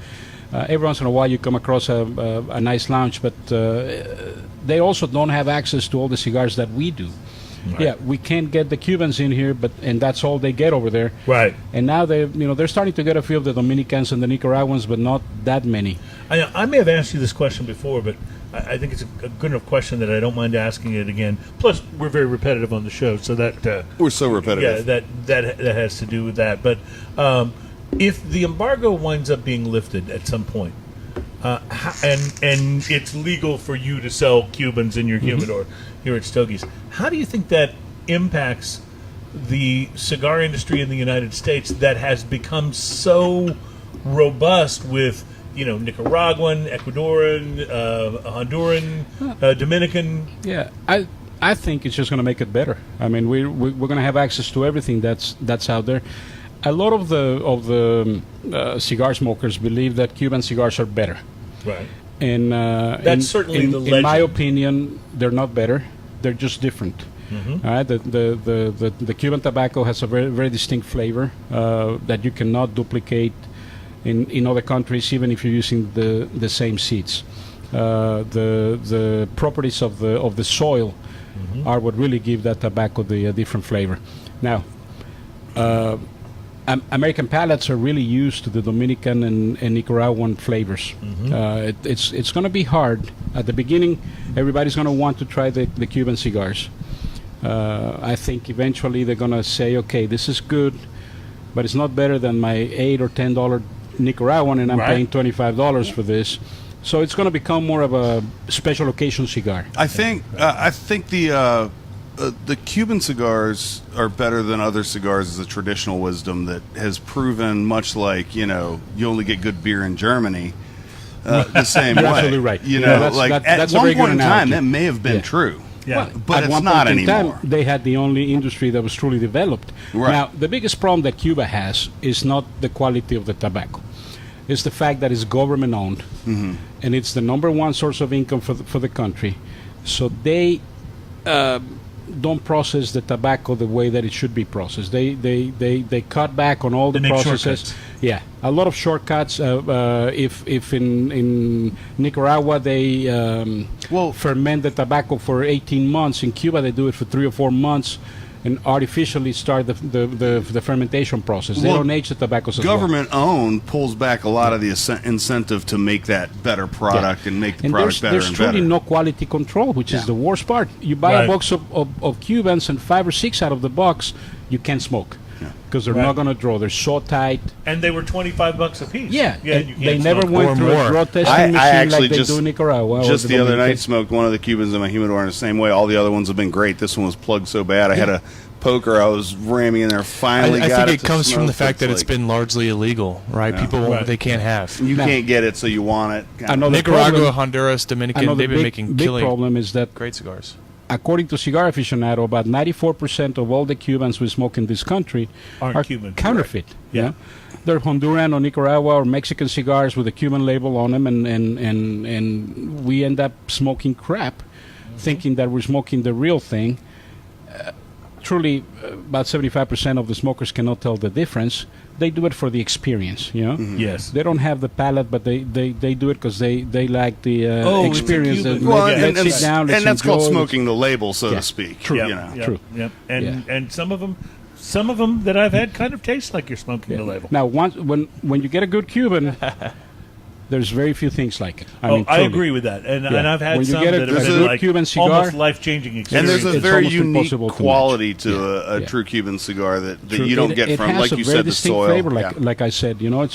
Every once in a while you come across a nice lounge, but they also don't have access to all the cigars that we do. Right. Yeah, we can't get the Cubans in here, and that's all they get over there. Right. And now they're starting to get a few of the Dominicans and the Nicaraguans, but not that many. I may have asked you this question before, but I think it's a good enough question that I don't mind asking it again. Plus, we're very repetitive on the show, so that we're so repetitive. Yeah, that has to do with that. But if the embargo winds up being lifted at some point, and it's legal for you to sell Cubans in your humidor here at Stogies, how do you think that impacts the cigar industry in the United States that has become so robust with Nicaraguan, Ecuadorian, Honduran, Dominican? Yeah, I think it's just going to make it better. I mean, we're going to have access to everything that's out there. A lot of the cigar smokers believe that Cuban cigars are better. Right. And that's certainly the legend. In my opinion, they're not better. They're just different. All right. The Cuban tobacco has a very, very distinct flavor that you cannot duplicate in other countries, even if you're using the same seeds. The properties of the soil are what really give that tobacco the different flavor. Now, American palates are really used to the Dominican and Nicaraguan flavors. It's going to be hard. At the beginning, everybody's going to want to try the Cuban cigars. I think eventually they're going to say, okay, this is good, but it's not better than my $8 or $10 Nicaraguan, and I'm paying $25 for this. So it's going to become more of a special occasion cigar. I think the Cuban cigars are better than other cigars as a traditional wisdom that has proven, much like, you only get good beer in Germany, the same way. You're absolutely right. At one point in time, that may have been true. Yeah. But it's not anymore. Time, they had the only industry that was truly developed. Right. Now, the biggest problem that Cuba has is not the quality of the tobacco. It's the fact that it's government-owned, and it's the number one source of income for the country. So they don't process the tobacco the way that it should be processed. They cut back on all the processes. Shortcuts. Yeah, a lot of shortcuts. If in Nicaragua they ferment the tobacco for 18 months, in Cuba they do it for 3 or 4 months. and artificially start the fermentation process. They Well, don't age the tobaccos as well. Government-owned pulls back a lot of the incentive to make that better product and make the product better there's and truly better. no quality control, which is Yeah. the worst part. You buy Right. a box of Cubans, and 5 or 6 out of the box you can't smoke because they're Right. not going to draw. They're so tight. And they were $25 a piece. Yeah, yeah. and You they can't never smoke went or through more. a draw testing I machine actually like they just- do in Nicaragua. Just or the other Dominican. night, smoked one of the Cubans in my humidor in the same way. All the other ones have been great. This one was plugged so bad. I had a poker I was ramming in there. Finally I got think it it comes to from the smoke. fact that it's like, been largely illegal, right? Yeah. People won't, Right. they can't have. you Now- can't get it, so you want it. Kind of. Another Nicaragua, problem- Honduras, Dominican, Another they've been big, making big killing problem is that, great cigars. according to Cigar Aficionado, about 94% of all the Cubans we smoke in this country Aren't are Cuban. counterfeit. Yeah. You know? They're Honduran or Nicaragua or Mexican cigars with a Cuban label on them, and we end up smoking crap, thinking that we're smoking the real thing. Truly, about 75% of the smokers cannot tell the difference. They do it for the experience, you know. Yes. They don't have the palate, but they do it because they like the Oh, it's a experience. Cuban. That, Well, let's sit down, let's and that's called enjoy. smoking the label, so Yeah. to speak. True. You know. Yep, True. Yep. And Yeah. and some of them that I've had kind of taste like you're smoking the label. Now, when you get a good Cuban, there's very few things like it. I I truly. agree with that, and Yeah. and I've had When you some get that a have been good like Cuban cigar- almost life-changing And experience. there's a It's very almost unique impossible to quality match. to Yeah. a Yeah. true Cuban cigar that True. you don't It- get it from, has like a you very said, the distinct soil. flavor, Yeah. like I said, you know,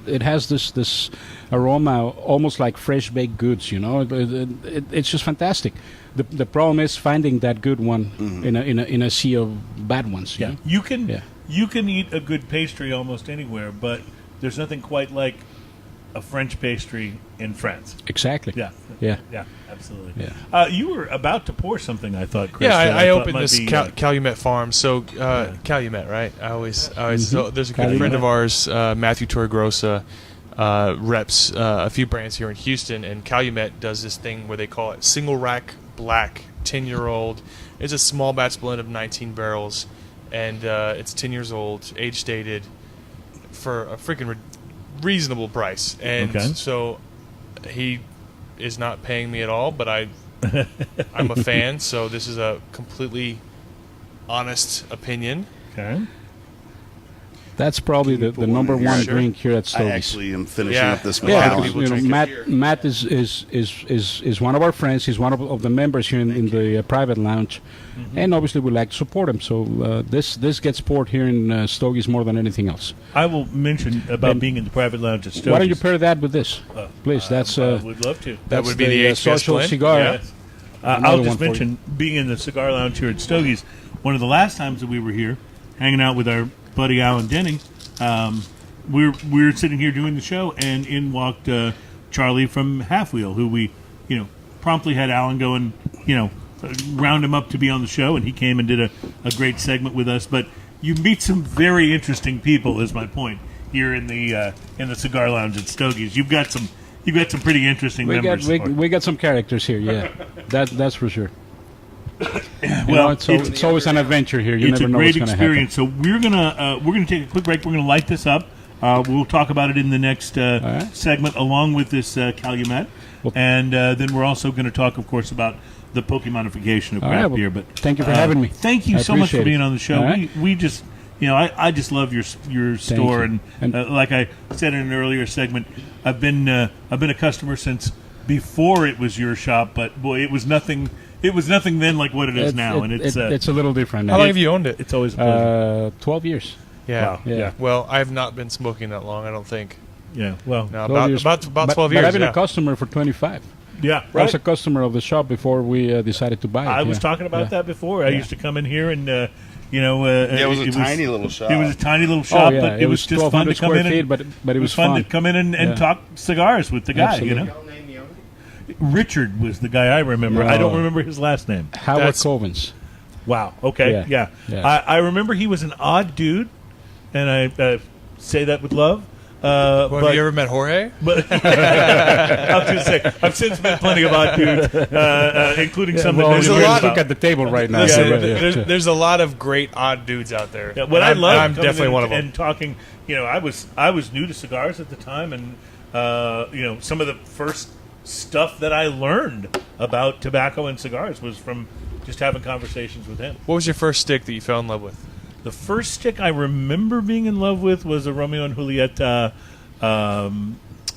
it has this aroma, almost like fresh baked goods. You know, it's just fantastic. The problem is finding that good one in a sea of bad ones. You Yeah, know? you can eat a good pastry almost anywhere, but there's nothing quite like a French pastry in France. Exactly. Yeah, Yeah. yeah, absolutely. Yeah. You were about to pour something, I thought, Chris. Yeah, that I thought opened might this be, Calumet Farm. So Calumet, right? I always. So there's a good friend of ours, Matthew Torregrosa, reps a few brands here in Houston, and Calumet does this thing where they call it single rack black 10-year-old. It's a small batch blend of 19 barrels, and it's 10 years old, age dated, for a freaking reasonable price. And Okay. so he is not paying me at all, but I'm a fan, so this is a completely honest opinion. Okay. That's probably the put number one in here? one Sure. drink here at I Stogies. actually am finishing Yeah. up this Yeah, Yeah, Wow. Macallan. because, People you know, drink it Matt, here. Matt is one of our friends. He's one of the members here in the private lounge, and obviously we like to support him. So this gets poured here in Stogies more than anything else. I will mention about And being in the private lounge at Stogies. Why don't you pair that with this, please? That's I would love to. That that's would be the HBS social blend? cigar. Yes. Another I'll one just for you. mention being in the cigar lounge here at Stogies. One of the last times that we were here, hanging out with our buddy Alan Denny, we were sitting here doing the show, and in walked Charlie from Half Wheel, who we, promptly had Alan go and, round him up to be on the show, and he came and did a great segment with us. But you meet some very interesting people, is my point, here in the cigar lounge at Stogies. You've got some pretty interesting members. We got some characters here. Yeah, that's for sure. Well, it's always an adventure here. You It's never a know great what's going to happen. experience. So we're gonna take a quick break. We're gonna light this up. We'll talk about it in the next right. segment, along with this Calumet, Well- and then we're also going to talk, of course, about the Pokemonification of All craft right, well, beer. But thank you for having me. Thank you I so much for appreciate being it. on the show. All right. We just, I just love your store, you. and And- like I said in an earlier segment, I've been a customer since before it was your shop. But boy, it was nothing. It was nothing then like what it is now, and it's it's a little different now. How long have you owned it? it's always a pleasure. 12 years. Yeah. Wow. Yeah. Well, I have not been smoking that long, I don't think. Yeah. Well. No, 12 years. about 12 But years. I've been yeah. a customer for 25. Yeah. I was a customer of the shop before we decided to buy it. I was yeah. talking about Yeah. that before. I used to come in here and, Yeah, it was a tiny little shop. It was a tiny little shop, yeah, but it was just fun to 1,200 come square in. feet, And, but it was fun fun. to come in and Yeah. talk cigars with the guy. Absolutely. Richard was the guy I remember. I don't Oh. remember his last name. Howard That's- Covens. Wow. Okay. Yeah. Yeah. Yeah. I remember he was an odd dude, and I say that with love. Well, but, have you ever met Jorge? But I was going to say, I've since met plenty of odd dudes, including some that Well, there's nobody a knows lot- about. look at the table right now. Listen, Yeah, there's a lot of great odd dudes out there. Yeah, what And I love, I'm definitely one of them. And talking, I was new to cigars at the time, and some of the first stuff that I learned about tobacco and cigars was from just having conversations with him. What was your first stick that you fell in love with? The first stick I remember being in love with was a Romeo and Julieta.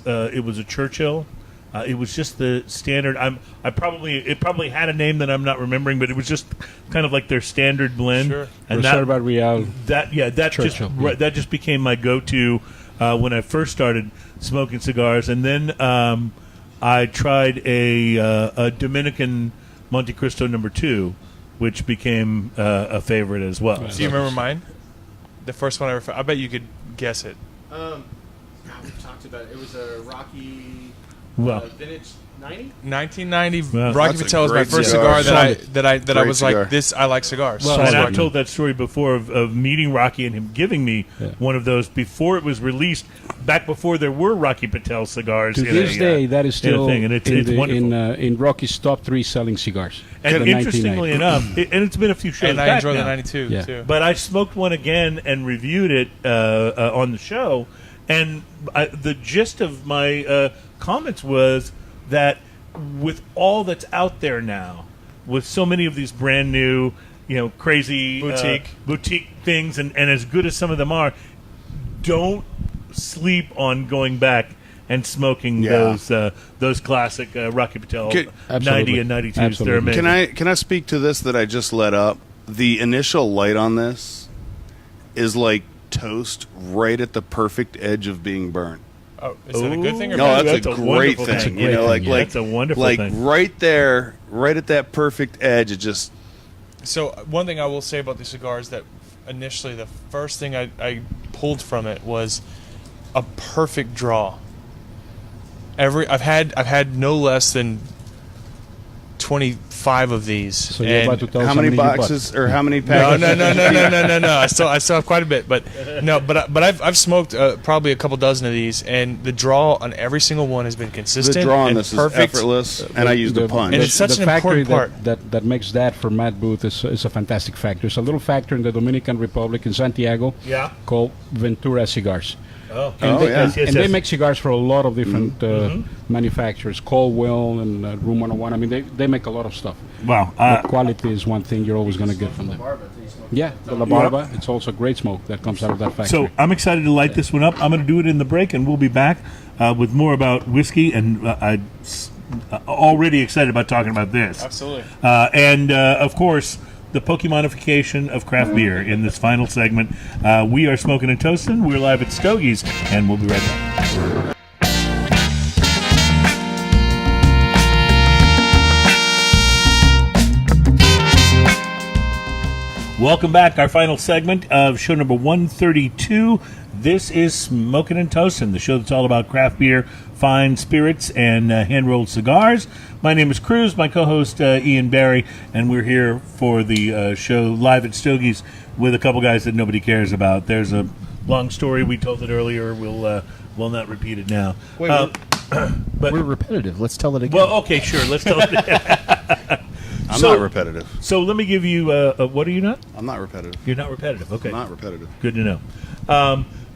It was a Churchill. It was just the standard. It probably had a name that I'm not remembering, but it was just kind of like their standard blend. Sure. And Reserva Real. that just became my go-to when I first started smoking cigars, and then I tried a Dominican Monte Cristo No. 2, which became a favorite as well. Do you remember mine? The first one I ever. I bet you could guess it. God, we talked about it. It was a Rocky vintage 90. 1990 Well, Rocky that's a Patel was my great first cigar. cigar that I Great was cigar. like, this. I like cigars. Well, So and I I've told that story before of meeting Rocky and him giving me one of those before it was released, back before there were Rocky Patel cigars. To this day, that is still thing, and it's wonderful. in Rocky's top 3 selling cigars. And The interestingly 1990. enough, and it's been a few shows and I back enjoyed the now, 92 Yeah. too. but I smoked one again and reviewed it on the show, and the gist of my comments was that with all that's out there now, with so many of these brand new, crazy boutique things, and as good as some of them are, don't sleep on going back and smoking those classic Rocky Patel 90 and 92s. They're Absolutely. amazing. Can I speak to this that I just let up? The initial light on this is like toast right at the perfect edge of being burnt. Oh, is that a good thing or No, bad? that's a a great wonderful thing. thing. You know, like That's a wonderful thing. right there, right at that perfect edge. It just So one thing I will say about the cigars that initially the first thing I pulled from it was a perfect draw. I've had no less than 25 of these. So you're about to tell us how many you bought. boxes or how many No, packages? no. I still have quite a bit, but I've smoked probably a couple dozen of these, and the draw on every single one has been consistent. The draw on and this perfect. is effortless, and I used a punch. And it's such the an factory important that makes that for Matt Booth is a fantastic factory. It's a little factory in the Dominican Republic in Santiago Yeah. called Ventura Cigars. Oh, And, they, yeah. and they make cigars for a lot of different manufacturers, Caldwell and Room 101. I mean, they make a lot of stuff. wow. But quality is one thing you're always going to get from them. Yeah, the La Barba, it's also great smoke that comes out of that factory. So I'm excited to light this one up. I'm going to do it in the break, and we'll be back with more about whiskey. And I'm already excited about talking about this. Absolutely. And of course, the Pokemonification of craft beer in this final segment. We are smoking and toasting. We're live at Stogies, and we'll be right back. Welcome back. Our final segment of show number 132. This is Smoking and Toasting, the show that's all about craft beer, fine spirits, and hand-rolled cigars. My name is Cruz, my co-host Ian Barry, and we're here for the show live at Stogies with a couple guys that nobody cares about. There's a long story. We told it earlier. We'll not repeat it now. But we're repetitive. Let's tell it again. Well, okay, sure. Let's tell it. I'm not repetitive. So let me give you what are you not? I'm not repetitive. You're not repetitive. Okay. I'm not repetitive. Good to know.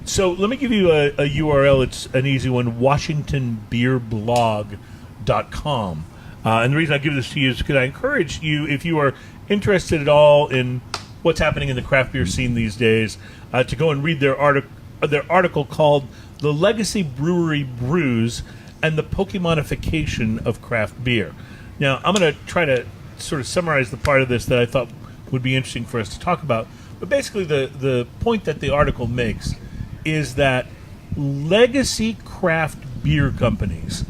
So let me give you a URL. It's an easy one, WashingtonBeerBlog.com. And the reason I give this to you is because I encourage you, if you are interested at all in what's happening in the craft beer scene these days, to go and read their article called "The Legacy Brewery Brews and the Pokemonification of Craft Beer." Now, I'm going to try to sort of summarize the part of this that I thought would be interesting for us to talk about. But basically, the point that the article makes is that legacy craft beer companies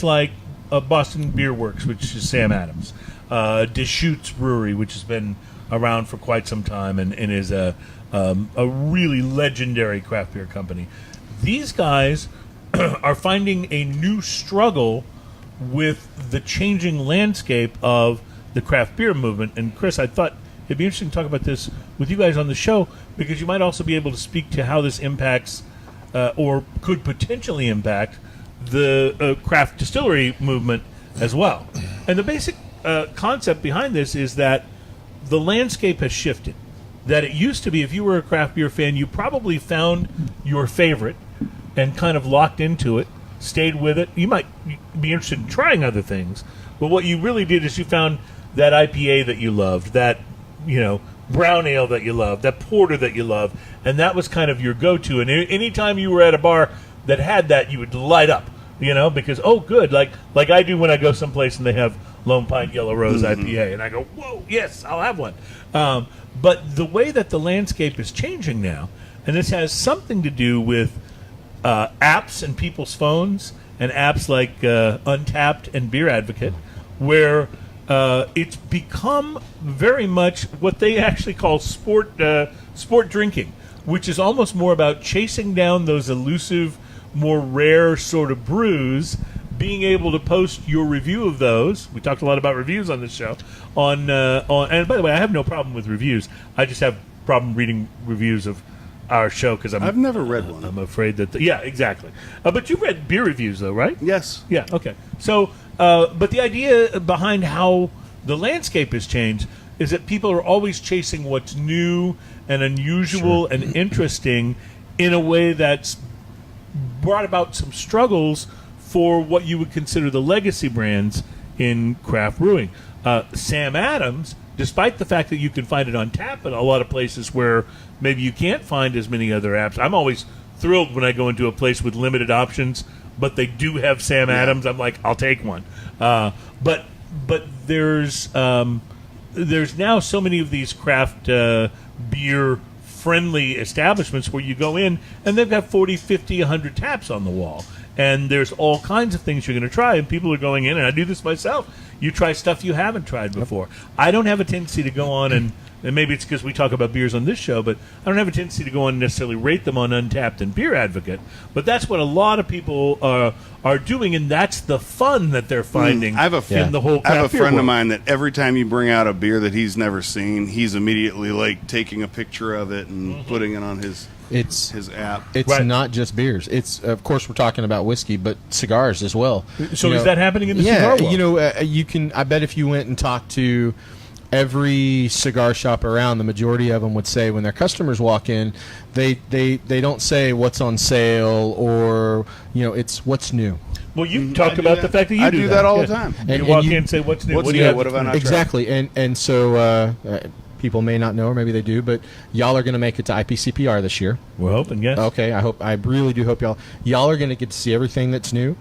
like Boston Beer Works, which is Sam Adams, Deschutes Brewery, which has been around for quite some time and is a really legendary craft beer company. These guys are finding a new struggle with the changing landscape of the craft beer movement. And Chris, I thought it'd be interesting to talk about this with you guys on the show, because you might also be able to speak to how this impacts or could potentially impact the craft distillery movement as well. And the basic concept behind this is that the landscape has shifted. That it used to be, if you were a craft beer fan, you probably found your favorite and kind of locked into it, stayed with it. You might be interested in trying other things, but what you really did is you found that IPA that you loved, that brown ale that you loved, that porter that you loved, and that was kind of your go-to. And anytime you were at a bar that had that, you would light up, because good, like I do when I go someplace and they have Lone Pine Yellow Rose IPA, and I go, whoa, yes, I'll have one. But the way that the landscape is changing now, and this has something to do with apps and people's phones, and apps like Untapped and Beer Advocate, where it's become very much what they actually call sport drinking, which is almost more about chasing down those elusive, more rare sort of brews, being able to post your review of those. We talked a lot about reviews on this show. And by the way, I have no problem with reviews. I just have a problem reading reviews of our show because I've never read one. I'm afraid that yeah, exactly. But you read beer reviews though, right? Yes. Yeah. Okay. So, but the idea behind how the landscape has changed is that people are always chasing what's new and unusual and interesting in a way that's brought about some struggles for what you would consider the legacy brands in craft brewing. Sam Adams, despite the fact that you can find it on tap in a lot of places where maybe you can't find as many other apps. I'm always thrilled when I go into a place with limited options, but they do have Sam Adams. I'm like, I'll take one. But there's now so many of these craft beer friendly establishments where you go in and they've got 40, 50, 100 taps on the wall. And there's all kinds of things you're going to try, and people are going in, and I do this myself. You try stuff you haven't tried before. I don't have a tendency to go on, and maybe it's because we talk about beers on this show, but I don't have a tendency to go on and necessarily rate them on Untapped and Beer Advocate. But that's what a lot of people are doing, and that's the fun that they're finding in the whole craft I have a beer friend of world. mine that every time you bring out a beer that he's never seen, he's immediately like taking a picture of it and putting it on his app. It's Right. not just beers. It's of course we're talking about whiskey, but cigars as well. So is that happening in the yeah, cigar world? you can. I bet if you went and talked to every cigar shop around, the majority of them would say when their customers walk in, they don't say what's on sale or it's what's new. Well, you talked about the fact that you I do that all the time. You And walk you- in and say, what's new? What's What do new? you have? What have I not tried? Exactly, and so people may not know, or maybe they do, but y'all are going to make it to IPCPR this year. We're hoping, yes. Okay, I really do hope y'all are going to get to see everything that's new.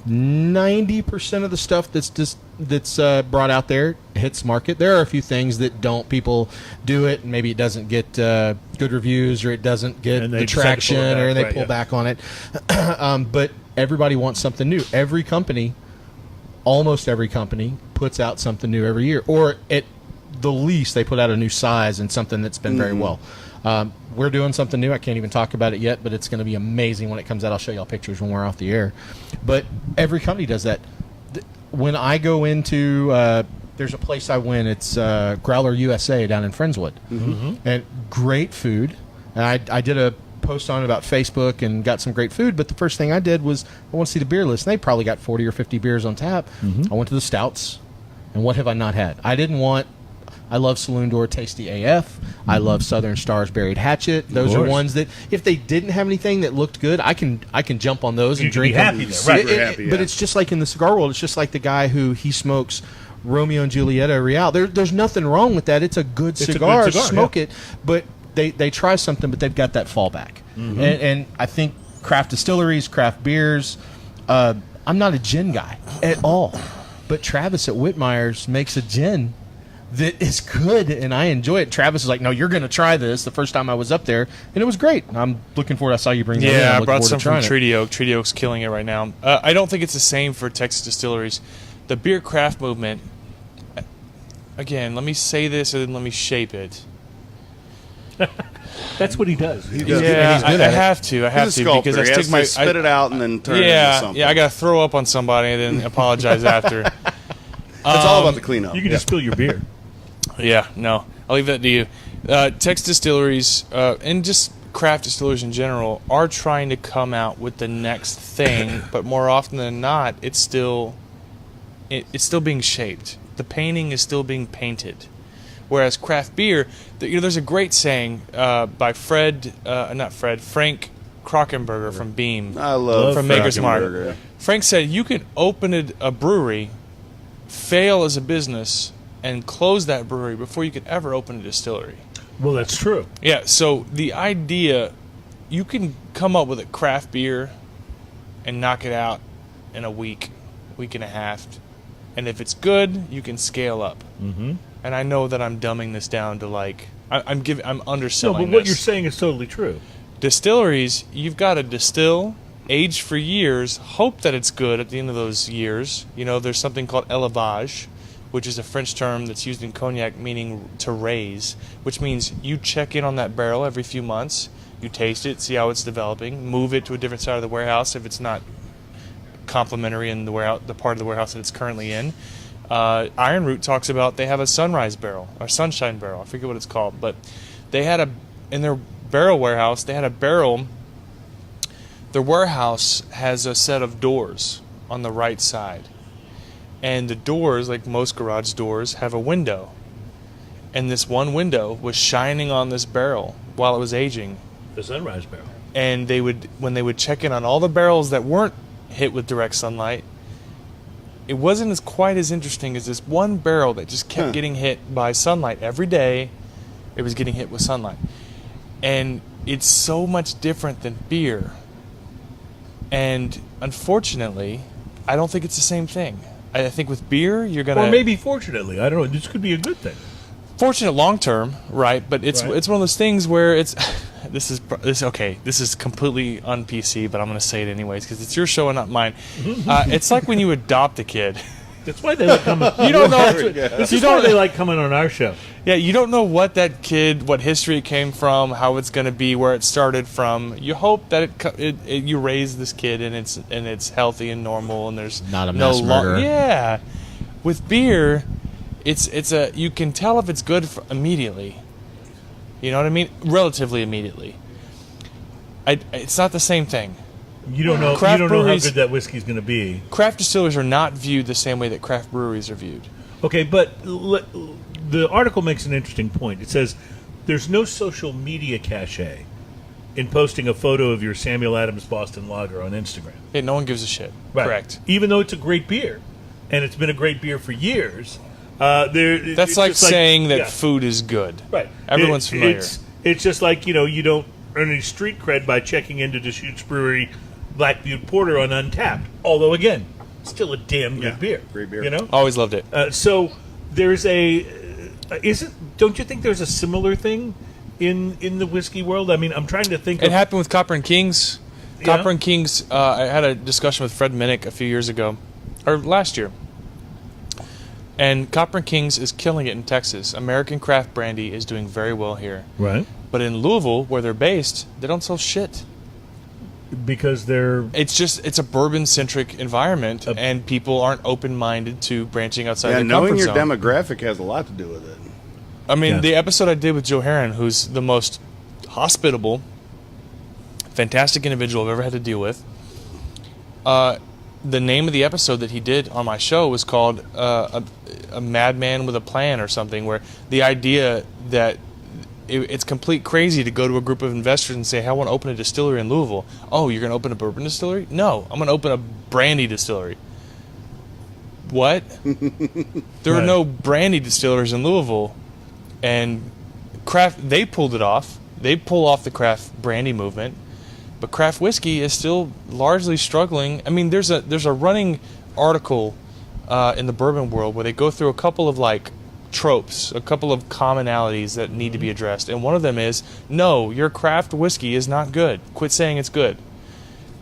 90% of the stuff that's brought out there hits market. There are a few things that don't. People do it, and maybe it doesn't get good reviews, or it doesn't get And they the decide to pull it traction, back, or they right, pull yeah. back on it. But everybody wants something new. Every company, almost every company, puts out something new every year, or at the least they put out a new size and something that's been very well. We're doing something new. I can't even talk about it yet, but it's going to be amazing when it comes out. I'll show y'all pictures when we're off the air. But every company does that. When I go into, there's a place I went. It's Growler USA down in Friendswood, and great food. And I did a post on it about Facebook and got some great food. But the first thing I did was I want to see the beer list. And they probably got 40 or 50 beers on tap. I went to the stouts, and what have I not had? I love Saloon Door Tasty AF. I love Southern Stars Buried Hatchet. Those are course. ones that if they didn't have anything that looked good, I can jump on those You and can drink be happy them. there, right. Super happy, But yeah. it's just like in the cigar world. It's just like the guy who he smokes Romeo and Julieta Real. There's nothing wrong with that. It's a good It's a good cigar. cigar, Smoke yeah. it, but they try something, but they've got that fallback. And I think craft distilleries, craft beers. I'm not a gin guy at all, but Travis at Whitmire's makes a gin that is good, and I enjoy it. Travis is like, no, you're going to try this. The first time I was up there, and it was great. I'm looking forward. I saw you bring that in. Yeah, I'm I looking brought forward some to from trying it. Treaty Oak. Treaty Oak's killing it right now. I don't think it's the same for Texas distilleries. The beer craft movement, again, let me say this and then let me shape it. That's what he does. He does. Yeah, he's good I at it. have to. I have He's a to sculptor. because I He has stick to my spit it out and then turn it into yeah, something. yeah. I got to throw up on somebody and then apologize after. It's all about the cleanup. You can just spill your beer. Yeah, no, I'll leave that to you. Texas distilleries and just craft distillers in general are trying to come out with the next thing, but more often than not, it's still being shaped. The painting is still being painted. Whereas craft beer, there's a great saying by Frank Krockenberger from Beam. I love from Maker's Mark. Krockenberger. Frank said you can open a brewery, fail as a business, and close that brewery before you could ever open a distillery. Well, that's true. Yeah, so the idea, you can come up with a craft beer and knock it out in a week and a half. And if it's good, you can scale up. Mm-hmm. And I know that I'm dumbing this down to like, I'm underselling No, but what you're saying is totally true. Distilleries, you've got to distill, age for years, hope that it's good at the end of those years. You know, there's something called élevage, which is a French term that's used in cognac meaning to raise, which means you check in on that barrel every few months, you taste it, see how it's developing, move it to a different side of the warehouse if it's not complementary in the warehouse, the part of the warehouse that it's currently in. Iron Root talks about they have a sunrise barrel, or sunshine barrel, I forget what it's called, but they had in their barrel warehouse, they had a barrel. Their warehouse has a set of doors on the right side. And the doors, like most garage doors, have a window. And this one window was shining on this barrel while it was aging. The sunrise barrel. And when they would check in on all the barrels that weren't hit with direct sunlight, it wasn't quite as interesting as this one barrel that just kept getting hit by sunlight every day. It was getting hit with sunlight. And it's so much different than beer. And unfortunately, I don't think it's the same thing. I think with beer, you're going to... Or maybe fortunately. I don't know. This could be a good thing. Fortunate long term, right? But it's Right. it's one of those things where it's... This is completely un-PC, but I'm going to say it anyways because it's your show and not mine. It's like when you adopt a kid. That's why they like coming. You don't know. This is why they like coming on our show. Yeah, you don't know what that kid, what history it came from, how it's going to be, where it started from. You hope that you raise this kid and it's healthy and normal and there's Not a mass murderer. Yeah, with beer, you can tell if it's good immediately. You know what I mean? Relatively immediately. It's not the same thing. You don't know. Craft You don't know how breweries- good that whiskey's going to be. Craft distillers are not viewed the same way that craft breweries are viewed. Okay, but the article makes an interesting point. It says there's no social media cachet in posting a photo of your Samuel Adams Boston Lager on Instagram. Yeah, no one gives a shit. Right. Correct. Even though it's a great beer, and it's been a great beer for years. That's it's like just saying that yeah. food is good. Right. Everyone's familiar. It's just like, you don't earn any street cred by checking into Deschutes Brewery Black Butte Porter on Untapped. Although, again, still a damn good beer. Great beer. You know? Always loved it. So there's don't you think there's a similar thing in the whiskey world? I mean, I'm trying to think It happened with Copper and Kings. Yeah. Copper and Kings, I had a discussion with Fred Minnick a few years ago, or last year. And Copper and Kings is killing it in Texas. American craft brandy is doing very well here. Right. But in Louisville, where they're based, they don't sell shit. Because they're... It's a bourbon-centric environment, and people aren't open-minded to branching outside Yeah, their knowing comfort your zone. demographic has a lot to do with it. I mean, Yeah. the episode I did with Joe Heron, who's the most hospitable, fantastic individual I've ever had to deal with, the name of the episode that he did on my show was called a Madman with a Plan or something, where the idea that it's complete crazy to go to a group of investors and say, hey, I want to open a distillery in Louisville. Oh, you're going to open a bourbon distillery? No, I'm going to open a brandy distillery. What? There are Right. no brandy distillers in Louisville. And they pulled it off. They pull off the craft brandy movement. But craft whiskey is still largely struggling. I mean, there's a running article in the bourbon world where they go through a couple of tropes, a couple of commonalities that need to be addressed. And one of them is, no, your craft whiskey is not good. Quit saying it's good.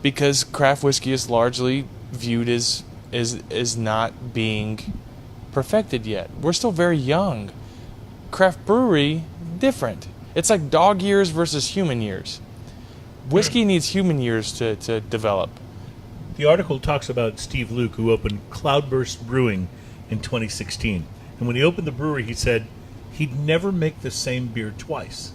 Because craft whiskey is largely viewed as not being perfected yet. We're still very young. Craft brewery, different. It's like dog years versus human years. Whiskey needs human years to develop. The article talks about Steve Luke, who opened Cloudburst Brewing in 2016. And when he opened the brewery, he said he'd never make the same beer twice.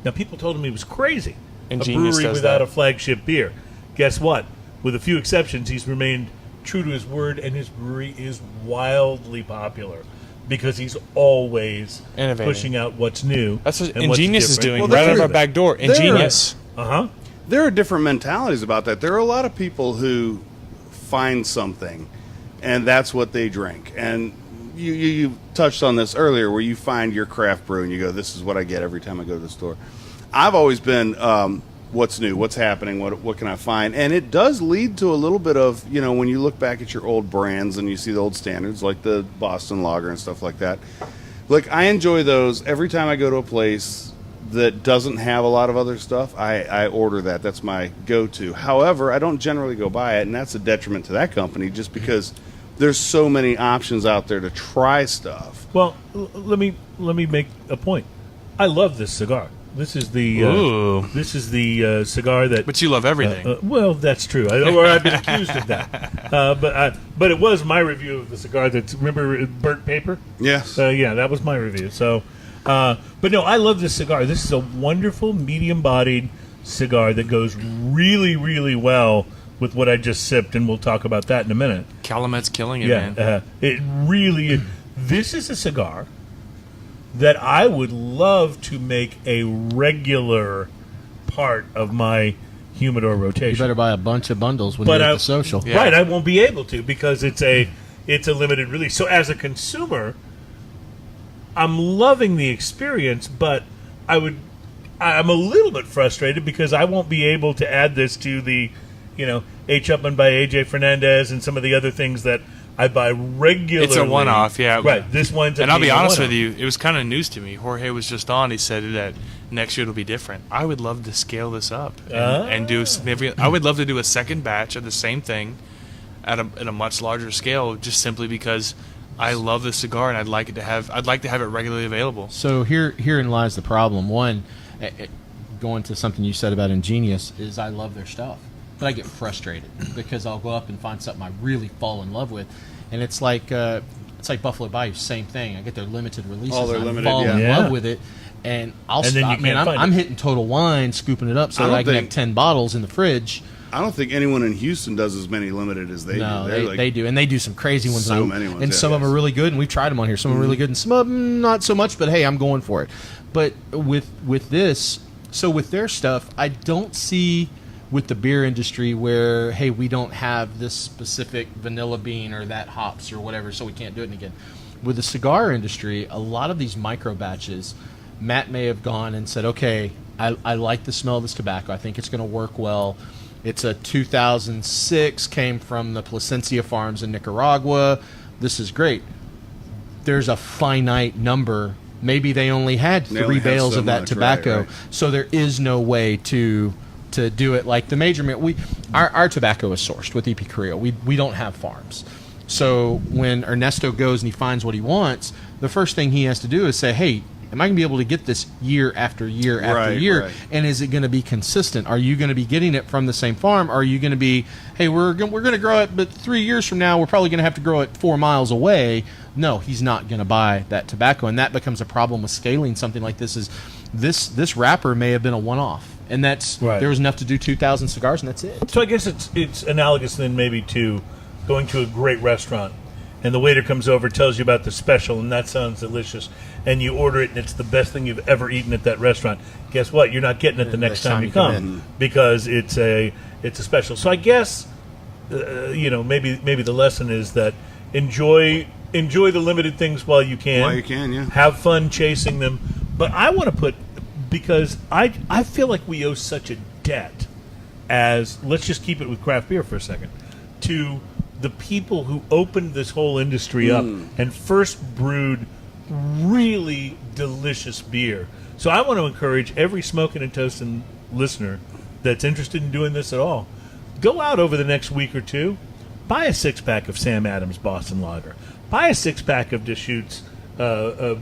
Now, people told him he was crazy. Ingenious a brewery does without that. a flagship beer. Guess what? With a few exceptions, he's remained true to his word, and his brewery is wildly popular because he's always Innovating. pushing out what's new. That's what and what's Ingenious is different. doing Well, right out of there- our back door. there- Ingenious. Uh-huh. There are different mentalities about that. There are a lot of people who find something, and that's what they drink. And you touched on this earlier, where you find your craft brew and you go, this is what I get every time I go to the store. I've always been, what's new, what's happening, what can I find? And it does lead to a little bit of, when you look back at your old brands and you see the old standards, like the Boston Lager and stuff like that. Like, I enjoy those every time I go to a place that doesn't have a lot of other stuff. I order that. That's my go-to. However, I don't generally go buy it, and that's a detriment to that company just because there's so many options out there to try stuff. Well, let me make a point. I love this cigar. This is the cigar that. But you love everything. Well, that's true. I've been accused of that. But it was my review of the cigar. Remember burnt paper? Yes. Yeah, that was my review. So, but no, I love this cigar. This is a wonderful medium-bodied cigar that goes really, really well with what I just sipped, and we'll talk about that in a minute. Calamet's killing it, man. It really. This is a cigar that I would love to make a regular part of my humidor rotation. You better buy a bunch of bundles when you're at the social. Yeah. Right, I won't be able to because it's a limited release. So as a consumer, I'm loving the experience, but I'm a little bit frustrated because I won't be able to add this to the, H. Upman by AJ Fernandez and some of the other things that I buy regularly. It's a one-off, yeah. Right, this one's and I'll be honest with you, it was kind of news to me. Jorge was just on. He said that next year it'll be different. I would love to scale this up and do significant. I would love to do a second batch of the same thing at a much larger scale, just simply because I love the cigar and I'd like to have it regularly available. So herein lies the problem. One, going to something you said about Ingenious, is I love their stuff, but I get frustrated because I'll go up and find something I really fall in love with, and it's like Buffalo Bayou, same thing. I get their limited releases, All their and I limited, fall in yeah. love with it, and I'll And then stop. you Man, can't find I'm it. hitting Total Wine, scooping it up so I that don't I can have think- 10 bottles in the fridge. I don't think anyone in Houston does as many limited as they No, do. they do, and they do some crazy ones. So and many ones, and yeah, some of them yes. are really good, and we've tried them on here. Some are really good, and some of them not so much. But hey, I'm going for it. But with this, so with their stuff, I don't see with the beer industry where hey, we don't have this specific vanilla bean or that hops or whatever, so we can't do it again. With the cigar industry, a lot of these micro batches, Matt may have gone and said, okay, I like the smell of this tobacco. I think it's going to work well. It's a 2006, came from the Plasencia farms in Nicaragua. This is great. There's a finite number. Maybe they only had They 3 only have bales so of that much, tobacco. right. So there is no way to do it like the major. Our tobacco is sourced with EP Carillo. We don't have farms. So when Ernesto goes and he finds what he wants, the first thing he has to do is say, hey, am I going to be able to get this year after year after Right, year? right. And is it going to be consistent? Are you going to be getting it from the same farm? Or are you going to be, hey, we're going to grow it, but 3 years from now, we're probably going to have to grow it 4 miles away? No, he's not going to buy that tobacco. And that becomes a problem with scaling something like this. Is this wrapper may have been a one-off. And that's Right. there was enough to do 2,000 cigars, and that's it. So I guess it's analogous then maybe to going to a great restaurant and the waiter comes over, tells you about the special, and that sounds delicious, and you order it and it's the best thing you've ever eaten at that restaurant. Guess what? You're not getting it the next time you come because it's a special. So I guess maybe the lesson is that enjoy the limited things while you can. While you can, yeah. Have fun chasing them. But I want to put, because I feel like we owe such a debt as, let's just keep it with craft beer for a second, to the people who opened this whole industry up and first brewed really delicious beer. So I want to encourage every Smoking and Toasting listener that's interested in doing this at all, go out over the next week or two, buy a 6-pack of Sam Adams Boston Lager, buy a 6-pack of Deschutes the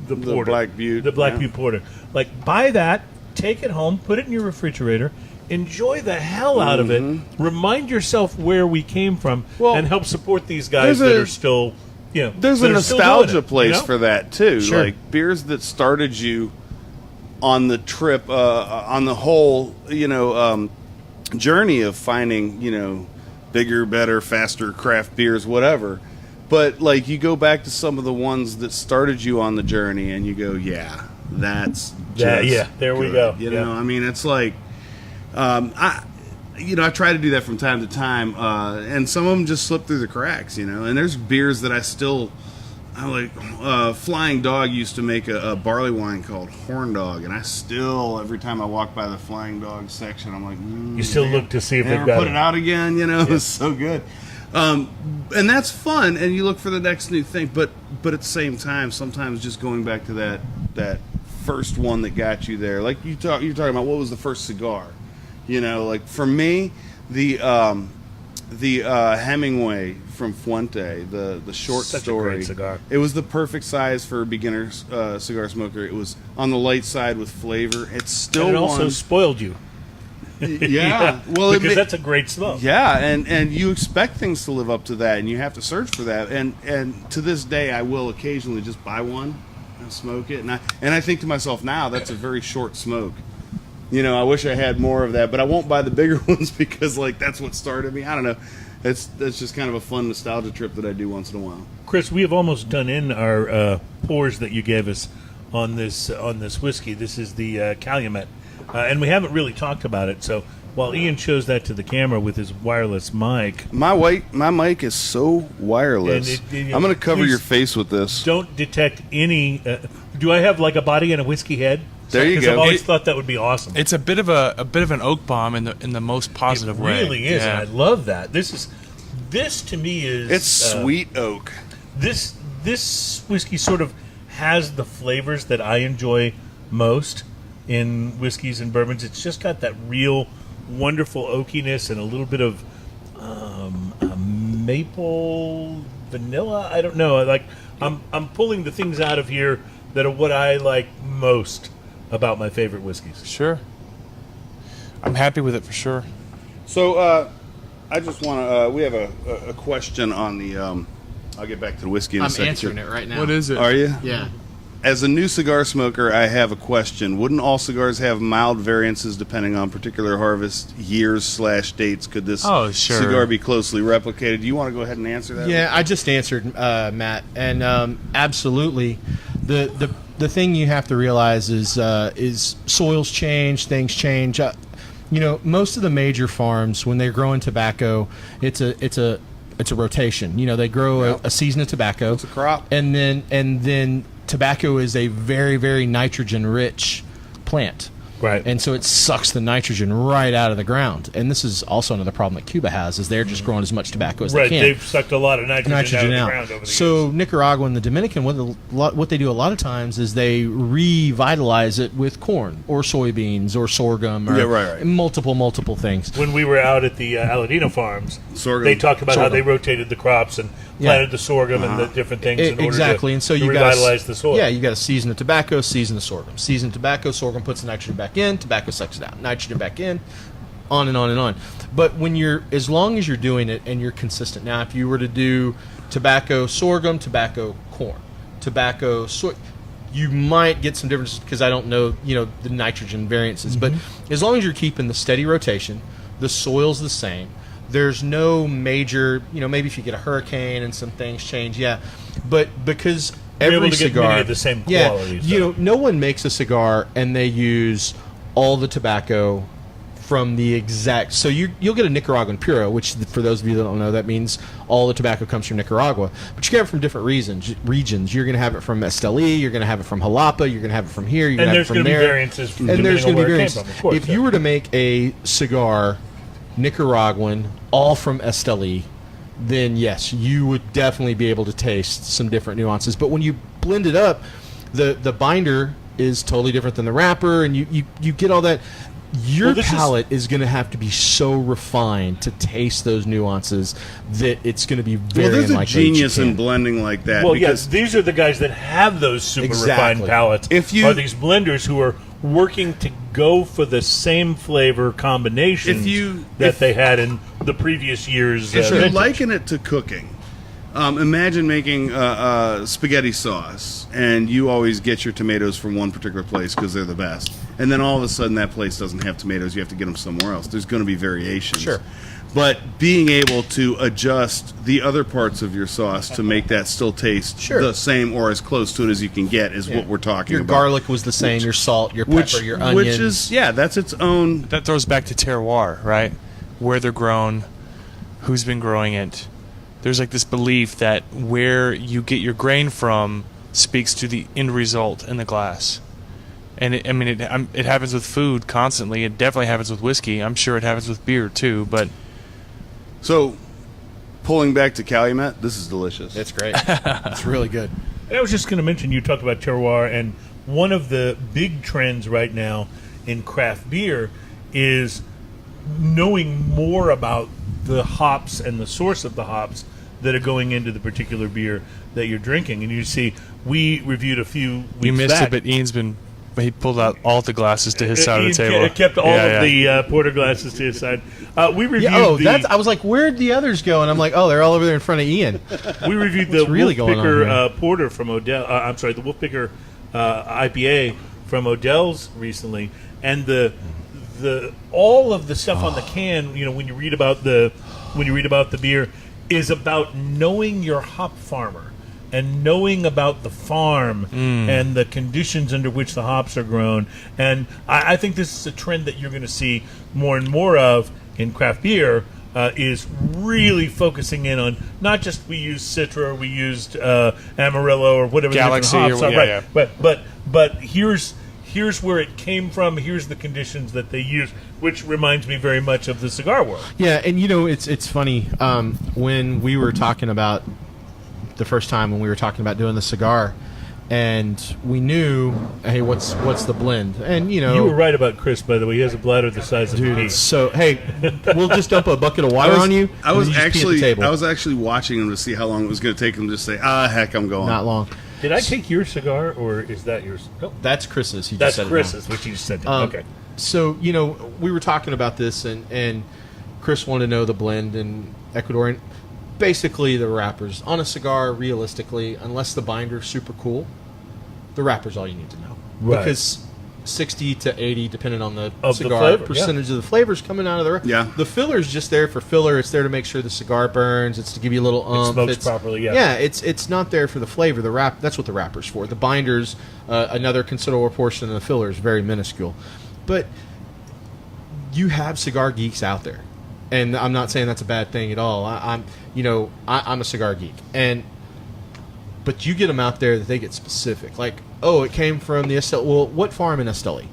porter, Black Butte, the Black yeah. Butte Porter. Like, buy that, take it home, put it in your refrigerator, enjoy the hell out of it, remind yourself where we came from, Well, and help support these guys there's that a- are still, There's a that are still doing nostalgia it, place you know? for that too. Sure. Like beers that started you on the trip, on the whole, journey of finding, bigger, better, faster craft beers, whatever. But like you go back to some of the ones that started you on the journey, and you go, yeah, that's Yeah, just yeah, there we good. go. I mean, it's like, I try to do that from time to time, and some of them just slip through the cracks, And there's beers that I like. Flying Dog used to make a barley wine called Horn Dog, and I still, every time I walk by the Flying Dog section, I'm like, You still look to see if they've never got put it out again, It's so good. And that's fun, and you look for the next new thing, but at the same time, sometimes just going back to that first one that got you there, like you're talking about, what was the first cigar? Like for me, the Hemingway from Fuente, the short Such story. a great cigar. It was the perfect size for a beginner cigar smoker. It was on the light side with flavor. It's still And it also spoiled you. yeah. Well, because that's a great smoke. Yeah, and you expect things to live up to that, and you have to search for that. And to this day, I will occasionally just buy one and smoke it, and I think to myself now, that's a very short smoke. I wish I had more of that, but I won't buy the bigger ones because that's what started me. I don't know. That's just kind of a fun nostalgia trip that I do once in a while. Chris, we have almost done in our pours that you gave us on this whiskey. This is the Calumet, and we haven't really talked about it. So while Ian shows that to the camera with his wireless mic, my mic is so wireless. I'm going to cover your face with this. Don't detect any. Do I have like a body and a whiskey head? There you Because go. I've always thought that would be awesome. It's a bit of an oak bomb in the most positive way. It really is, and I love that. This to me is It's sweet oak. This whiskey sort of has the flavors that I enjoy most in whiskeys and bourbons. It's just got that real wonderful oakiness and a little bit of maple vanilla. I don't know. I'm pulling the things out of here that are what I like most about my favorite whiskeys. Sure. I'm happy with it for sure. So I just want to. We have a question on the. I'll get back to the whiskey in a I'm second. answering it right now. What is it? Are you? Yeah. As a new cigar smoker, I have a question. Wouldn't all cigars have mild variances depending on particular harvest years/dates? Could this sure. cigar be closely replicated? Do you want to go ahead and answer that? Yeah, I just answered, Matt, and absolutely. The thing you have to realize is soils change, things change. Most of the major farms, when they're growing tobacco, it's a rotation. They grow a season of tobacco. It's a crop, and then tobacco is a very, very nitrogen rich plant. Right. And so it sucks the nitrogen right out of the ground. And this is also another problem that Cuba has, is they're just growing as much tobacco as they can. They've sucked a lot of nitrogen out of the ground over the so years. Nicaragua and the Dominican, what they do a lot of times is they revitalize it with corn or soybeans or sorghum or multiple things. When we were out at the Aladino farms, Sorghum. they talked about how Sorghum. they rotated the crops and planted the sorghum and the different things in order Exactly, to, and so to you revitalize the soil. Yeah, you got a season of tobacco, season of sorghum. Season of tobacco, sorghum puts the nitrogen back in, tobacco sucks it out. Nitrogen back in, on and on and on. But as long as you're doing it and you're consistent. Now, if you were to do tobacco, sorghum, tobacco, corn, tobacco, soy, you might get some differences because I don't know, the nitrogen variances. But as long as you're keeping the steady rotation, the soil's the same. There's no major, maybe if you get a hurricane and some things change, but because You're every able to get cigar, many of the same quality. no one makes a cigar and they use all the tobacco from the exact. So you'll get a Nicaraguan Puro, which for those of you that don't know, that means all the tobacco comes from Nicaragua. But you get it from different regions. You're going to have it from Esteli, you're going to have it from Jalapa, you're going to have it from here, you're going to have it from there. Variances from and there's going to be be variances. of course, if you were to make a cigar Nicaraguan, all from Esteli, then yes, you would definitely be able to taste some different nuances. But when you blend it up, the binder is totally different than the wrapper, and you get all that. Your palate is going to have to be so refined to taste those nuances that it's going to be very there's a unlikely genius that you in can. blending like that. Well, because yes, these are the guys that have those super refined Exactly. palates. If are these blenders who are working to go for the same flavor combination that they had in the previous year's if you vintage. liken it to cooking, imagine making spaghetti sauce, and you always get your tomatoes from one particular place because they're the best. And then all of a sudden that place doesn't have tomatoes. You have to get them somewhere else. There's going to be variations. Sure. But being able to adjust the other parts of your sauce to make that still taste the same or as close to it as you can get is what we're talking Your about. garlic was the same, your salt, your pepper, your onions. Which is, that's its own. That throws back to terroir, right? where they're grown, who's been growing it. There's like this belief that where you get your grain from speaks to the end result in the glass. And it happens with food constantly. It definitely happens with whiskey. I'm sure it happens with beer too. But So, pulling back to Calumet, this is delicious. It's great. It's really good. And I was just going to mention, you talked about terroir, and one of the big trends right now in craft beer is knowing more about the hops and the source of the hops that are going into the particular beer that you're drinking. And you see, we reviewed a few weeks you missed back. it, but Ian's been. He pulled out all the glasses to his side of the Ian table. kept all of the porter glasses to his side. We reviewed I was like, where'd the others go? And I'm like, oh, they're all over there in front of Ian. we reviewed the really going on Wolfpicker porter from Odell. I'm sorry, the Wolfpicker IPA from Odell's recently, and the all of the stuff on the can. You know, when you read about the beer, is about knowing your hop farmer and knowing about the farm and the conditions under which the hops are grown. And I think this is a trend that you're going to see more and more of in craft beer, is really focusing in on not just we used Citra, or we used Amarillo, or whatever Galaxy, the different hops or, are. Right. But here's where it came from. Here's the conditions that they use, which reminds me very much of the cigar world. Yeah, and it's funny when we were talking about the first time when we were talking about doing the cigar, and we knew, hey, what's the blend? And You were right about Chris, by the way. He has a bladder the size of a pea. So hey, we'll just dump a bucket of water on you. I was and then you just pee at the table. I was actually watching him to see how long it was going to take him to say, heck, I'm going. Not long. Did I take your cigar, or is that yours? No, That's Chris's. He that's just said Chris's, which you just said. Okay. So we were talking about this, and Chris wanted to know the blend in Ecuadorian. Basically, the wrappers on a cigar, realistically, unless the binder's super cool, the wrapper's all you need to know. Right. Because 60 to 80, depending on the Of the cigar, flavor, percentage of the flavors coming out of the Yeah. The filler's just there for filler. It's there to make sure the cigar burns. It's to give you a little smokes It's properly, yeah. Yeah, it's not there for the flavor. That's what the wrapper's for. The binder's another considerable portion of the filler is very minuscule. But you have cigar geeks out there. And I'm not saying that's a bad thing at all. I'm a cigar geek, but you get them out there that they get specific. Like, oh, it came from the Esteli. Well, what farm in Esteli?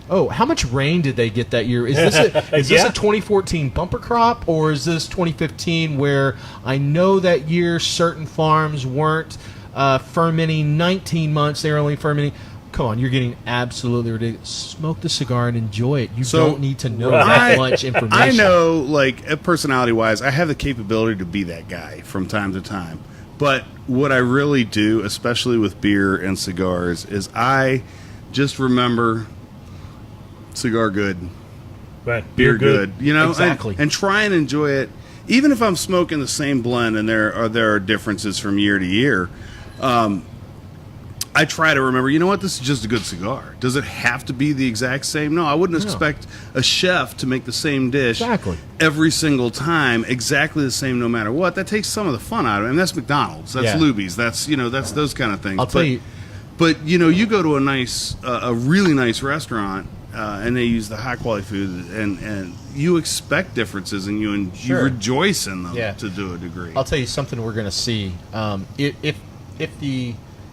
Oh, how much rain did they get that year? Is this this a 2014 bumper crop, or is this 2015 where I know that year certain farms weren't fermenting 19 months; they were only fermenting. Come on, you're getting absolutely ridiculous. Smoke the cigar and enjoy it. You don't need to know that much information. I know, like, personality-wise, I have the capability to be that guy from time to time. But what I really do, especially with beer and cigars, is I just remember cigar good, Right. beer good. Exactly. And try and enjoy it, even if I'm smoking the same blend and there are differences from year to year. I try to remember, you know what, this is just a good cigar. Does it have to be the exact same? No, I wouldn't expect a chef to make the same dish every single time, exactly the same no matter what. That takes some of the fun out of it. And that's McDonald's. That's Luby's. That's those kind of things. I'll tell you. But, you go to a really nice restaurant, and they use the high-quality food, and you expect differences, and you rejoice in them to a degree. I'll tell you something we're going to see.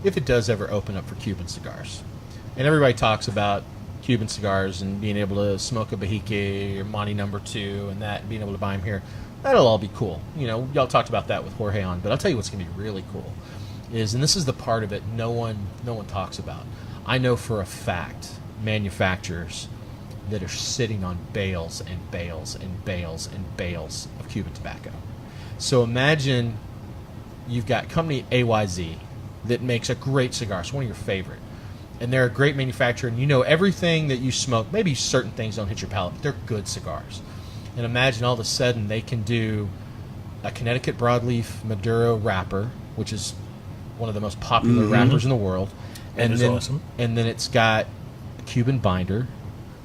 If it does ever open up for Cuban cigars, and everybody talks about Cuban cigars and being able to smoke a Bahique or Monty No. 2 and that, and being able to buy them here, that'll all be cool. Y'all talked about that with Jorge on, but I'll tell you what's going to be really cool is, and this is the part of it no one talks about. I know for a fact manufacturers that are sitting on bales and bales and bales and bales of Cuban tobacco. So imagine you've got company AYZ that makes a great cigar. It's one of your favorite. And they're a great manufacturer, and everything that you smoke, maybe certain things don't hit your palate, but they're good cigars. And imagine all of a sudden they can do a Connecticut broadleaf Maduro wrapper, which is one of the most popular wrappers in the world. And is then, awesome. And then it's got a Cuban binder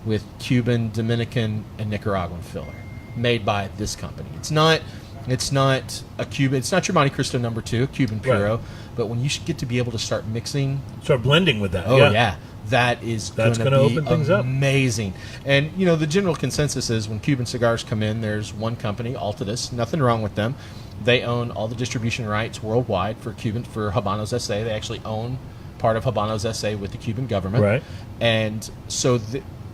with Cuban, Dominican, and Nicaraguan filler made by this company. It's not a Cuban. It's not your Monte Cristo No. 2, Cuban Puro. Right. But when you get to be able to start mixing, Start blending with that. yeah, That is That's going gonna to open be things up. amazing. And, the general consensus is when Cuban cigars come in, there's one company, Altadis, nothing wrong with them. They own all the distribution rights worldwide for Habanos SA. They actually own part of Habanos SA with the Cuban government. Right. And so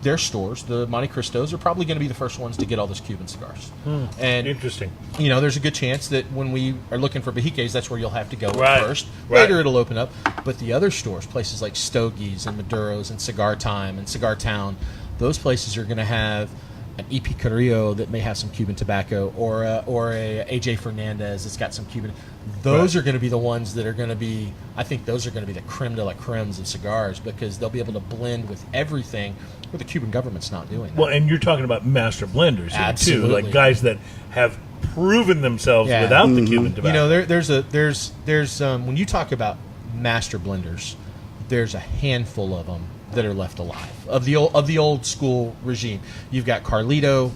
their stores, the Monte Cristos, are probably going to be the first ones to get all those Cuban cigars. And Interesting. there's a good chance that when we are looking for Bahiques, that's where you'll have to go Right, first. right. Later it'll open up. But the other stores, places like Stogies and Maduro's and Cigar Time and Cigar Town, those places are going to have an EP Carillo that may have some Cuban tobacco, or a AJ Fernandez that's got some Cuban. Those are going to be the ones that are going to be. I think those are going to be the creme de la cremes of cigars, because they'll be able to blend with everything, where the Cuban government's not doing that. Well, and you're talking about master blenders here, too, Absolutely. like guys that have proven themselves without the Cuban tobacco. There's when you talk about master blenders, there's a handful of them that are left alive of the old school regime. You've got Carlito,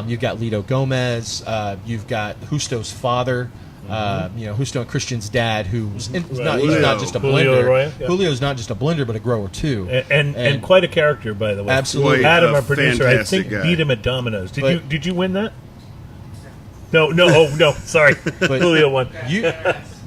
you've got Lito Gomez, you've got Justo's father, Justo and Christian's dad, he's not just a Julio blender. Arroyo, yeah. Julio's not just a blender, but a grower too. And quite a character, by the way. Absolutely. Adam, A our producer, I fantastic think guy. beat him at Domino's. But- Did you win that? No. Oh no. Sorry, But- Julio won.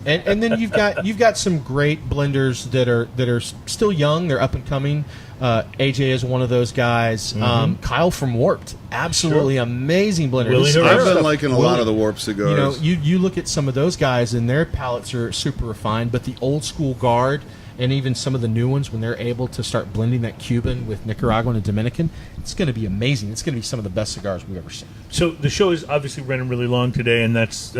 And then you've got some great blenders that are still young. They're up and coming. AJ is one of those guys. Kyle from Warped, absolutely amazing blender. Willie This- Herrera. I've been liking a lot of the Warp You know, cigars. you look at some of those guys, and their palates are super refined. But the old school guard, and even some of the new ones, when they're able to start blending that Cuban with Nicaraguan and Dominican, it's going to be amazing. It's going to be some of the best cigars we've ever seen. So the show is obviously running really long today, and that's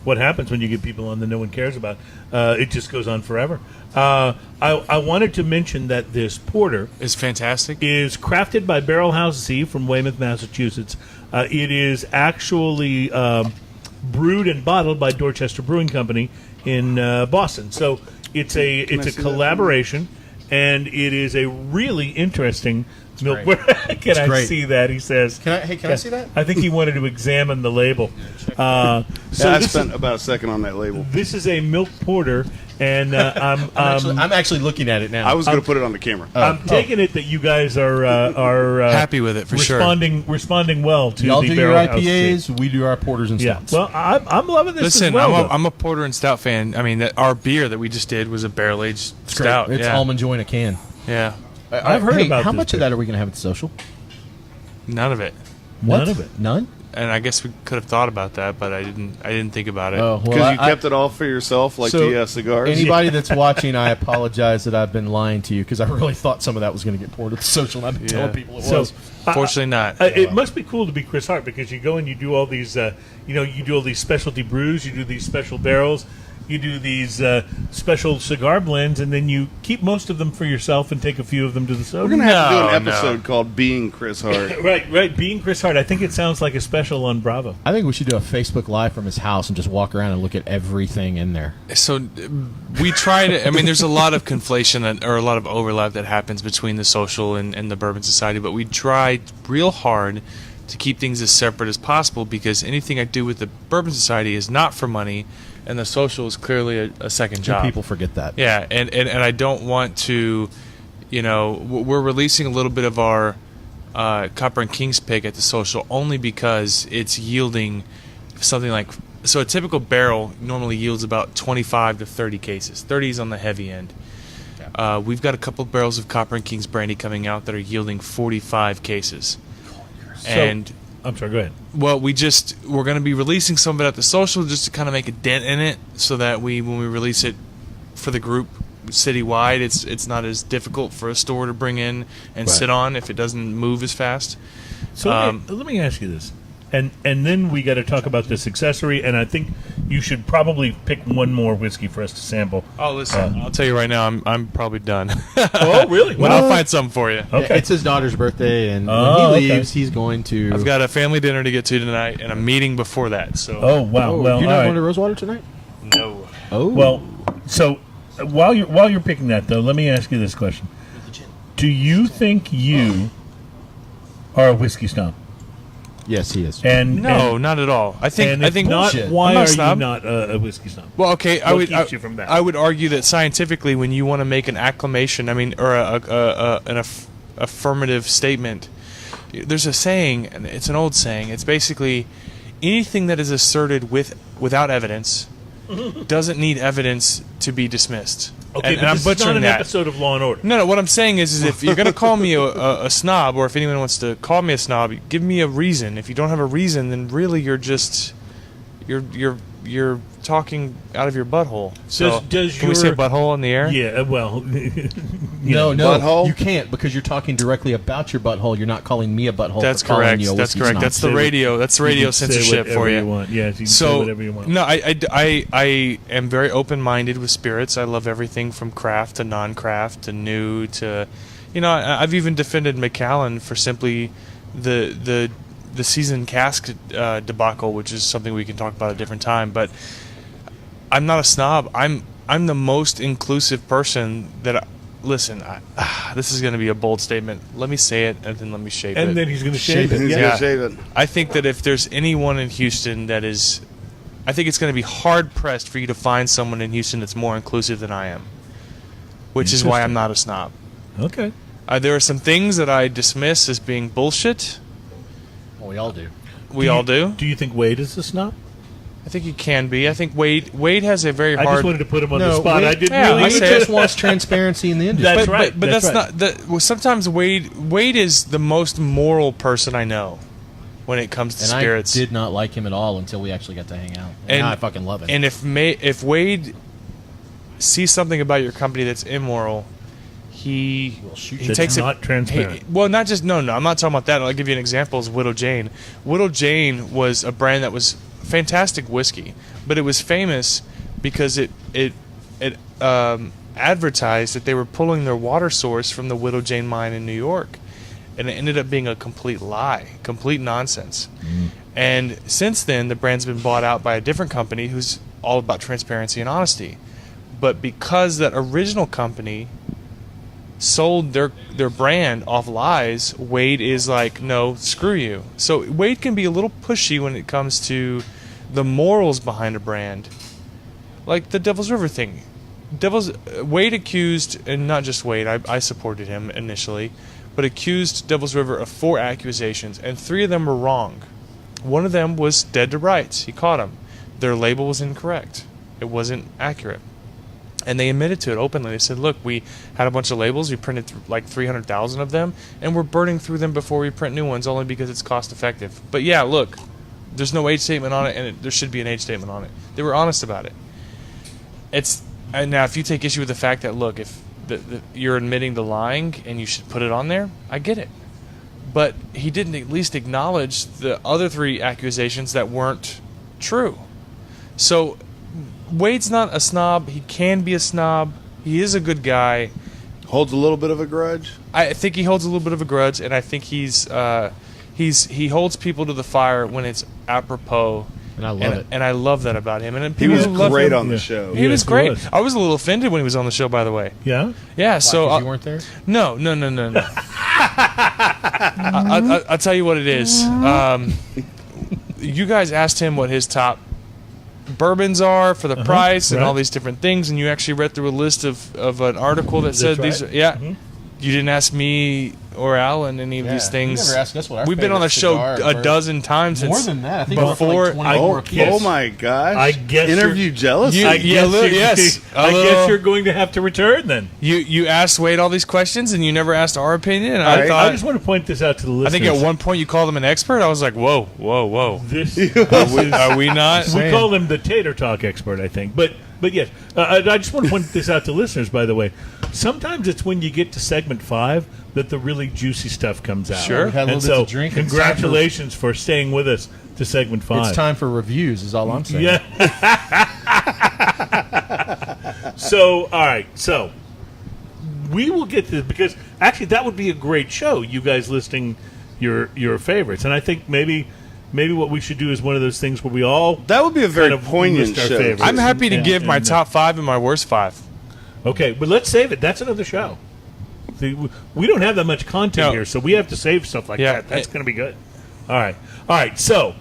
what happens when you get people on that no one cares about. It just goes on forever. I wanted to mention that this porter It's fantastic. is crafted by Barrel House Z from Weymouth, Massachusetts. It is actually brewed and bottled by Dorchester Brewing Company in Boston. So it's a see that? collaboration, and it is a really interesting milk. great. Can I great. see that? He says. Can I see that? I think he wanted to examine the label. So I this spent is, about a second on that label. this is a milk porter, and I'm actually looking at it now. I was going to put it on the camera. I'm taking it that you guys are Happy with it, for sure. responding well to Y'all the do your Barrel House IPAs, Z. we do our porters and Yeah, stouts. well, I'm loving this. Listen, as well, though. I'm a porter and stout fan. I mean, our beer that we just did was a barrel aged It's great. stout. It's yeah. almond joy in a can. Yeah, I've heard about how this much of beer. that are we going to have at the social? none of it. What? None of it. None? And I guess we could have thought about that, but I didn't think about it. Oh, Because well, you kept it all for yourself, like so the cigars. Anybody that's watching, I apologize that I've been lying to you, because I really thought some of that was going to get poured at the social, and I've been telling people it So, was. Fortunately not. It must be cool to be Kris Hart, because you go and you do all these, you do all these specialty brews, you do these special barrels, you do these special cigar blends, and then you keep most of them for yourself and take a few of them to the soda. We're going to have to do No, an no. episode called Being Kris Hart. Right. Being Kris Hart, I think it sounds like a special on Bravo. I think we should do a Facebook Live from his house and just walk around and look at everything in there. So we try to. I mean, there's a lot of conflation or a lot of overlap that happens between the social and the Bourbon Society, but we try real hard to keep things as separate as possible, because anything I do with the Bourbon Society is not for money, and the social is clearly a second job. People forget that. Yeah, and I don't want to, we're releasing a little bit of our Copper and King's pick at the social only because it's yielding something like, so a typical barrel normally yields about 25 to 30 cases. 30 is on the heavy end. We've got a couple of barrels of Copper and King's brandy coming out that are yielding 45 cases. And I'm sorry, go ahead. well, we're going to be releasing some of it at the social just to kind of make a dent in it, so that when we release it for the group citywide, it's not as difficult for a store to bring in and sit on if it doesn't move as fast. So let me ask you this, and then we got to talk about this accessory, and I think you should probably pick one more whiskey for us to sample. Oh, listen, I'll tell you right now, I'm probably done. Oh, really? But I'll find something for you. Yeah, Okay. it's his daughter's birthday, and Oh, when he okay. leaves, he's going to. I've got a family dinner to get to tonight and a meeting before that. So Oh, wow. Oh, Well, you're all not right. going to Rosewater tonight? no. Oh, Well, so while you're picking that, though, let me ask you this question: do you think you are a whiskey snob? Yes, he is. And No, and, not at all. I think not, bullshit. why I'm not are a snob. you not a whiskey snob? Well, okay, What keeps you from that? I would argue that scientifically, when you want to make an acclamation, or an affirmative statement, there's a saying, and it's an old saying. It's basically anything that is asserted without evidence doesn't need evidence to be dismissed. Okay, and but I'm this is not butchering an that. episode of Law and Order. No, what I'm saying is if you're going to call me a snob, or if anyone wants to call me a snob, give me a reason. If you don't have a reason, then really you're just you're talking out of your butthole. So can we say butthole in the air? Yeah, well, No, Butthole? you can't because you're talking directly about your butthole. You're not calling me a butthole. That's for calling correct. you a That's whiskey correct. snob. That's the Say radio. That's the radio you can say censorship for whatever you. you want. Yeah, you can say So whatever you want. no, I am very open-minded with spirits. I love everything from craft to non-craft to new to, I've even defended Macallan for simply the seasoned cask debacle, which is something we can talk about at a different time. But I'm not a snob. I'm the most inclusive person that. Listen, this is going to be a bold statement. Let me say it, and then let me shape it. And then he's going to shave it. He's Yeah. gonna shave it. I think that if there's anyone in Houston that is, I think it's going to be hard pressed for you to find someone in Houston that's more inclusive than I am, which is why I'm not a snob. Okay. There are some things that I dismiss as being bullshit. Well, we all do. We all do. Do you think Wade is a snob? I think he can be. I think Wade has a very I hard. just wanted to put him on the No, spot. Wade- I didn't Yeah, really. I He say just wants transparency in the industry. That's but, right. But That's that's right. not. Well, sometimes Wade is the most moral person I know when it comes to and spirits. I did not like him at all until we actually got to hang out. And- Now I fucking love him. And if Wade sees something about your company that's immoral, he That's takes it. not transparent. Well, not just no. I'm not talking about that. I'll give you an example. Is Widow Jane. Widow Jane was a brand that was fantastic whiskey, but it was famous because it advertised that they were pulling their water source from the Widow Jane mine in New York, and it ended up being a complete lie, complete nonsense. And since then, the brand's been bought out by a different company who's all about transparency and honesty. But because that original company sold their brand off lies, Wade is like, no, screw you. So Wade can be a little pushy when it comes to the morals behind a brand, like the Devil's River thing. Wade accused, and not just Wade, I supported him initially, but accused Devil's River of 4 accusations, and 3 of them were wrong. One of them was dead to rights. He caught him. Their label was incorrect. It wasn't accurate. And they admitted to it openly. They said, look, we had a bunch of labels. We printed like 300,000 of them, and we're burning through them before we print new ones only because it's cost effective. But yeah, look, there's no age statement on it, and there should be an age statement on it. They were honest about it. And now, if you take issue with the fact that, look, if you're admitting to lying and you should put it on there, I get it. But he didn't at least acknowledge the other 3 accusations that weren't true. So Wade's not a snob. He can be a snob. He is a good guy. Holds a little bit of a grudge. I think he holds a little bit of a grudge, and I think he holds people to the fire when it's apropos. And I love it. And I love that about him. And He people was who love great him- on the show. He was Yes, he great. was. I was a little offended when he was on the show, by the way. Yeah? Yeah, so Why, 'cause you weren't there? No. I'll tell you what it is. You guys asked him what his top bourbons are for the price and right. all these different things, and you actually read through a list of an article that said That's these. right. Yeah, you didn't ask me or Alan any of Yeah, these you things. never asked us what our We've been on the favorite show cigar a dozen times. More since than that. I think before we're up to like 24 Yes. Oh my gosh! I guess interview you're- jealousy. You- I Yeah, guess look, you're- yes. A I little- guess you're going to have to return then. You asked Wade all these questions, and you never asked our opinion. And I right. thought I just want to point this out to the I listeners. think at one point you called him an expert. I was like, whoa. This Are we not? we call him the Tater Talk expert, I think. But yes, I just want to point this out to listeners, by the way. Sometimes it's when you get to segment 5 that the really juicy stuff comes out. Sure. We've had a And little bit so, to drink. It's time congratulations for staying with us to segment 5. It's time for reviews, is all I'm saying. Yeah. So, all right. So, we will get to this because actually that would be a great show. You guys listing your favorites, and I think maybe what we should do is one of those things where we all That would be a very kind of poignant list our show. favorites. I'm happy to And- give my and, top 5 and my worst 5. Okay, but let's save it. That's another show. See, we don't have that much content No. here, so we have to save stuff like Yeah. that. That's going to be good. All right. So,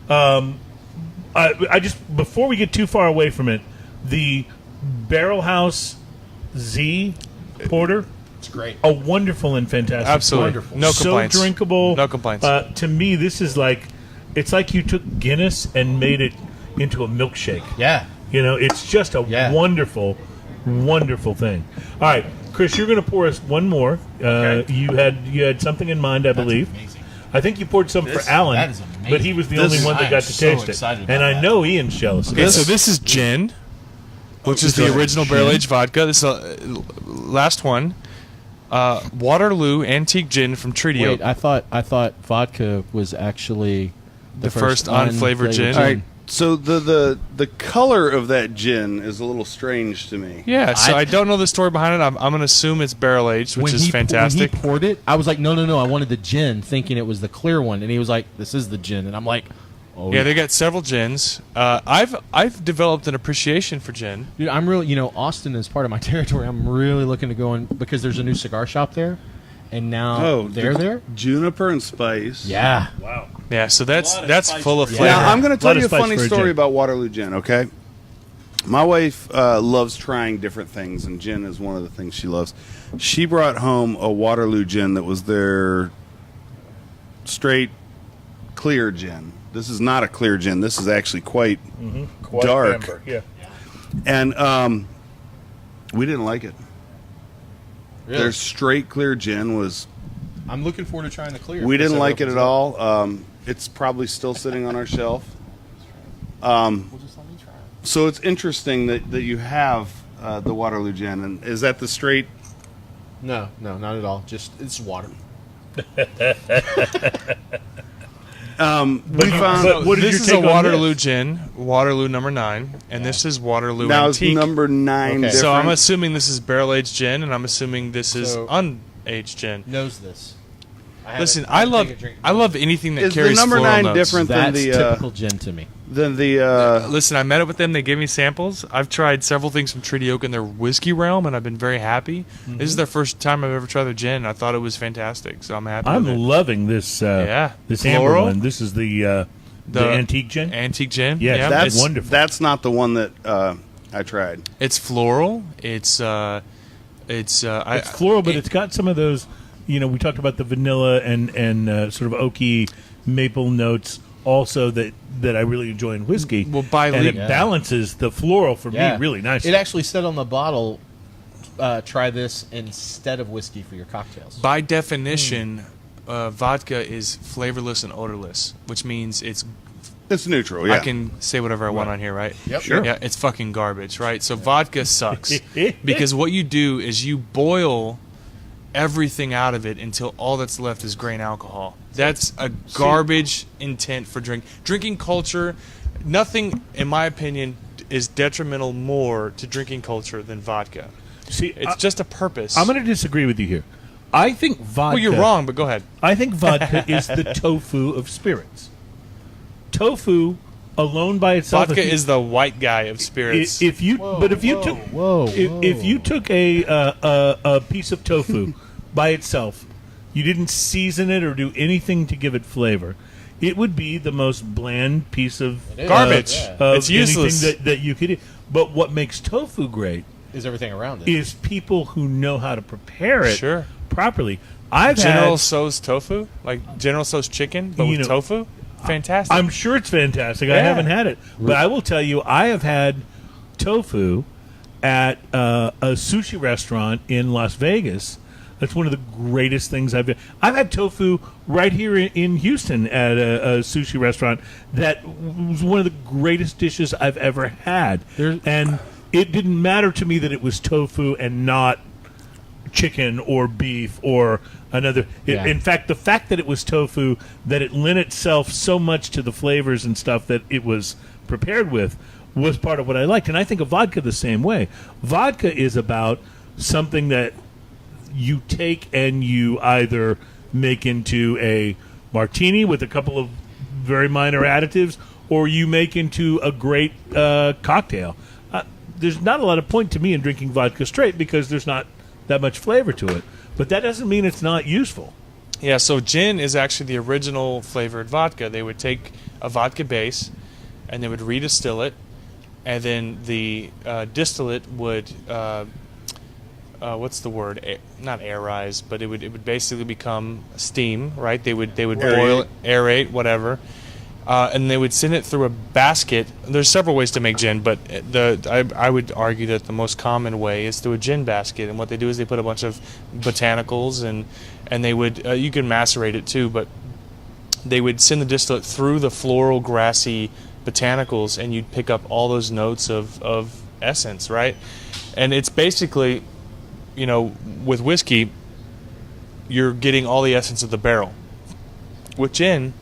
I just before we get too far away from it, the Barrel House Z Porter. It's great. A wonderful and fantastic. Absolutely. Wonderful. No complaints. So drinkable. No complaints. To me, this is like, it's like you took Guinness and made it into a milkshake. Yeah. You know, it's just a wonderful, wonderful thing. All right, Chris, you're going to pour us one more. Okay. You had something in mind, I believe. Amazing. I think you poured some for Alan, that is amazing. but he was the only one that got to taste it. And I know Ian's jealous. Okay, so this is gin, which is the original barrel-aged vodka. This is the last one. Waterloo Antique Gin from Treaty Oak. Wait, I thought vodka was actually The first unflavored gin. All right. So the color of that gin is a little strange to me. Yeah, so I don't know the story behind it. I'm going to assume it's barrel-aged, which is fantastic. When he poured it, I was like, no, I wanted the gin, thinking it was the clear one. And he was like, this is the gin. And I'm like, oh. Yeah, they got several gins. I've developed an appreciation for gin. Dude, I'm really, Austin is part of my territory. I'm really looking to go in because there's a new cigar shop there. And now they're there. Juniper and spice. Yeah. Wow. Yeah, so that's full of flavor. Now, I'm going to tell Lot you of a spice funny for a story gin. about Waterloo Gin, okay? My wife loves trying different things, and gin is one of the things she loves. She brought home a Waterloo Gin that was their straight clear gin. This is not a clear gin. This is actually quite dark. Amber. Yeah. And we didn't like it. Really? Their straight clear gin was... I'm looking forward to trying the clear. We didn't If like it opens at up. all. It's probably still sitting on our shelf. We'll just let me try it. So it's interesting that you have the Waterloo Gin. And is that the straight... No, not at all. Just it's water. We found... But what did This your is take a on Waterloo this? gin, Waterloo number 9, and this is Waterloo Now is Antique. number 9 Okay. different? So I'm assuming this is barrel-aged gin, and I'm assuming this is So- unaged gin. Knows this. Listen, I love anything that Is the carries number floral 9 notes. different than That's the... typical gin to me. Listen, I met up with them. They gave me samples. I've tried several things from Treaty Oak in their whiskey realm, and I've been very happy. This is their first time I've ever tried their gin, and I thought it was fantastic, so I'm happy I'm with it. loving this. This amber Floral? one. This is the antique gin. Antique gin. Yes, yeah, that's it's, wonderful. That's not the one that I tried. it's floral. It's It's floral, but it's got some of those. We talked about the vanilla and sort of oaky maple notes. Also, that I really enjoy in whiskey. Well, by and it leap- balances the floral for me really nicely. It actually said on the bottle, try this instead of whiskey for your cocktails. By definition, vodka is flavorless and odorless, which means it's. It's neutral, yeah. I can say whatever I want on here, right? Yep. Sure. Yeah, it's fucking garbage, right? So vodka sucks because what you do is you boil everything out of it until all that's left is grain alcohol. That's a garbage intent for drinking culture. Nothing, in my opinion, is detrimental more to drinking culture than vodka. See, It's just a purpose. I'm going to disagree with you here. I think vodka. Well, you're wrong, but go ahead. I think vodka is the tofu of spirits. Tofu alone by itself. Vodka is the white guy of spirits. If you took a piece of tofu by itself, you didn't season it or do anything to give it flavor, it would be the most bland piece of Garbage. of It's useless. anything that you could eat. But what makes tofu great Is everything around it? is people who know how to prepare it Sure. properly. I've General had, Tso's tofu, like General Tso's chicken, but You with know, tofu, fantastic. I'm sure it's fantastic. I Yeah. haven't had it, but I will tell you, I have had tofu at a sushi restaurant in Las Vegas. That's one of the greatest things I've had tofu right here in Houston at a sushi restaurant. That was one of the greatest dishes I've ever had, and it didn't matter to me that it was tofu and not chicken or beef or another. In fact, the fact that it was tofu, that it lent itself so much to the flavors and stuff that it was prepared with, was part of what I liked. And I think of vodka the same way. Vodka is about something that you take and you either make into a martini with a couple of very minor additives, or you make into a great cocktail. There's not a lot of point to me in drinking vodka straight because there's not that much flavor to it. But that doesn't mean it's not useful. Yeah, so gin is actually the original flavored vodka. They would take a vodka base, and they would redistill it, and then the distillate would, what's the word? Not airize, but it would basically become steam, right? They would boil it, aerate, whatever, and they would send it through a basket. There's several ways to make gin, but I would argue that the most common way is through a gin basket. And what they do is they put a bunch of botanicals and they would you can macerate it too, but they would send the distillate through the floral, grassy botanicals, and you'd pick up all those notes of essence, right? And it's basically, with whiskey, you're getting all the essence of the barrel. With gin,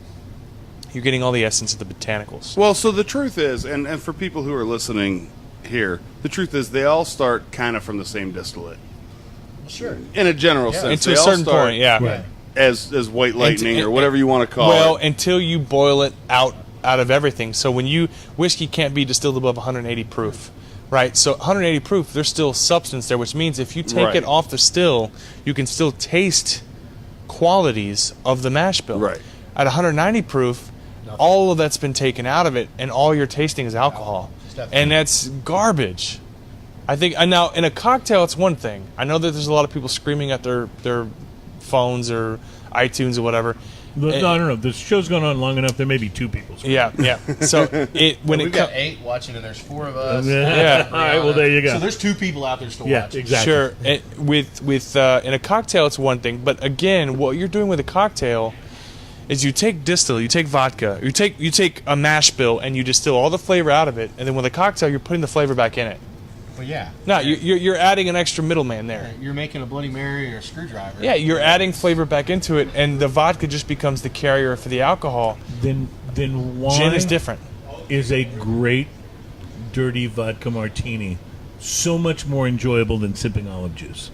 you're getting all the essence of the botanicals. Well, so the truth is, and for people who are listening here, the truth is they all start kind of from the same distillate. Sure. In a general sense. And to They a all certain start point, yeah. Right. As white lightning And- or whatever you want to call Well, it. until you boil it out of everything. So whiskey can't be distilled above 180 proof, right? So 180 proof, there's still substance there, which means if you take Right. it off the still, you can still taste qualities of the mash bill. Right. At 190 proof, all of that's been taken out of it, and all you're tasting is alcohol, and that's garbage. I think. And now in a cocktail, it's one thing. I know that there's a lot of people screaming at their phones or iTunes or whatever. No, I don't know. The show's gone on long enough. There may be two people. Yeah. So when We've it got comes, 8 watching, and there's 4 of us. Yeah. All right. Well, there you go. So there's 2 people out there still Yeah. watching. Exactly. sure, with in a cocktail, it's one thing. But again, what you're doing with a cocktail is you take distillate, you take vodka, you take a mash bill, and you distill all the flavor out of it. And then with a cocktail, you're putting the flavor back in it. Well, yeah. No, you're adding an extra middleman there. You're making a Bloody Mary or a screwdriver. Yeah, you're adding flavor back into it, and the vodka just becomes the carrier for the alcohol. Then why Gin is different. is a great dirty vodka martini so much more enjoyable than sipping olive juice?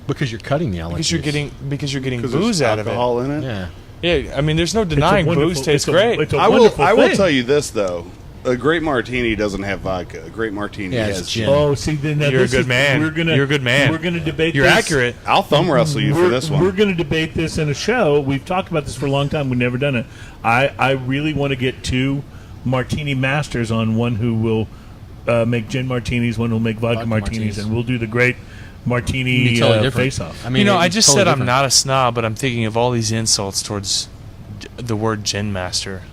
Because you're cutting the olive Because juice. you're getting Because booze there's out of it. alcohol in it. Yeah. Yeah, I mean, there's no denying booze tastes great. It's a I wonderful will thing. tell you this, though. A great martini doesn't have vodka. A great martini Yeah, it's has gin. gin. Oh, see, then now You're a this good is- man. You're a good man. We're gonna debate. You're this. accurate. I'll thumb wrestle you for this one. We're going to debate this in a show. We've talked about this for a long time. We've never done it. I really want to get 2 martini masters on, one who will make gin martinis, one who will make vodka martinis, and we'll do the great martini Be totally different. face-off. I mean, I it's just totally said I'm different. not a snob, but I'm thinking of all these insults towards the word gin master.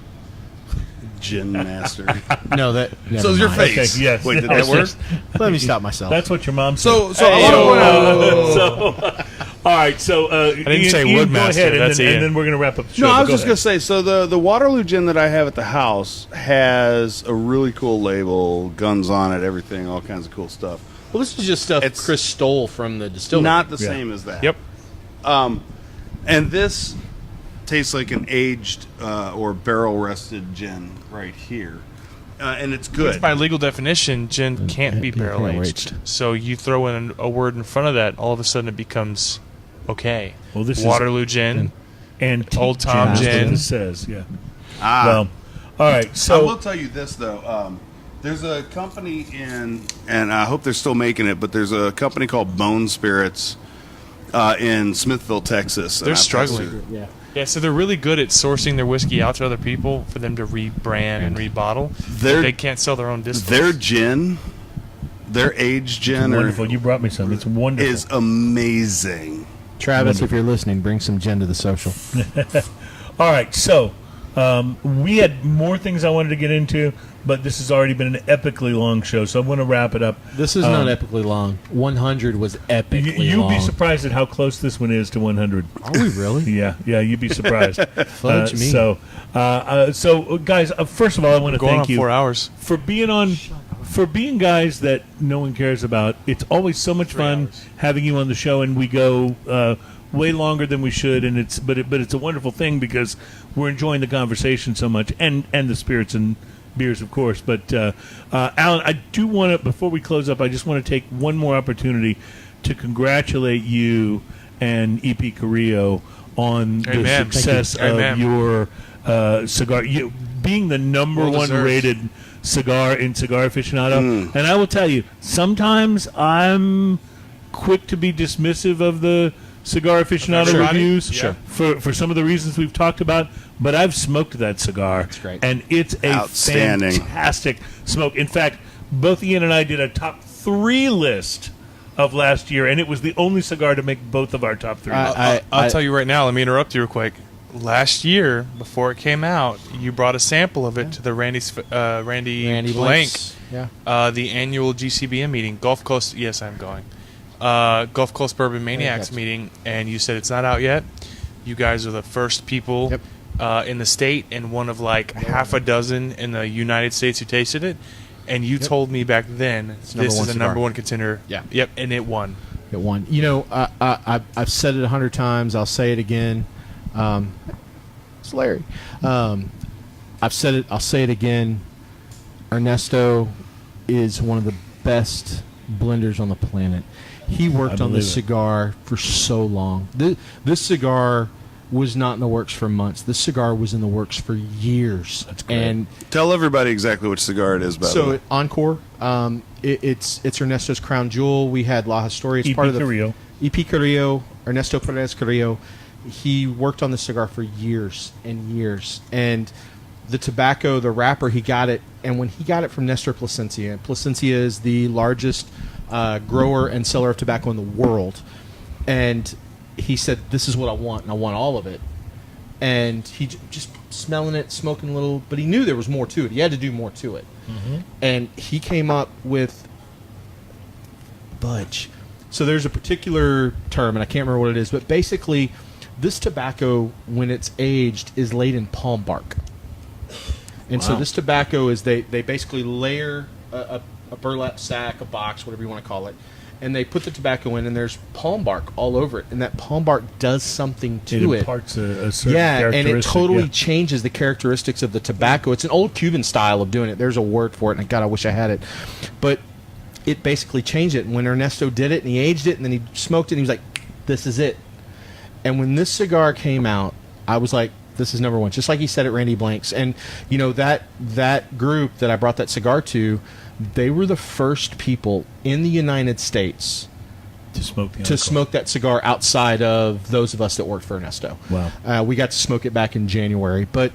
Gin master. No, that. So is your never mind. face. Okay, yes. Wait, did that work? Let me stop myself. That's what your mom said. So I wanna point out- So, all right. So I didn't say Woodmaster, Go ahead, and, that's then, Ian. and then we're going to wrap up the show. No, I but was go just ahead. going to say, so the Waterloo gin that I have at the house has a really cool label, guns on it, everything, all kinds of cool stuff. Well, this is just stuff It's Chris stole from the distillery. Not the Yeah. same as that. Yep. And this tastes like an aged or barrel-rested gin right here. And it's good. By legal definition, gin can't be barrel aged. So you throw in a word in front of that, all of a sudden it becomes okay. Well, this is- Waterloo gin. And Old Tom that's what gin. this says, yeah. Ah. Well, all right. I So will tell you this, though. There's a company and I hope they're still making it, but there's a company called Bone Spirits in Smithville, Texas. and They're I've struggling. tested- Yeah, so they're really good at sourcing their whiskey out to other people for them to rebrand and rebottle. They're- They can't sell their own distills. Their gin, their aged gin wonderful. You brought me some. It's wonderful. is amazing. Travis, if you're listening, bring some gin to the social. All right, so we had more things I wanted to get into, but this has already been an epically long show, so I'm going to wrap it up. This is not epically long. 100 was epically You'd long. be surprised at how close this one is to 100. Are we really? Yeah, you'd be surprised. Fudge me. So guys, first of all, I want to Going thank on you 4 hours. for being guys that no one cares about. It's always so much fun having you on the show, and we go way longer than we should, and but it's a wonderful thing because we're enjoying the conversation so much, and the spirits and beers, of course. But Alan, I do want to, before we close up, I just want to take one more opportunity to congratulate you and EP Carillo on the Amen. success of Amen. your cigar. You being the number Well one deserved. rated cigar in Cigar Aficionado. And I will tell you, sometimes I'm quick to be dismissive of the cigar aficionado Sure. reviews Sure. for some of the reasons we've talked about, but I've smoked that cigar. That's great. And it's a Outstanding. fantastic smoke. In fact, both Ian and I did a top 3 list of last year, and it was the only cigar to make both of our top 3 lists. I'll tell you right now. Let me interrupt you real quick. Last year, before it came out, you brought a sample of it to the Randy Randy Blank, Blanks. Yeah. the annual GCBM meeting, Gulf Coast. Yes, I'm going. Gulf Coast Bourbon Maniacs gotcha. meeting, and you said it's not out yet. You guys are the first people in the state and one of like half a dozen in the United States who tasted it. And you told me back then number this one is a cigar. number 1 contender. Yeah. Yep, and it won. It won. You know, I've said it 100 times. I'll say it again. It's Larry. I've said it. I'll say it again. Ernesto is one of the best blenders on the planet. He worked on this cigar for so long. This cigar was not in the works for months. This cigar was in the works for years. That's great. And Tell everybody exactly which cigar it is, by the way. so Encore, it's Ernesto's crown jewel. We had La Historia. It's part of the Carillo. EP Carillo, Ernesto Perez Carillo. He worked on this cigar for years and years. And the tobacco, the wrapper, he got it. And when he got it from Nestor Plasencia, Plasencia is the largest grower and seller of tobacco in the world. And he said, this is what I want, and I want all of it. And he just smelling it, smoking a little, but he knew there was more to it. He had to do more to it. Mm-hmm. And he came up with budge. So there's a particular term, and I can't remember what it is, but basically this tobacco, when it's aged, is laid in palm bark. And so this tobacco is, they basically layer a burlap sack, a box, whatever you want to call it, and they put the tobacco in, and there's palm bark all over it, and that palm bark does something to it. Imparts a certain Yeah, and it characteristic, totally changes the characteristics of the tobacco. It's an old Cuban style of doing it. There's a word for it, and God, I wish I had it. But it basically changed it. And when Ernesto did it, and he aged it, and then he smoked it, and he was like, this is it. And when this cigar came out, I was like, this is number 1. Just like he said at Randy Blank's. And, you know, that group that I brought that cigar to, they were the first people in the United States to smoke that cigar outside of those of us that worked for Ernesto. Wow. We got to smoke it back in January, but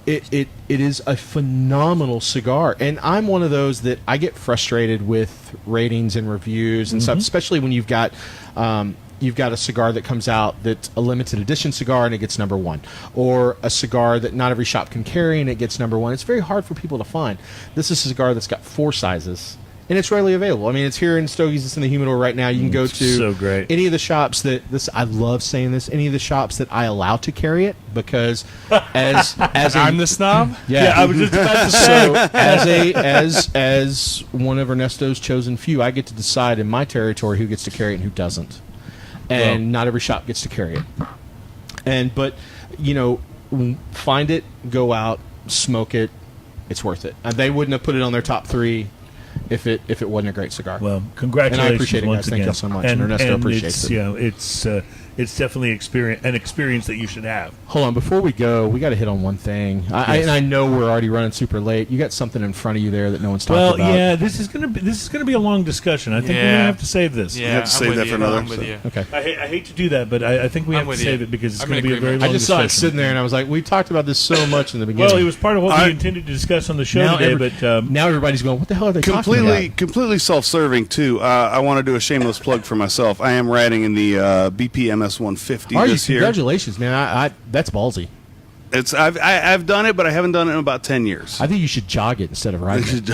it is a phenomenal cigar. And I'm one of those that I get frustrated with ratings and reviews and stuff, especially when you've got a cigar that comes out that's a limited edition cigar and it gets number 1, or a cigar that not every shop can carry and it gets number 1. It's very hard for people to find. This is a cigar that's got 4 sizes, and it's readily available. I mean, it's here in Stogies. It's in the humidor right now. You can go to so great. any of the shops I love saying this, any of the shops that I allow to carry it, because as I'm the snob. yeah, I was just about to say. So as one of Ernesto's chosen few, I get to decide in my territory who gets to carry it and who doesn't. And not every shop gets to carry it. But you know, find it, go out, smoke it. It's worth it. They wouldn't have put it on their top 3 if it wasn't a great cigar. Well, congratulations and I appreciate it, once guys. again. Thank you so much. And Ernesto appreciates it. You know, it's definitely an experience that you should have. Hold on, before we go, we got to hit on one thing. And I know we're already running super late. You got something in front of you there that no one's talking about. Well, yeah, this is gonna be a long discussion. I think we're gonna have to save this. Yeah, You have to save I'm with that you. for another I'm with episode. you. Okay. I hate to do that, but I think we I'm have to with save you. it because it's I'm going in to be a very agreement. long I just saw it discussion. sitting there, and I was like, we talked about this so much in the beginning. Well, it was part of what I- we intended to discuss on the show today, but now everybody's going, what the hell are they talking about? Completely self-serving too. I want to do a shameless plug for myself. I am riding in the BP MS 150 Are you? this year. Congratulations, man. I that's ballsy. I've done it, but I haven't done it in about 10 years. I think you should jog it instead of riding it.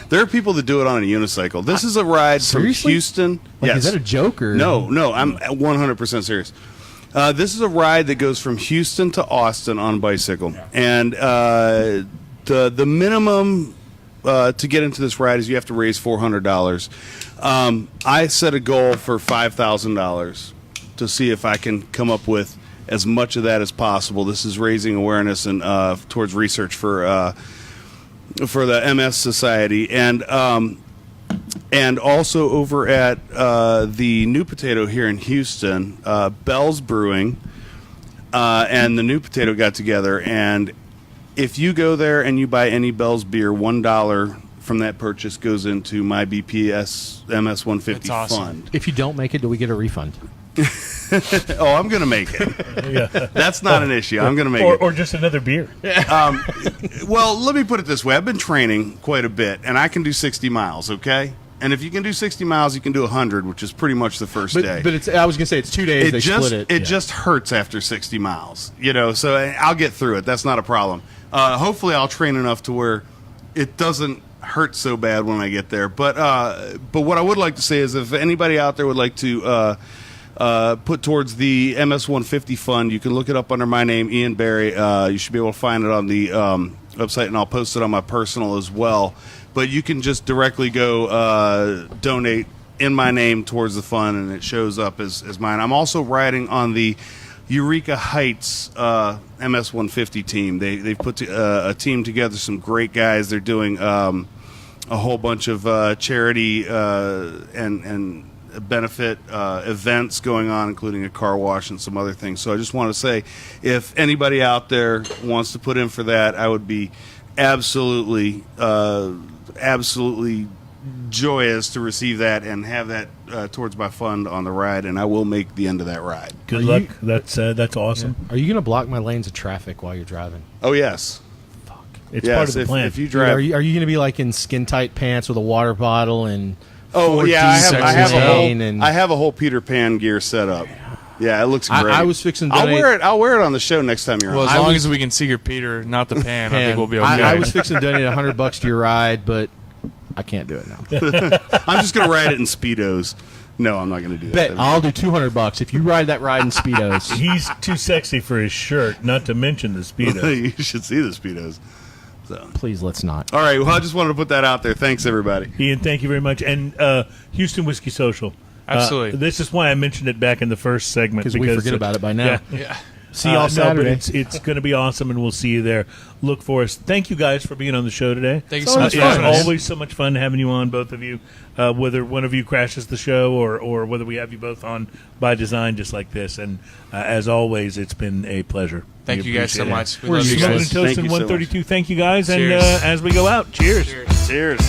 There are people that do it on a unicycle. This is a ride Seriously? from Houston. Like, yes. is that a joke or No, I'm 100% serious. This is a ride that goes from Houston to Austin on a bicycle, and the minimum to get into this ride is you have to raise $400. I set a goal for $5,000 to see if I can come up with as much of that as possible. This is raising awareness and towards research for the MS Society, and also over at the New Potato here in Houston, Bell's Brewing and the New Potato got together, and if you go there and you buy any Bell's beer, $1 from that purchase goes into my BPS MS 150 That's awesome. fund. If you don't make it, do we get a refund? Oh, I'm going to make it. Yeah. That's not an issue. I'm going to make Or, it. or just another beer. Well, let me put it this way. I've been training quite a bit, and I can do 60 miles, okay? And if you can do 60 miles, you can do 100, which is pretty much the first day. But it's, I was going to say it's 2 days. They split it. Just hurts after 60 miles, so I'll get through it. That's not a problem. Hopefully, I'll train enough to where it doesn't hurt so bad when I get there. But what I would like to say is if anybody out there would like to put towards the MS-150 fund, you can look it up under my name, Ian Barry. You should be able to find it on the website, and I'll post it on my personal as well. But you can just directly go donate in my name towards the fund, and it shows up as mine. I'm also riding on the Eureka Heights MS-150 team. They've put a team together, some great guys. They're doing a whole bunch of charity and benefit events going on, including a car wash and some other things. So I just want to say, if anybody out there wants to put in for that, I would be absolutely joyous to receive that and have that towards my fund on the ride, and I will make the end of that ride. Good luck. That's awesome. Are you going to block my lanes of traffic while you're driving? Oh, yes. It's Yes, part of the plan. If you Dude, drive... are you going to be like in skin tight pants with a water bottle and? Oh, yeah, I and have a whole Peter Pan gear set up. Yeah, it looks great. I was fixing to I'll donate. wear it on the show next time you're Well, on. as long as we can see your Peter, not the pan, I think we'll be okay. I was fixing to donate $100 to your ride, but I can't do it now. I'm just going to ride it in Speedos. No, I'm not going to do that. Bet I'll do $200 if you ride that ride in Speedos. He's too sexy for his shirt, not to mention the Speedos. You should see the Speedos. So. Please, let's not. All right, well, I just wanted to put that out there. Thanks, everybody. Ian, thank you very much. And Houston Whiskey Social. Absolutely. This is why I mentioned it back in the first segment. Because we forget about it by now. Yeah. See y'all Saturday. No, but it's going to be awesome, and we'll see you there. Look for us. Thank you guys for being on the show today. Thank you so much for It's having us. always so much fun having you on, both of you. Whether one of you crashes the show or whether we have you both on by design, just like this. And as always, it's been a pleasure. Thank We you guys so appreciate it. much. We love you Smoking and guys. Toasting Thank you so much. 132. Thank you guys. And Cheers. as we go out, cheers. Cheers.